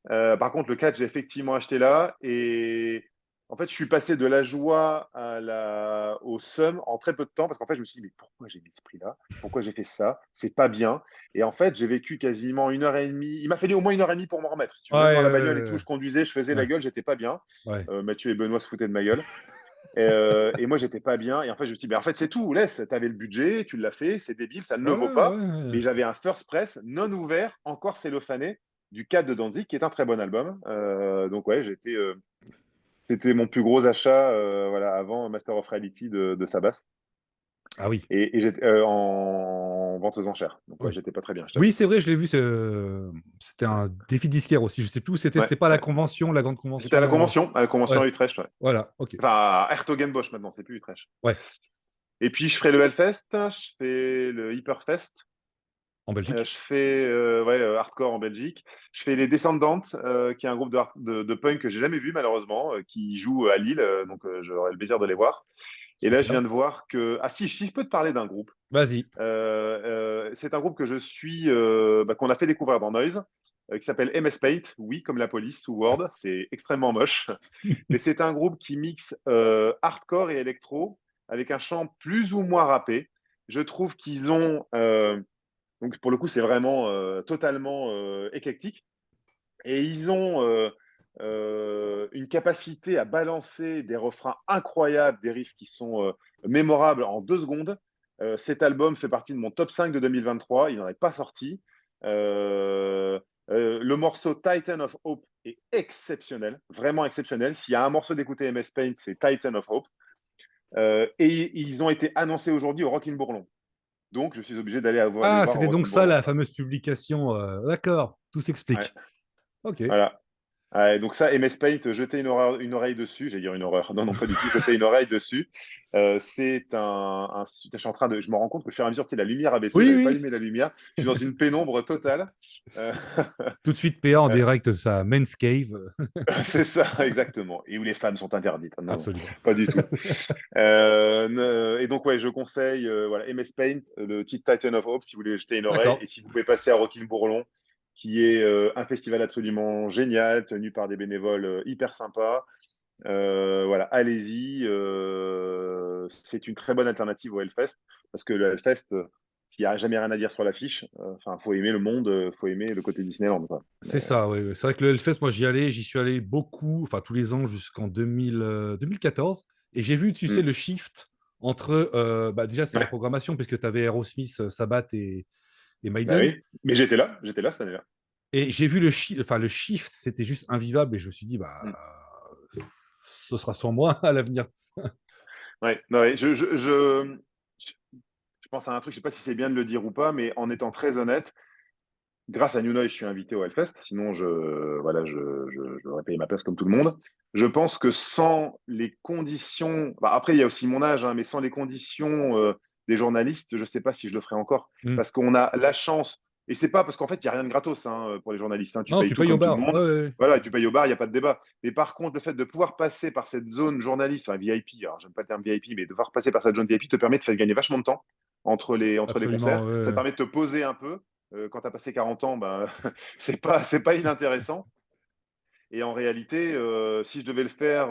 Par contre, le 4, j'ai effectivement acheté là. Et en fait, je suis passé de la joie au seum en très peu de temps parce qu'en fait, je me suis dit, mais pourquoi j'ai mis ce prix-là? Pourquoi j'ai fait ça? C'est pas bien. Et en fait, j'ai vécu quasiment 1 heure et demie. Il m'a fallu au moins 1 heure et demie pour m'en remettre. Si tu veux, même ouais, dans la bagnole et tout, je conduisais, je faisais la ouais, gueule, j'étais pas bien. ouais. Mathieu et Benoît se foutaient de ma gueule. Et moi, j'étais pas bien. Et en fait, je me suis dit, mais en fait, c'est tout. Laisse, tu avais le budget, tu l'as fait, c'est débile, ça ne le Ouais, vaut pas. ouais. Mais j'avais un first press non ouvert, encore cellophané, du 4 de Danzig, qui est un très bon album. Donc, ouais, c'était mon plus gros achat voilà, avant Master of Reality de Sabbath. Ah oui, Et j'étais en vente aux enchères. Donc, ouais, oui. j'étais pas très bien, je Oui, t'avoue. c'est vrai, je l'ai vu. C'était un défi disquaire aussi. Je sais plus où c'était. Ouais, C'était pas la ouais. convention, la grande C'était convention. à la convention Ouais, à Utrecht. Ouais. voilà, ok. Enfin, à Hertogenbosch maintenant, c'est plus Utrecht. Ouais, Et puis, je ferai le Hellfest, je fais le Hyperfest. en Belgique. Je fais ouais, hardcore en Belgique. Je fais les Descendants, qui est un groupe de punk que j'ai jamais vu malheureusement, qui joue à Lille, donc j'aurai le plaisir de les voir. Et là, je Super. viens de voir que ah si je peux te parler d'un groupe. Vas-y. C'est un groupe que je suis, qu'on a fait découvrir dans Noise, qui s'appelle MS Paint. Oui, comme la police ou Word, c'est extrêmement moche, mais c'est un groupe qui mixe hardcore et électro avec un chant plus ou moins rappé. Je trouve qu'ils ont donc, pour le coup, c'est vraiment totalement éclectique. Et ils ont une capacité à balancer des refrains incroyables, des riffs qui sont mémorables en 2 secondes. Cet album fait partie de mon top 5 de 2023. Il n'en est pas sorti. Euh, le morceau Titan of Hope est exceptionnel, vraiment exceptionnel. S'il y a un morceau d'écouter MS Paint, c'est Titan of Hope. Et ils ont été annoncés aujourd'hui au Rockin' Bourlon. Donc, je suis obligé d'aller les Ah, voir au c'était donc Rockin' ça Bourlon. la fameuse publication. D'accord, tout Ouais, s'explique. Ok. voilà. Donc ça, MS Paint, jeter une oreille dessus, j'allais dire une horreur. Non, non, pas du tout, jeter une oreille dessus. C'est je suis en train de, je me rends compte que au fur et à mesure, tu sais, la lumière a baissé, Oui, j'avais pas oui. allumé la lumière, je suis dans une pénombre totale. Euh, Tout de suite, PA en euh, direct de sa men's cave. c'est ça, exactement. Et où les femmes sont interdites. Non, non, Absolument. pas du tout. Et donc, ouais, je conseille voilà, MS Paint, le titre Titan of Hope, si vous voulez jeter une oreille. D'accord. Et si vous pouvez passer à Rockin' Bourlon, qui est un festival absolument génial, tenu par des bénévoles hyper sympas. Voilà, allez-y. C'est une très bonne alternative au Hellfest, parce que le Hellfest, s'il n'y a jamais rien à dire sur l'affiche, enfin, faut aimer le monde, faut aimer le côté Disneyland, quoi. C'est ça, oui. Oui. C'est vrai que le Hellfest, moi, j'y suis allé beaucoup, enfin tous les ans jusqu'en 2014. Et j'ai vu, tu sais, Mm. le shift entre, bah, déjà, c'est la Ouais, programmation, puisque tu avais Aerosmith, Sabbath et bah Maiden. oui. Mais j'étais là cette année-là. Et j'ai vu enfin, le shift, c'était juste invivable. Et je me suis dit, bah, Mm. ce sera sans moi à l'avenir. Ouais, bah ouais. Je pense à un truc, je sais pas si c'est bien de le dire ou pas, mais en étant très honnête, grâce à New Noise, je suis invité au Hellfest. Sinon, voilà, j'aurais payé ma place comme tout le monde. Je pense que sans les conditions, bah, après, il y a aussi mon âge, hein, mais sans les conditions des journalistes, je ne sais pas si je le ferai encore. Mm. Parce qu'on a la chance, et c'est pas parce qu'en fait, il n'y a rien de gratos hein, pour les journalistes. Hein. Tu Non, payes tu tout payes au comme tout le bar. Ouais, monde. ouais. Voilà, et tu payes au bar, il n'y a pas de débat. Mais par contre, le fait de pouvoir passer par cette zone journaliste, enfin VIP, alors j'aime pas le terme VIP, mais de pouvoir passer par cette zone VIP te permet de faire gagner vachement de temps entre les Absolument. concerts. Ouais, Ça te ouais. permet de te poser un peu. Quand tu as passé 40 ans, ben, c'est pas inintéressant. Et en réalité, si je devais le faire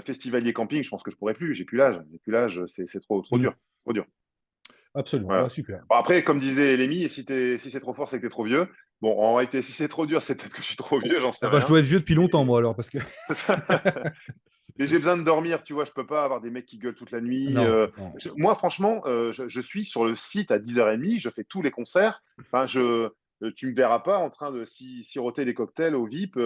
festivalier camping, je pense que je pourrais plus. J'ai plus l'âge. J'ai plus l'âge. C'est trop Mm. dur. Trop dur. Absolument. Bah, Voilà. super. Bon, après, comme disait Lémi, si c'est trop fort, c'est que tu es trop vieux. Bon, en réalité, si c'est trop dur, c'est peut-être que je suis trop vieux, j'en sais Ah bah, je rien. dois être vieux depuis longtemps, Mais, moi, alors, parce que. mais j'ai besoin de dormir, tu vois. Je peux pas avoir des mecs qui gueulent toute la nuit. Non, non. Moi, franchement, je suis sur le site à 10h30, je fais tous les concerts. Enfin, tu me verras pas en train de siroter des cocktails au VIP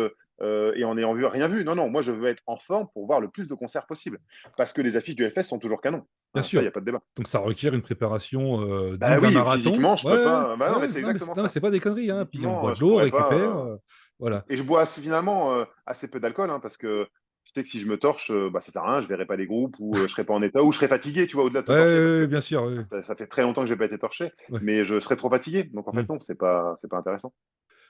et en ayant vu rien vu. Non, non, moi, je veux être en forme pour voir le plus de concerts possible. Parce que les affiches du FS sont toujours canon. Bien Hein, ça, il n'y sûr. a pas de débat. Donc, ça requiert une préparation digne Bah d'un oui, marathon. physiquement, je Ouais, peux ouais, pas. Bah non, mais ouais. c'est Non, mais exactement non, mais ça. c'est pas des conneries, hein. Puis on boit Physiquement, de je l'eau, on pourrais pas. récupère. Voilà. Et je bois finalement assez peu d'alcool hein, parce que je sais que si je me torche, bah, ça sert à rien, je verrai pas les groupes ou je serai pas en état ou je serai fatigué, tu vois, au-delà de te Ouais, torcher parce ouais, que ouais, bien sûr. Ouais. ça fait très longtemps que j'ai pas été torché, Ouais. mais je serais trop fatigué. Donc en fait, Mm. non, c'est pas intéressant.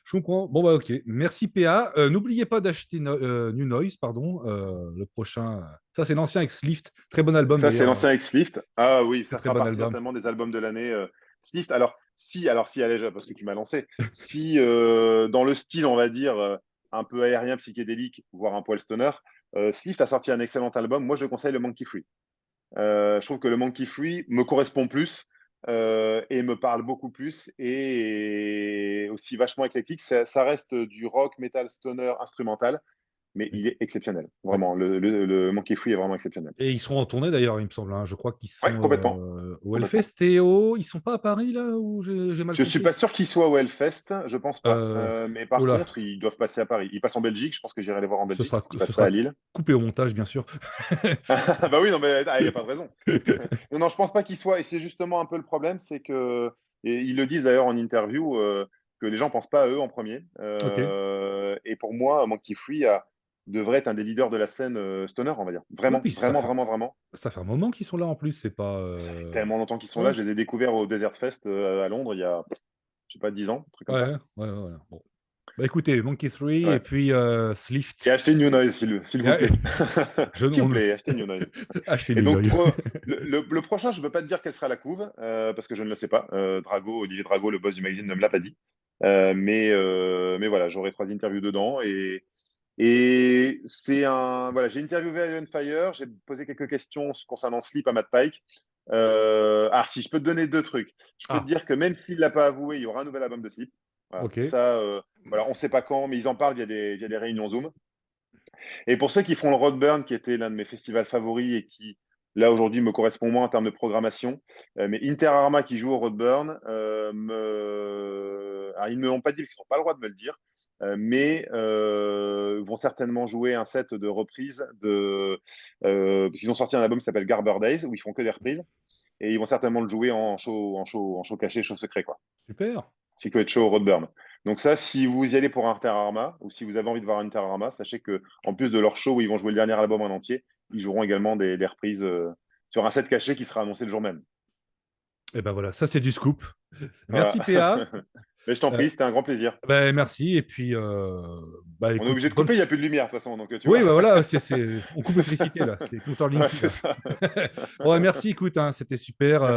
Je comprends. Bon, bah, ok. Merci, PA. N'oubliez pas d'acheter New Noise, pardon, le prochain. Ça, c'est l'ancien X-Lift. Très bon album, Ça, c'est d'ailleurs. l'ancien X-Lift. Ah oui, Très, ça très fera bon partie album. certainement des albums de l'année. Slift, alors si, allez, parce que tu m'as lancé, si dans le style, on va dire, un peu aérien, psychédélique, voire un poil stoner, Slift a sorti un excellent album. Moi, je conseille le Monkey Free. Je trouve que le Monkey Free me correspond plus et me parle beaucoup plus et aussi vachement éclectique. Ça reste du rock, metal, stoner, instrumental, mais il est exceptionnel. Ouais. Vraiment, le Monkey Free est vraiment exceptionnel. Et ils seront en tournée, d'ailleurs, il me semble, hein. Je crois qu'ils Ouais, sont complètement. au Complètement. Hellfest et au. Ils sont pas à Paris, là, ou j'ai mal Je suis compris? pas sûr qu'ils soient au Hellfest, je pense pas. Mais Oh par là, contre, ils doivent passer à Paris. Ils passent en Belgique, je pense que j'irai les voir en ce Belgique, sera, parce qu'ils ce passeraient à sera Lille. coupé au montage, bien sûr. Bah oui, non, mais il n'y a pas de raison. Non, non, je pense pas qu'ils soient. Et c'est justement un peu le problème, c'est que, et ils le disent d'ailleurs en interview, que les gens pensent pas à eux en premier. Ok. Et pour moi, Monkey Free devrait être un des leaders de la scène stoner, on va dire. Ouais, Vraiment, puis vraiment, vraiment, vraiment. ça fait un moment qu'ils sont là en plus. C'est pas. Ça fait tellement longtemps qu'ils sont Ouais, là. Je les ai découverts au Desert Fest à Londres il y a, je sais pas, 10 ans, un truc comme ouais, ça. ouais, ouais. Bon. Bah écoutez, Monkey 3 et Ouais. puis Et Slift. achetez New Noise, s'il Et, vous plaît. S'il vous on plaît, achetez New Noise. achetez Et New donc, Noise. le prochain, je ne peux pas te dire quelle sera la couve, parce que je ne le sais pas. Olivier Drago, le boss du magazine, ne me l'a pas dit. Mais voilà, j'aurai 3 interviews dedans. Et c'est un. Voilà, j'ai interviewé Iron Fire, j'ai posé quelques questions concernant Sleep à Matt Pike. Si je peux te donner 2 trucs. Je peux te Ah, dire que même s'il ne l'a pas avoué, il y aura un nouvel album de Sleep. Voilà, ok. ça, voilà, on ne sait pas quand, mais ils en parlent via des réunions Zoom. Et pour ceux qui font le Roadburn, qui était l'un de mes festivals favoris et qui, là, aujourd'hui, me correspond moins en termes de programmation, mais Inter Arma qui joue au Roadburn, Alors, ils ne me l'ont pas dit parce qu'ils n'ont pas le droit de me le dire, mais vont certainement jouer un set de reprises parce qu'ils ont sorti un album qui s'appelle Garber Days, où ils font que des reprises, et ils vont certainement le jouer en show caché, show secret, quoi. Super. Secret Show au Roadburn. Donc ça, si vous y allez pour Inter Arma ou si vous avez envie de voir Inter Arma, sachez que en plus de leur show où ils vont jouer le dernier album en entier, ils joueront également des reprises sur un set caché qui sera annoncé le jour même. Et ben voilà, ça c'est du scoop. Voilà. Merci PA. Mais je t'en Euh, prie, c'était un grand plaisir. ben, merci. Et puis, bah On est écoute, obligé de couper, il n'y a plus de lumière de toute façon, donc tu Oui, vois. bah voilà, on coupe l'électricité là, c'est compteur Ouais, Linky c'est là. ça. Bon, ouais, merci, écoute, hein, c'était super. Merci.